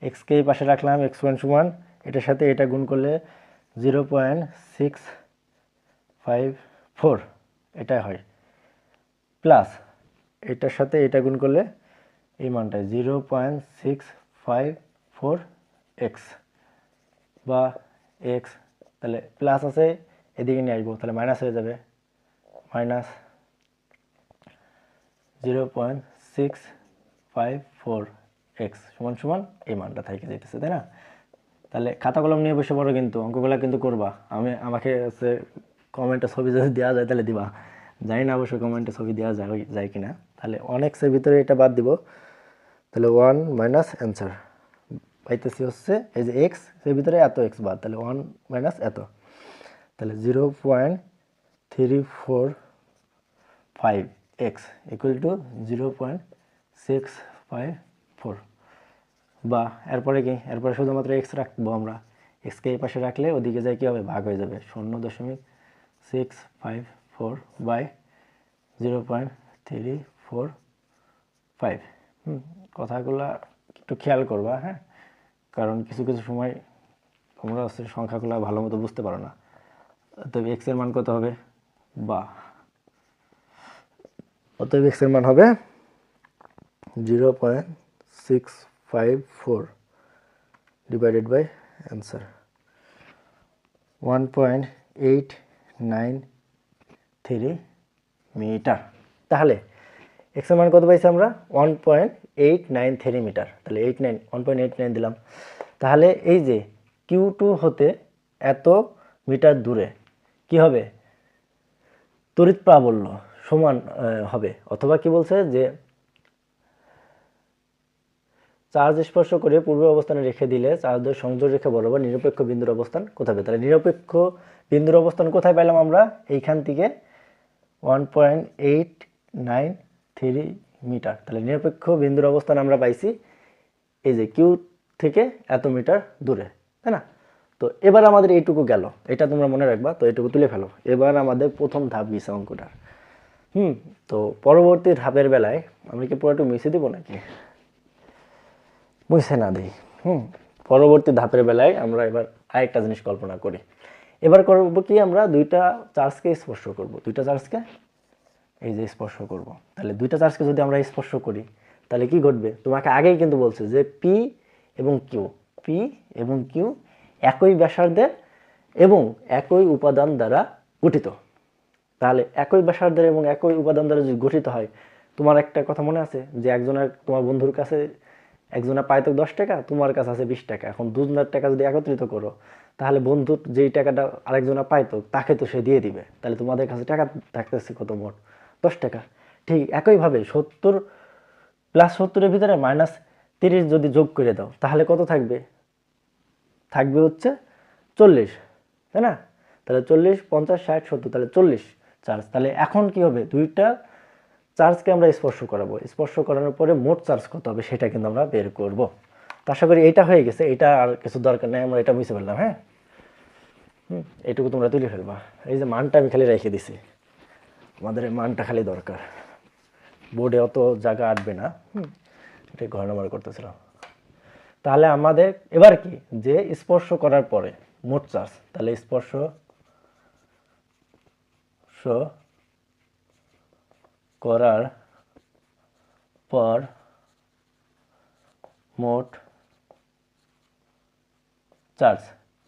এক্সকে এই পাশে রাখলাম, x1 সমান এটার সাথে এটা গুণ করলে 0.654 এটাই হয়, প্লাস এটার সাথে এটা গুণ করলে এই মানটা 0.654 এক্স বা এক্স। তাহলে প্লাস আছে, এদিকে নিয়ে আসবো, তাহলে মাইনাস হয়ে যাবে, মাইনাস 0.654 এক্স সমান সমান এই মানটা থেকে যেতেছে, তাই না? তাহলে খাতা কলম নিয়ে বসে পড়ো, কিন্তু অঙ্কগুলো কিন্তু করবা। আমাকে হচ্ছে কমেন্টে ছবি যদি দেওয়া যায় তাহলে দিবা, জানি না অবশ্যই কমেন্টে ছবি দেওয়া যায় কিনা। তাহলে অনেক্সের ভিতরে এটা বাদ দিব, তাহলে 1 মাইনাস অ্যান্সার পাইতেছি হচ্ছে এই যে এক্স এর ভিতরে এত এক্স বাদ, তাহলে 1 মাইনাস এত, তাহলে 0.345 এক্স ইকুয়াল টু 0.654। বা এরপরে কি? এরপরে শুধুমাত্র এক্স রাখবো আমরা, এক্সকে এই পাশে রাখলে ওদিকে যায় কী হবে? ভাগ হয়ে যাবে, 0.654 বাই 0.345। কথাগুলো একটু খেয়াল করবা। হ্যাঁ, কারণ কিছু কিছু সময় তোমরা হচ্ছে সংখ্যাগুলো ভালো মতো বুঝতে পারো না। তবে এক্সের মান কত হবে? বা অতএব এক্সের মান হবে 0.654 ডিভাইডেড বাই অ্যান্সার 1.893 মিটার। তাহলে এক্সের মান কত পাইছি আমরা? 1.893 মিটার। তাহলে 1.89 দিলাম। তাহলে এই যে Q2 হতে এত মিটার দূরে কি হবে? তড়িৎ প্রাবল্য সমান হবে, অথবা কি বলছে যে চার্জ স্পর্শ করে পূর্ব অবস্থানে রেখে দিলে চার্জের সংযোগ রেখা বরাবর নিরপেক্ষ বিন্দুর অবস্থান কোথায়? তাহলে নিরপেক্ষ বিন্দুর অবস্থান কোথায় পেলাম আমরা? এইখান থেকে 1.893 মিটার। তাহলে নিরপেক্ষ বিন্দুর অবস্থান আমরা পাইছি এই যে কিউ থেকে এত মিটার দূরে, তাই না? তো এবার আমাদের এইটুকু গেল, এটা তোমরা মনে রাখবা। তো এইটুকু তুলে ফেলো। এবার আমাদের প্রথম ধাপ গেছে অঙ্কটার। তো পরবর্তী ধাপের বেলায় আমরা কি পুরো একটু মিশে দেবো নাকি? মুছে না দিই। পরবর্তী ধাপের বেলায় আমরা এবার আরেকটা জিনিস কল্পনা করি। এবার করবো কি? আমরা দুইটা চার্জকে স্পর্শ করব, দুইটা চার্জকে এই যে স্পর্শ করব। তাহলে দুইটা চার্জকে যদি আমরা স্পর্শ করি তাহলে কি ঘটবে? তোমাকে আগেই কিন্তু বলছে যে পি এবং কিউ একই ব্যাসার্ধের এবং একই উপাদান দ্বারা গঠিত। তাহলে একই ব্যাসার্ধের এবং একই উপাদান দ্বারা যদি গঠিত হয়, তোমার একটা কথা মনে আছে যে তোমার বন্ধুর কাছে একজনের পাইতক 10 টাকা, তোমার কাছে আছে 20 টাকা। এখন দুজনের টাকা যদি একত্রিত করো তাহলে বন্ধুর যেই টাকাটা আরেকজনের পাইতক তাকে তো সে দিয়ে দিবে। তাহলে তোমাদের কাছে টাকা থাকতেছে কত? মোট 10 টাকা। ঠিক একইভাবে 70 প্লাস 70-এর ভিতরে -30 যদি যোগ করে দাও তাহলে কত থাকবে? থাকবে হচ্ছে 40, তাই না? তাহলে 40, 50, 60, 70, তাহলে 40 চার্জ। তাহলে এখন কি হবে, দুইটা চার্জকে আমরা স্পর্শ করাবো, স্পর্শ করানোর পরে মোট চার্জ কত হবে সেটা কিন্তু আমরা বের করব। তো আশা করি এটা হয়ে গেছে, এটা আর কিছু দরকার নেই, আমরা এটা বুঝতে পারলাম। হ্যাঁ, এইটুকু তোমরা তুলে ফেলবা। এই যে মানটা আমি খালি রেখে দিছি, আমাদের এই মানটা খালি দরকার, বোর্ডে অত জায়গা আটবে না। এটা ঘর নাম্বার করতেছিলাম। তাহলে আমাদের এবার কি, যে স্পর্শ করার পরে মোট চার্জ, তাহলে স্পর্শ করার পর মোট চার্জ,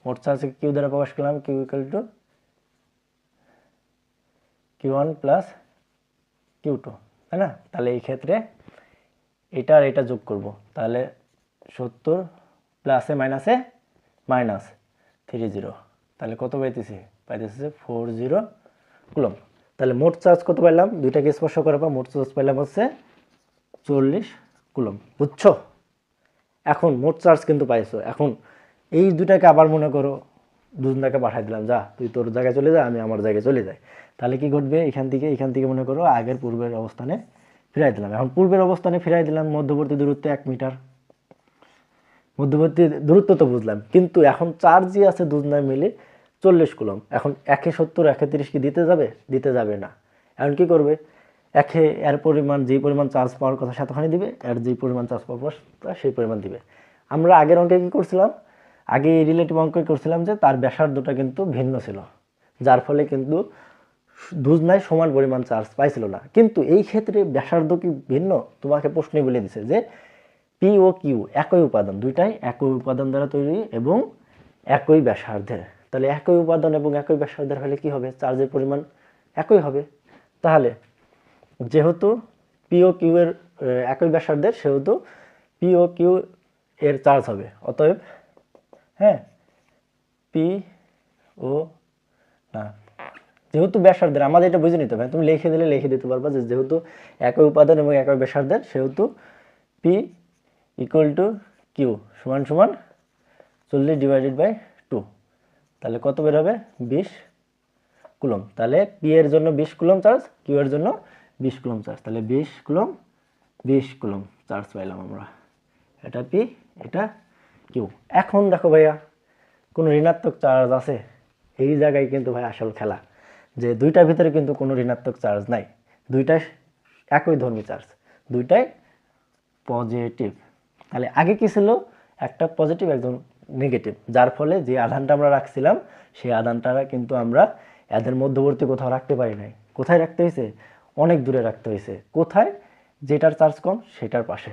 মোট চার্জকে কিউ দ্বারা প্রকাশ করলাম, Q equal to Q1 plus Q2, তাই না? তাহলে এই ক্ষেত্রে এটা আর এটা যোগ করব, তাহলে 70 প্লাসে মাইনাসে মাইনাস 30, তাহলে কত পাইতেছি, 40 কুলম। তাহলে মোট চার্জ কত পাইলাম, দুইটাকে স্পর্শ করার পর মোট চার্জ পাইলাম হচ্ছে 40 কুলম। বুঝছো? এখন মোট চার্জ কিন্তু পাইছো। এখন এই দুটাকে আবার মনে করো দুজনকে পাঠাই দিলাম, যা তুই তোর জায়গায় চলে যা, আমি আমার জায়গায় চলে যাই। তাহলে কি ঘটবে, এখান থেকে মনে করো আগের পূর্বের অবস্থানে ফিরাই দিলাম। এখন পূর্বের অবস্থানে ফিরাই দিলাম, মধ্যবর্তী দূরত্ব 1 মিটার। মধ্যবর্তী দূরত্ব তো বুঝলাম, কিন্তু এখন চার্জই আছে দুজনে মিলে 40 কুলম। এখন 170, 130 কি দিতে যাবে? দিতে যাবে না। এখন কি করবে, এর পরিমাণ, যেই পরিমাণ চার্জ পাওয়ার কথা সেতখানি দিবে, এর যেই পরিমাণ চার্জ পাওয়ার কথা সেই পরিমাণ দিবে। আমরা আগের অঙ্কে কি করছিলাম, আগে রিলেটিভ অঙ্ক করছিলাম যে তার ব্যাসার্ধটা কিন্তু ভিন্ন ছিল, যার ফলে কিন্তু দুজনায় সমান পরিমাণ চার্জ পাইছিল না। কিন্তু এই ক্ষেত্রে ব্যাসার্ধ কি ভিন্ন, তোমাকে প্রশ্নে বলে দিছে যে পি ও কিউ একই উপাদান, দুইটাই একই উপাদান দ্বারা তৈরি এবং একই ব্যাসার্ধের। তাহলে একই উপাদান এবং একই ব্যাসার্ধের হলে কি হবে, চার্জের পরিমাণ একই হবে। তাহলে যেহেতু পি ও কিউ এর একই ব্যাসার্ধের, সেহেতু পি ও কিউ এর চার্জ হবে। অতএব হ্যাঁ, পি ও না, যেহেতু ব্যাসার্ধের, আমাদের এটা বুঝে নিতে হবে। তুমি লিখে দিলে লিখে দিতে পারবা যে যেহেতু একই উপাদান এবং একই ব্যাসার্ধের, সেহেতু পি ইকুয়াল টু কিউ সমান সমান 40/2। তাহলে কত বের হবে, 20 কুলম। তাহলে পি এর জন্য 20 কুলম চার্জ, কিউ এর জন্য 20 কুলম চার্জ। তাহলে 20 কুলম 20 কুলম চার্জ পাইলাম আমরা। এটা পি, এটা কিউ। এখন দেখো ভাইয়া, কোনো ঋণাত্মক চার্জ আছে? এই জায়গায় কিন্তু ভাই আসল খেলা, যে দুইটার ভিতরে কিন্তু কোনো ঋণাত্মক চার্জ নাই, দুইটাই একই ধর্মী চার্জ, দুইটাই পজিটিভ। তাহলে আগে কি ছিল, একটা পজিটিভ একদম নেগেটিভ, যার ফলে যে আধানটা আমরা রাখছিলাম সেই আধানটা কিন্তু আমরা এদের মধ্যবর্তী কোথাও রাখতে পারি নাই। কোথায় রাখতে হয়েছে, অনেক দূরে রাখতে হয়েছে। কোথায়, যেটার চার্জ কম সেটার পাশে।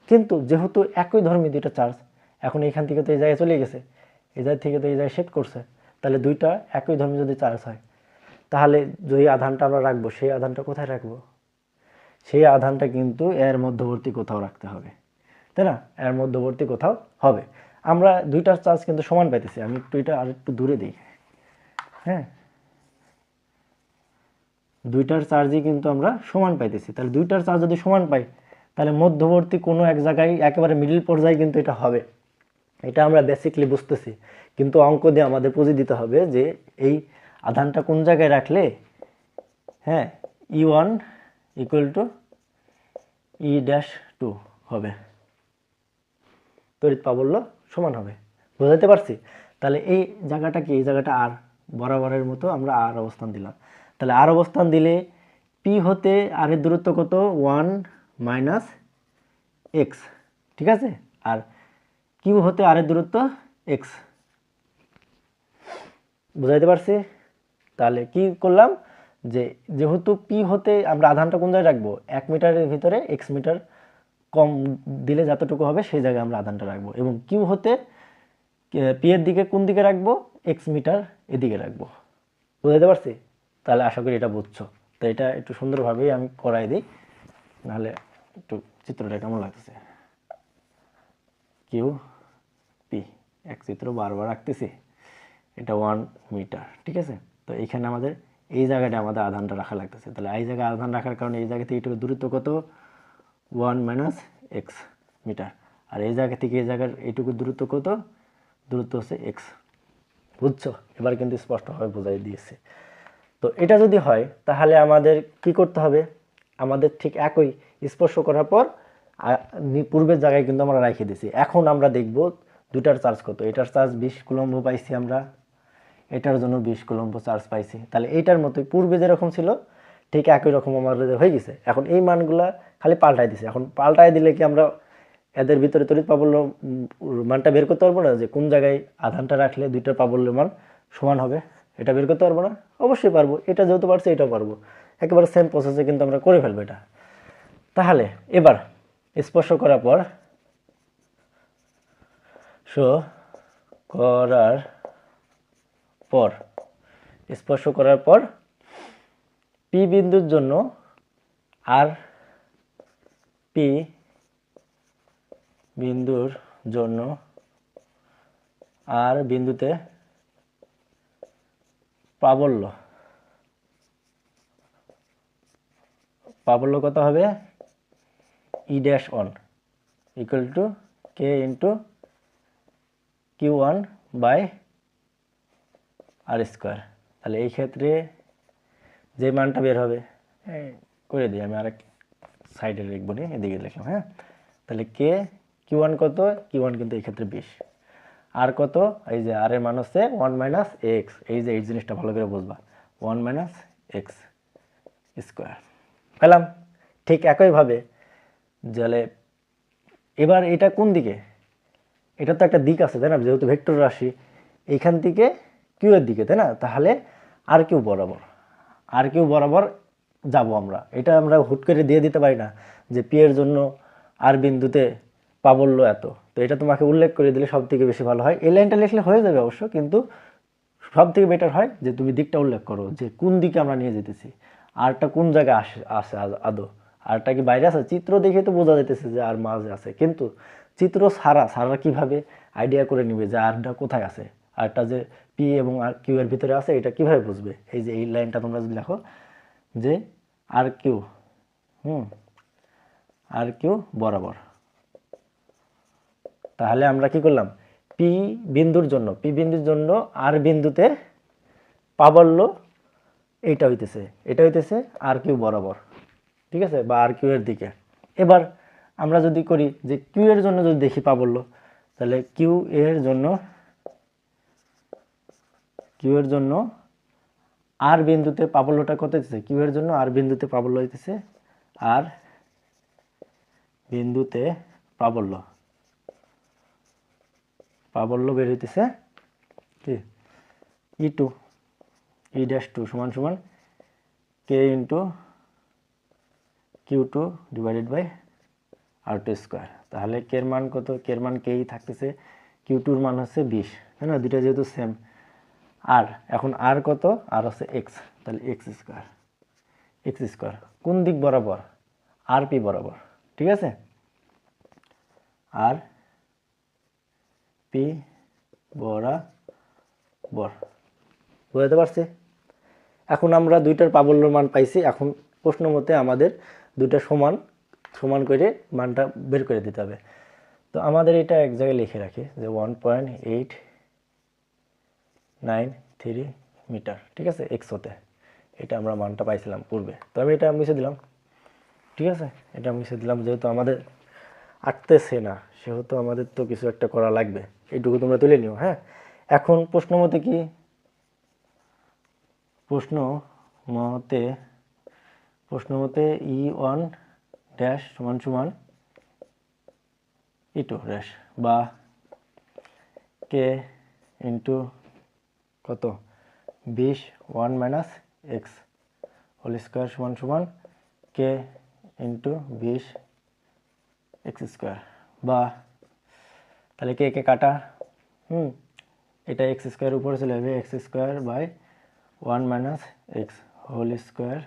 কিন্তু যেহেতু একই ধর্মী দুইটা চার্জ, এখন এইখান থেকে তো এই জায়গায় চলে গেছে, এই জায়গা থেকে তো এই জায়গায় সেট করছে, তাহলে দুইটা একই ধর্মী যদি চার্জ হয়, তাহলে যে আধানটা আমরা রাখবো সেই আধানটা কোথায় রাখবো, সেই আধানটা কিন্তু এর মধ্যবর্তী কোথাও রাখতে হবে, তাই না? এর মধ্যবর্তী কোথাও হবে। আমরা দুইটার চার্জ কিন্তু সমান পাইতেছি। আমি একটু এটা আর একটু দূরে দিই। হ্যাঁ, দুইটার চার্জই কিন্তু আমরা সমান পাইতেছি। তাহলে দুইটার চার্জ যদি সমান পাই, তাহলে মধ্যবর্তী কোনো এক জায়গায় একেবারে মিডল পর্যায়ে কিন্তু এটা হবে। এটা আমরা বেসিকলি বুঝতেছি, কিন্তু অঙ্ক দিয়ে আমাদের পুঁজি দিতে হবে যে এই আধানটা কোন জায়গায় রাখলে হ্যাঁ E1 ইকুয়াল টু E-2 হবে, তড়িৎ প্রাবল্য সমান হবে। বুঝাতে পারছি? তাহলে এই জায়গাটা কি, এই জায়গাটা আর বরাবরের মতো আমরা আর অবস্থান দিলাম। তাহলে আর অবস্থান দিলে পি হতে আর এর দূরত্ব কত, 1 মাইনাস এক্স, ঠিক আছে? আর কিউ হতে আর এর দূরত্ব এক্স। বুঝাইতে পারছি? তাহলে কি করলাম, যে যেহেতু পি হতে আমরা আধানটা কোন জায়গায় রাখবো, 1 মিটারের ভিতরে এক্স মিটার কম দিলে যতটুকু হবে সেই জায়গায় আমরা আধানটা রাখবো, এবং কিউ হতে পি এর দিকে কোন দিকে রাখবো, এক্স মিটার এদিকে রাখবো। বুঝাইতে পারছি? তাহলে আশা করি এটা বুঝছো। তো এটা একটু সুন্দরভাবেই আমি করাই দিই, নাহলে একটু চিত্রটা কেমন লাগতেছে। কিউ পি, এক চিত্র বারবার আঁকতেছি, এটা 1 মিটার, ঠিক আছে? তো এইখানে আমাদের এই জায়গাটা আমাদের আধানটা রাখা লাগতেছে। তাহলে এই জায়গায় আধান রাখার কারণে এই জায়গা থেকে এইটুকু দূরত্ব কত, 1 মাইনাস এক্স মিটার। আর এই জায়গা থেকে এই জায়গার এইটুকু দূরত্ব কত, দূরত্ব হচ্ছে এক্স। বুঝছো? এবার কিন্তু স্পষ্টভাবে বোঝাই দিয়েছে। তো এটা যদি হয় তাহলে আমাদের কি করতে হবে, আমাদের ঠিক একই স্পর্শ করার পর পূর্বের জায়গায় কিন্তু আমরা রেখে দিয়েছি। এখন আমরা দেখব দুটার চার্জ কত। এটার চার্জ 20 কুলম্ব পাইছি আমরা, এটার জন্য 20 কুলম্ব চার্জ পাইছি। তাহলে এইটার মতোই পূর্বে যেরকম ছিল ঠিক একই রকম আমাদের হয়ে গেছে। এখন এই মানগুলা খালি পাল্টাই দিছে। এখন পাল্টাই দিলে কি আমরা এদের ভিতরে তড়িৎ প্রাবল্য মানটা বের করতে পারবো না, যে কোন জায়গায় আধানটা রাখলে দুইটার প্রাবল্যের মান সমান হবে? এটা বের করতে পারবো না? অবশ্যই পারবো। এটা যেহেতু পারছি এটাও পারবো, একেবারে সেম প্রসেসে কিন্তু আমরা করে ফেলবো এটা। তাহলে এবার স্পর্শ করার পর করার পর স্পর্শ করার পর পি বিন্দুর জন্য আর পি বিন্দুর জন্য আর বিন্দুতে প্রাবল্য কত হবে? E dash one equal to K into Q one by R square. তাহলে এই ক্ষেত্রে যে মানটা বের হবে, করে দিই আমি আরেক সাইডে লিখবো নি, এদিকে লিখলাম। হ্যাঁ, তাহলে কে কিউ ওয়ান কত? কিউ ওয়ান কিন্তু এই ক্ষেত্রে 20। আর কত? এই যে আর এর মান হচ্ছে 1 মাইনাস এক্স। এই যে এই জিনিসটা ভালো করে বুঝবা, 1 মাইনাস এক্স স্কোয়ার পেলাম। ঠিক একইভাবে তাহলে এবার এটা কোন দিকে? এটা তো একটা দিক আছে তাই না, যেহেতু ভেক্টর রাশি, এইখান থেকে কিউ এর দিকে তাই না? তাহলে আর কিউ বরাবর যাব আমরা। এটা আমরা হুট করে দিয়ে দিতে পারি না যে পি এর জন্য আর বিন্দুতে প্রাবল্য এত। তো এটা তোমাকে উল্লেখ করে দিলে সব থেকে বেশি ভালো হয়। এই লাইনটা লিখলে হয়ে যাবে অবশ্য, কিন্তু সব থেকে বেটার হয় যে তুমি দিকটা উল্লেখ করো, যে কোন দিকে আমরা নিয়ে যেতেছি, আরটা কোন জায়গায় আসে আদৌ, আরটা কি বাইরে আছে? চিত্র দেখে তো বোঝা যাইতেছে যে আর মাঝে আছে, কিন্তু চিত্র ছাড়া কিভাবে আইডিয়া করে নিবে যে আরটা কোথায় আছে? আরটা যে পি এবং আর কিউ এর ভিতরে আছে এটা কিভাবে বুঝবে? এই যে এই লাইনটা তোমরা যদি দেখো যে আর কিউ আর কিউ বরাবর, তাহলে আমরা কি করলাম? পি বিন্দুর জন্য আর বিন্দুতে প্রাবল্য এটা হইতেছে আর কিউ বরাবর, ঠিক আছে, বা আর কিউ এর দিকে। এবার আমরা যদি করি যে কিউ এর জন্য যদি দেখি প্রাবল্য, তাহলে কিউ এর জন্য আর বিন্দুতে প্রাবল্যটা কত হইতেছে? কিউ এর জন্য আর বিন্দুতে প্রাবল্য হইতেছে, আর বিন্দুতে প্রাবল্য বের হইতেছে কি? E two E dash two সমান সমান K into Q two divided by R two square. তাহলে কের মান কত? কের মান কেই থাকতেছে, কিউ টুর মান হচ্ছে 20, তাই না? দুইটা যেহেতু সেম। আর এখন আর কত? আর হচ্ছে এক্স, তাহলে এক্স স্কোয়ার কোন দিক বরাবর? আর পি বরাবর, ঠিক আছে? আর পি বরাবর, বুঝতে পারছি? এখন আমরা দুইটার প্রাবল্যর মান পাইছি। এখন প্রশ্ন মতে আমাদের দুইটা সমান করে মানটা বের করে দিতে হবে। তো আমাদের এটা এক জায়গায় লিখে রাখি যে 1.893 মিটার, ঠিক আছে, এক্সোতে। এটা আমরা মানটা পাইছিলাম পূর্বে। তো আমি এটা মুছে দিলাম, ঠিক আছে, এটা মুছে দিলাম। যেহেতু আমাদের আটতেছে না সেহেতু আমাদের তো কিছু একটা করা লাগবে, এইটুকু তোমরা তুলে নিও। হ্যাঁ, এখন প্রশ্ন মতে ই ওয়ান ড্যাশ সমান সমান ই টু ড্যাশ বা কে ইন্টু কত 20 1 মাইনাস এক্স হোল স্কোয়ার সমান সমান কে ইন্টু 20 এক্স স্কোয়ার, বা তাহলে কে কে কাটা, এটা এক্স স্কোয়ার উপরে চলে যাবে, X square by 1 minus X whole square,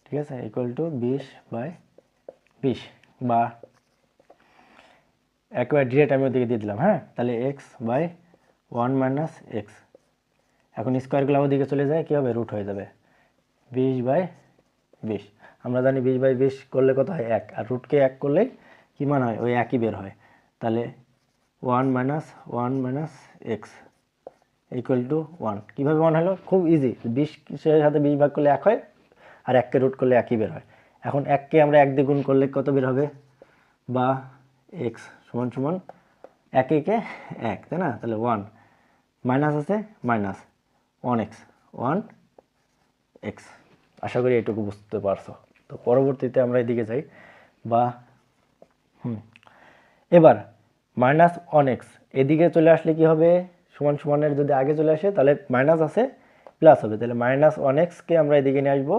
ঠিক আছে, ইকুয়াল টু 20/20, বা একবার ডিরেক্ট আমি ওদিকে দিয়ে দিলাম। হ্যাঁ, তাহলে এক্স বাই 1 মাইনাস এক্স, এখন স্কোয়ারগুলো ওদিকে চলে যায়, কী হবে? রুট হয়ে যাবে 20/20। আমরা জানি 20/20 করলে কত হয়? 1, আর রুটকে 1 করলে কী মান হয়? ওই একই বের হয়। তাহলে 1 মাইনাস এক্স ইকুয়াল টু 1। কীভাবে 1 হলো? খুব ইজি, 20 সাথে 20 ভাগ করলে 1 হয়, আর 1কে রুট করলে 1ই বের হয়। এখন 1কে আমরা 1 দিয়ে গুণ করলে কত বের হবে? বা এক্স সমান সমান 1 একে 1, তাই না? তাহলে 1 মাইনাস আছে মাইনাস 1x, 1x। আশা করি এটুকু বুঝতে পারছো। তো পরবর্তীতে আমরা এদিকে যাই, বা এবার মাইনাস 1x এদিকে চলে আসলে কি হবে? সমান সমানের যদি আগে চলে আসে তাহলে মাইনাস আছে প্লাস হবে, তাহলে মাইনাস 1xকে আমরা এদিকে নিয়ে আসবো,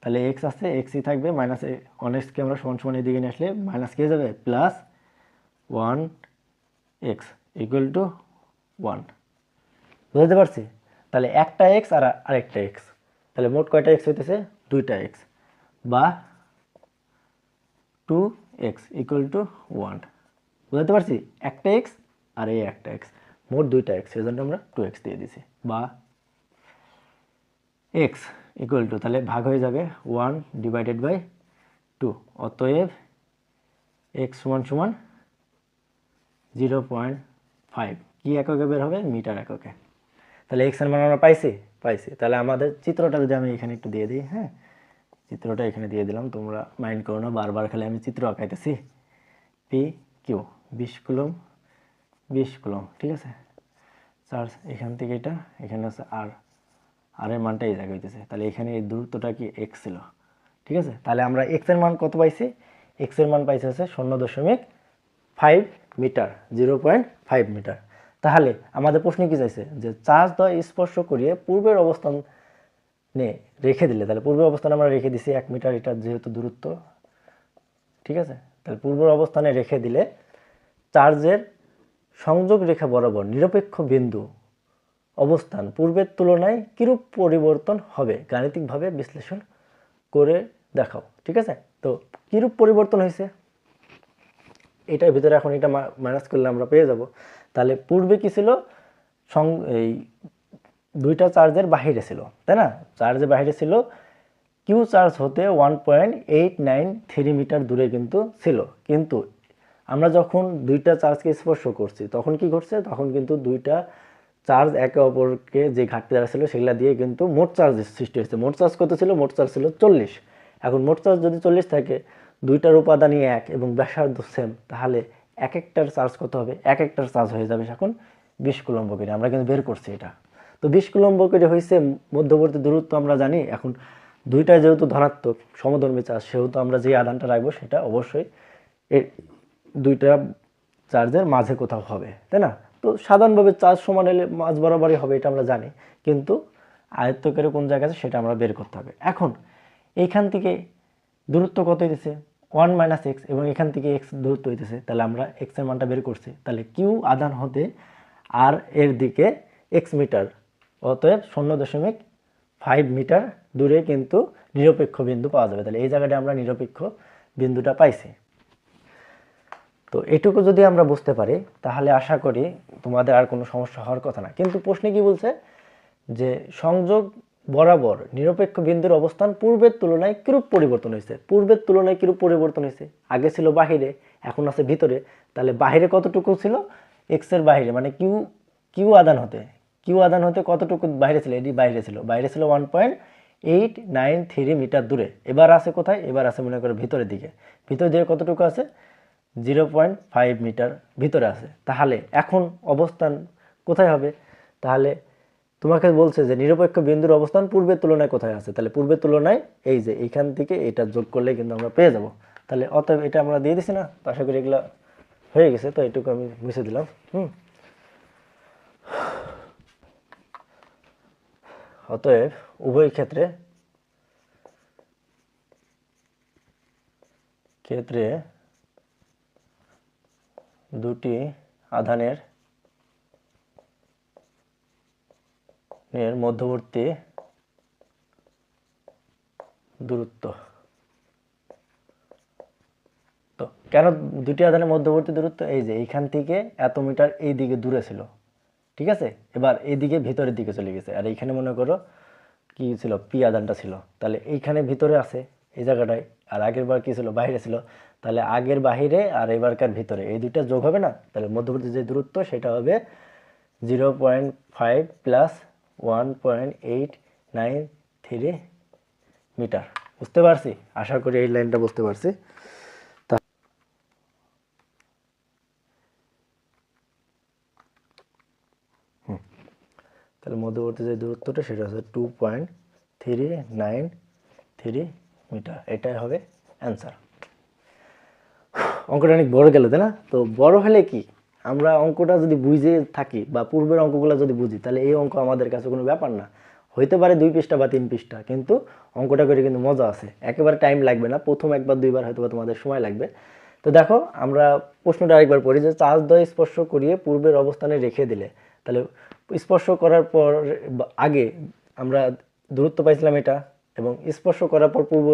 তাহলে এক্স আছে এক্সই থাকবে, মাইনাস 1xকে আমরা সমান সমান এদিকে নিয়ে আসলে মাইনাস কে যাবে প্লাস 1x ইকুয়াল টু 1। বুঝতে পারছি? তাহলে একটা এক্স আর আরেকটা এক্স, তাহলে মোট কয়টা এক্স হইতেছে? 2টা এক্স, বা 2x ইকুয়াল টু 1। বুঝতে পারছি? একটা এক্স আর এই একটা এক্স, মোট 2টা এক্স, সেজন্য আমরা 2x দিয়ে দিছি। বা এক্স ইকুয়াল টু, তাহলে ভাগ হয়ে যাবে 1 ডিভাইডেড বাই 2, অতএব এক্স সমান সমান 0.5। কি এককে বের হবে? মিটার এককে। তাহলে এক্স এর মান আমরা পাইছি। তাহলে আমাদের চিত্রটা যদি আমি এখানে একটু দিয়ে দিই, হ্যাঁ, চিত্রটা এখানে দিয়ে দিলাম, তোমরা মাইন্ড করো না, বারবার খালি আমি চিত্র আঁকাইতেছি। পি কিউ 20 কুলম, 20 কুলম, ঠিক আছে। চার্জ এখান থেকে এটা, এখানে আছে আর, আর এর মানটা এই জায়গায় হইতেছে, তাহলে এখানে এই দূরত্বটা কি এক্স ছিল, ঠিক আছে। তাহলে আমরা এক্স এর মান কত পাইছি? এক্স এর মান পাইছে হচ্ছে 0.5 মিটার, 0.5 মিটার। তাহলে আমাদের প্রশ্নে কি চাইছে? যে চার্জ দ্বয় স্পর্শ করিয়ে পূর্বের অবস্থান রেখে দিলে, তাহলে পূর্বের অবস্থানে আমরা রেখে দিছি 1 মিটার, এটা যেহেতু দূরত্ব, ঠিক আছে। তাহলে পূর্বের অবস্থানে রেখে দিলে চার্জের সংযোগ রেখা বরাবর নিরপেক্ষ বিন্দু অবস্থান পূর্বের তুলনায় কিরূপ পরিবর্তন হবে গাণিতিকভাবে বিশ্লেষণ করে দেখাও, ঠিক আছে। তো কিরূপ পরিবর্তন হয়েছে এটার ভিতরে এখন এটা মাইনাস করলে আমরা পেয়ে যাব। তাহলে পূর্বে কি ছিল? এই 2টা চার্জের বাহিরে ছিল, তাই না? চার্জের বাহিরে ছিল, কিউ চার্জ হতে 1.893 মিটার দূরে কিন্তু ছিল। কিন্তু আমরা যখন 2টা চার্জকে স্পর্শ করছি তখন কি ঘটছে? তখন কিন্তু 2টা চার্জ একে অপরকে যে ঘাটতি দ্বারা ছিল সেগুলা দিয়ে কিন্তু মোট চার্জের সৃষ্টি হয়েছে। মোট চার্জ কত ছিল? মোট চার্জ ছিল 40। এখন মোট চার্জ যদি 40 থাকে, 2টার উপাদানই 1 এবং ব্যাসার্ধ সেম, তাহলে এক একটার চার্জ কত হবে? এক একটার চার্জ হয়ে যাবে এখন 20 কুলম্ব করে। আমরা কিন্তু বের করছি এটা। তো 20 কুলম্ব করে হয়েছে মধ্যবর্তী দূরত্ব আমরা জানি। এখন 2টায় যেহেতু ধনাত্মক সমধর্মী চার্জ, সেহেতু আমরা যে আধানটা রাখবো সেটা অবশ্যই এই 2টা চার্জের মাঝে কোথাও হবে, তাই না? তো সাধারণভাবে চার্জ সমান হলে মাঝ বরাবরই হবে, এটা আমরা জানি, কিন্তু আয়ত্তকারে কোন জায়গা আছে সেটা আমরা বের করতে হবে। এখন এইখান থেকে দূরত্ব কত হইতেছে? 1 মাইনাস এক্স, এবং এখান থেকে এক্স দূরত্ব হইতেছে, তাহলে আমরা এক্স এর মানটা বের করছি। তাহলে কিউ আধান হতে আর এর দিকে এক্স মিটার, অতএব 0.5 মিটার দূরে কিন্তু নিরপেক্ষ বিন্দু পাওয়া যাবে। তাহলে এই জায়গাটা আমরা নিরপেক্ষ বিন্দুটা পাইছি। তো এটুকু যদি আমরা বুঝতে পারি তাহলে আশা করি তোমাদের আর কোনো সমস্যা হওয়ার কথা না। কিন্তু প্রশ্নে কি বলছে? যে সংযোগ বরাবর নিরপেক্ষ বিন্দুর অবস্থান পূর্বের তুলনায় কিরূপ পরিবর্তন হয়েছে। পূর্বের তুলনায় কিরূপ পরিবর্তন হয়েছে? আগে ছিল বাহিরে, এখন আছে ভিতরে। তাহলে বাহিরে কতটুকু ছিল? এক্স এর বাহিরে, মানে কিউ আধান হতে কতটুকু বাইরে ছিল? এটি বাইরে ছিল 1.893 মিটার দূরে। এবার আছে কোথায়? এবার আছে মনে করো ভিতরের দিকে। ভিতর দিকে কতটুকু আছে? 0.5 মিটার ভিতরে আছে। তাহলে এখন অবস্থান কোথায় হবে? তাহলে তোমাকে বলছে যে নিরপেক্ষ বিন্দুর অবস্থান পূর্বের তুলনায় কোথায় আছে। তাহলে পূর্বের তুলনায় এই যে এইখান থেকে এটা যোগ করলে কিন্তু আমরা পেয়ে যাব। তাহলে অতএব এটা আমরা দিয়ে দিছি না? তো আশা করি এগুলো হয়ে গেছে। তো এটুকু আমি মুছে দিলাম। অতএব উভয় ক্ষেত্রে দুটি আধানের মধ্যবর্তী দূরত্ব, তো কেন দুটি আধানের মধ্যবর্তী দূরত্ব? এই যে এইখান থেকে এত মিটার এই দিকে দূরে ছিল, ঠিক আছে। এবার এইদিকে ভিতরের দিকে চলে গেছে, আর এইখানে মনে করো কি ছিল? পি আধানটা ছিল। তাহলে এইখানে ভিতরে আছে এই জায়গাটায়, আর আগের বার কি ছিল? বাইরে ছিল। তাহলে আগের বাহিরে আর এবারকার ভিতরে এই দুইটা যোগ হবে না? তাহলে মধ্যবর্তী যে দূরত্ব সেটা হবে 0.5 প্লাস 1.893 মিটার। বুঝতে পারছি? আশা করি এই লাইনটা বুঝতে পারছি। তাহলে মধ্যবর্তী যে দূরত্বটা সেটা হচ্ছে 2.393 মিটার। এটাই হবে অ্যান্সার। অঙ্কটা অনেক বড় গেল, তাই না? তো বড় হলে কি, আমরা অঙ্কটা যদি বুঝে থাকি বা পূর্বের অঙ্কগুলো যদি বুঝি, তাহলে এই অঙ্ক আমাদের কাছে কোনো ব্যাপার না। হইতে পারে 2 পৃষ্ঠা বা 3 পৃষ্ঠা, কিন্তু অঙ্কটা করে কিন্তু মজা আছে। একেবারে টাইম লাগবে না, প্রথম একবার দুইবার হয়তো তোমাদের সময় লাগবে। তো দেখো, আমরা প্রশ্নটা আরেকবার পড়ি যে চাষদ্বয় স্পর্শ করিয়ে পূর্বের অবস্থানে রেখে দিলে, তাহলে স্পর্শ করার পর আগে আমরা দূরত্ব পাইছিলাম এটা, এবং স্পর্শ করার পর পূর্ব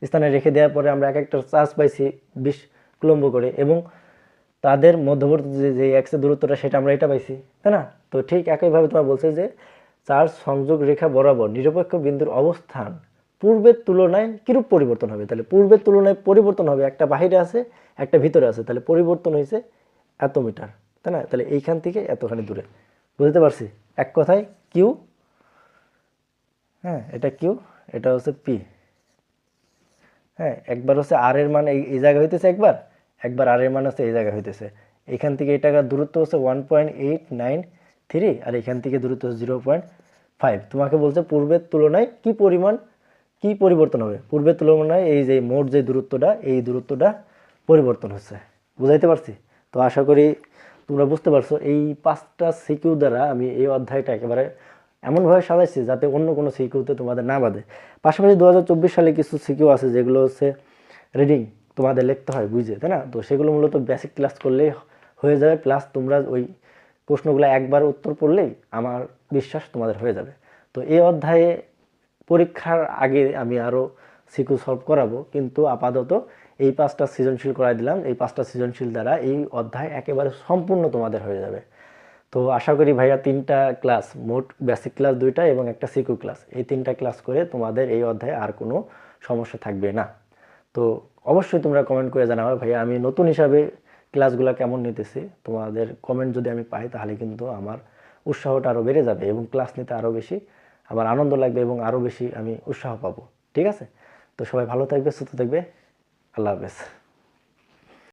স্থানে রেখে দেওয়ার পরে আমরা এক একটা চার্জ পাইছি 20 কুলম্ব করে, এবং তাদের মধ্যবর্তী যে এক্সের দূরত্বটা সেটা আমরা এটা পাইছি, তাই না? তো ঠিক একইভাবে তোমার বলছে যে চার্জ সংযোগ রেখা বরাবর নিরপেক্ষ বিন্দুর অবস্থান পূর্বের তুলনায় কিরূপ পরিবর্তন হবে। তাহলে পূর্বের তুলনায় পরিবর্তন হবে, একটা বাহিরে আছে একটা ভিতরে আছে, তাহলে পরিবর্তন হয়েছে এত মিটার, তাই না? তাহলে এইখান থেকে এতখানি দূরে। বুঝতে পারছি? এক কথায় কিউ, হ্যাঁ এটা কিউ, এটা হচ্ছে পি। হ্যাঁ, একবার হচ্ছে আর এর মান এই জায়গায় হইতেছে, একবার একবার আর এর মান হচ্ছে এই জায়গায় হইতেছে। এখান থেকে এটাকার দূরত্ব হচ্ছে 1.893, আর এখান থেকে দূরত্ব হচ্ছে 0.5। তোমাকে বলছে পূর্বের তুলনায় কি পরিমাণ কি পরিবর্তন হবে। পূর্বের তুলনায় এই যে মোট যে দূরত্বটা, এই দূরত্বটা পরিবর্তন হচ্ছে। বুঝাইতে পারছি? তো আশা করি তোমরা বুঝতে পারছো। এই 5টা সিকিউ দ্বারা আমি এই অধ্যায়টা একেবারে এমনভাবে সাজাইছি যাতে অন্য কোনো সিকিউতে তোমাদের না বাঁধে। পাশাপাশি 2024 সালে কিছু সিকিউ আছে যেগুলো হচ্ছে রিডিং তোমাদের লিখতে হয় বুঝে, তাই না? তো সেগুলো মূলত বেসিক ক্লাস করলেই হয়ে যাবে, প্লাস তোমরা ওই প্রশ্নগুলো একবার উত্তর পড়লেই আমার বিশ্বাস তোমাদের হয়ে যাবে। তো এই অধ্যায়ে পরীক্ষার আগে আমি আরও সিকিউ সলভ করাবো, কিন্তু আপাতত এই 5টা সৃজনশীল করাই দিলাম। এই 5টা সৃজনশীল দ্বারা এই অধ্যায় একেবারে সম্পূর্ণ তোমাদের হয়ে যাবে। তো আশা করি ভাইয়া 3টা ক্লাস, মোট বেসিক ক্লাস 2টা এবং একটা সিকিউ ক্লাস, এই 3টা ক্লাস করে তোমাদের এই অধ্যায়ে আর কোনো সমস্যা থাকবে না। তো অবশ্যই তোমরা কমেন্ট করে জানাবে ভাইয়া আমি নতুন হিসাবে ক্লাসগুলো কেমন নিতেছি। তোমাদের কমেন্ট যদি আমি পাই তাহলে কিন্তু আমার উৎসাহটা আরও বেড়ে যাবে, এবং ক্লাস নিতে আরও বেশি আমার আনন্দ লাগবে এবং আরও বেশি আমি উৎসাহ পাবো। ঠিক আছে? তো সবাই ভালো থাকবে, সুস্থ থাকবে। আল্লাহ হাফেজ।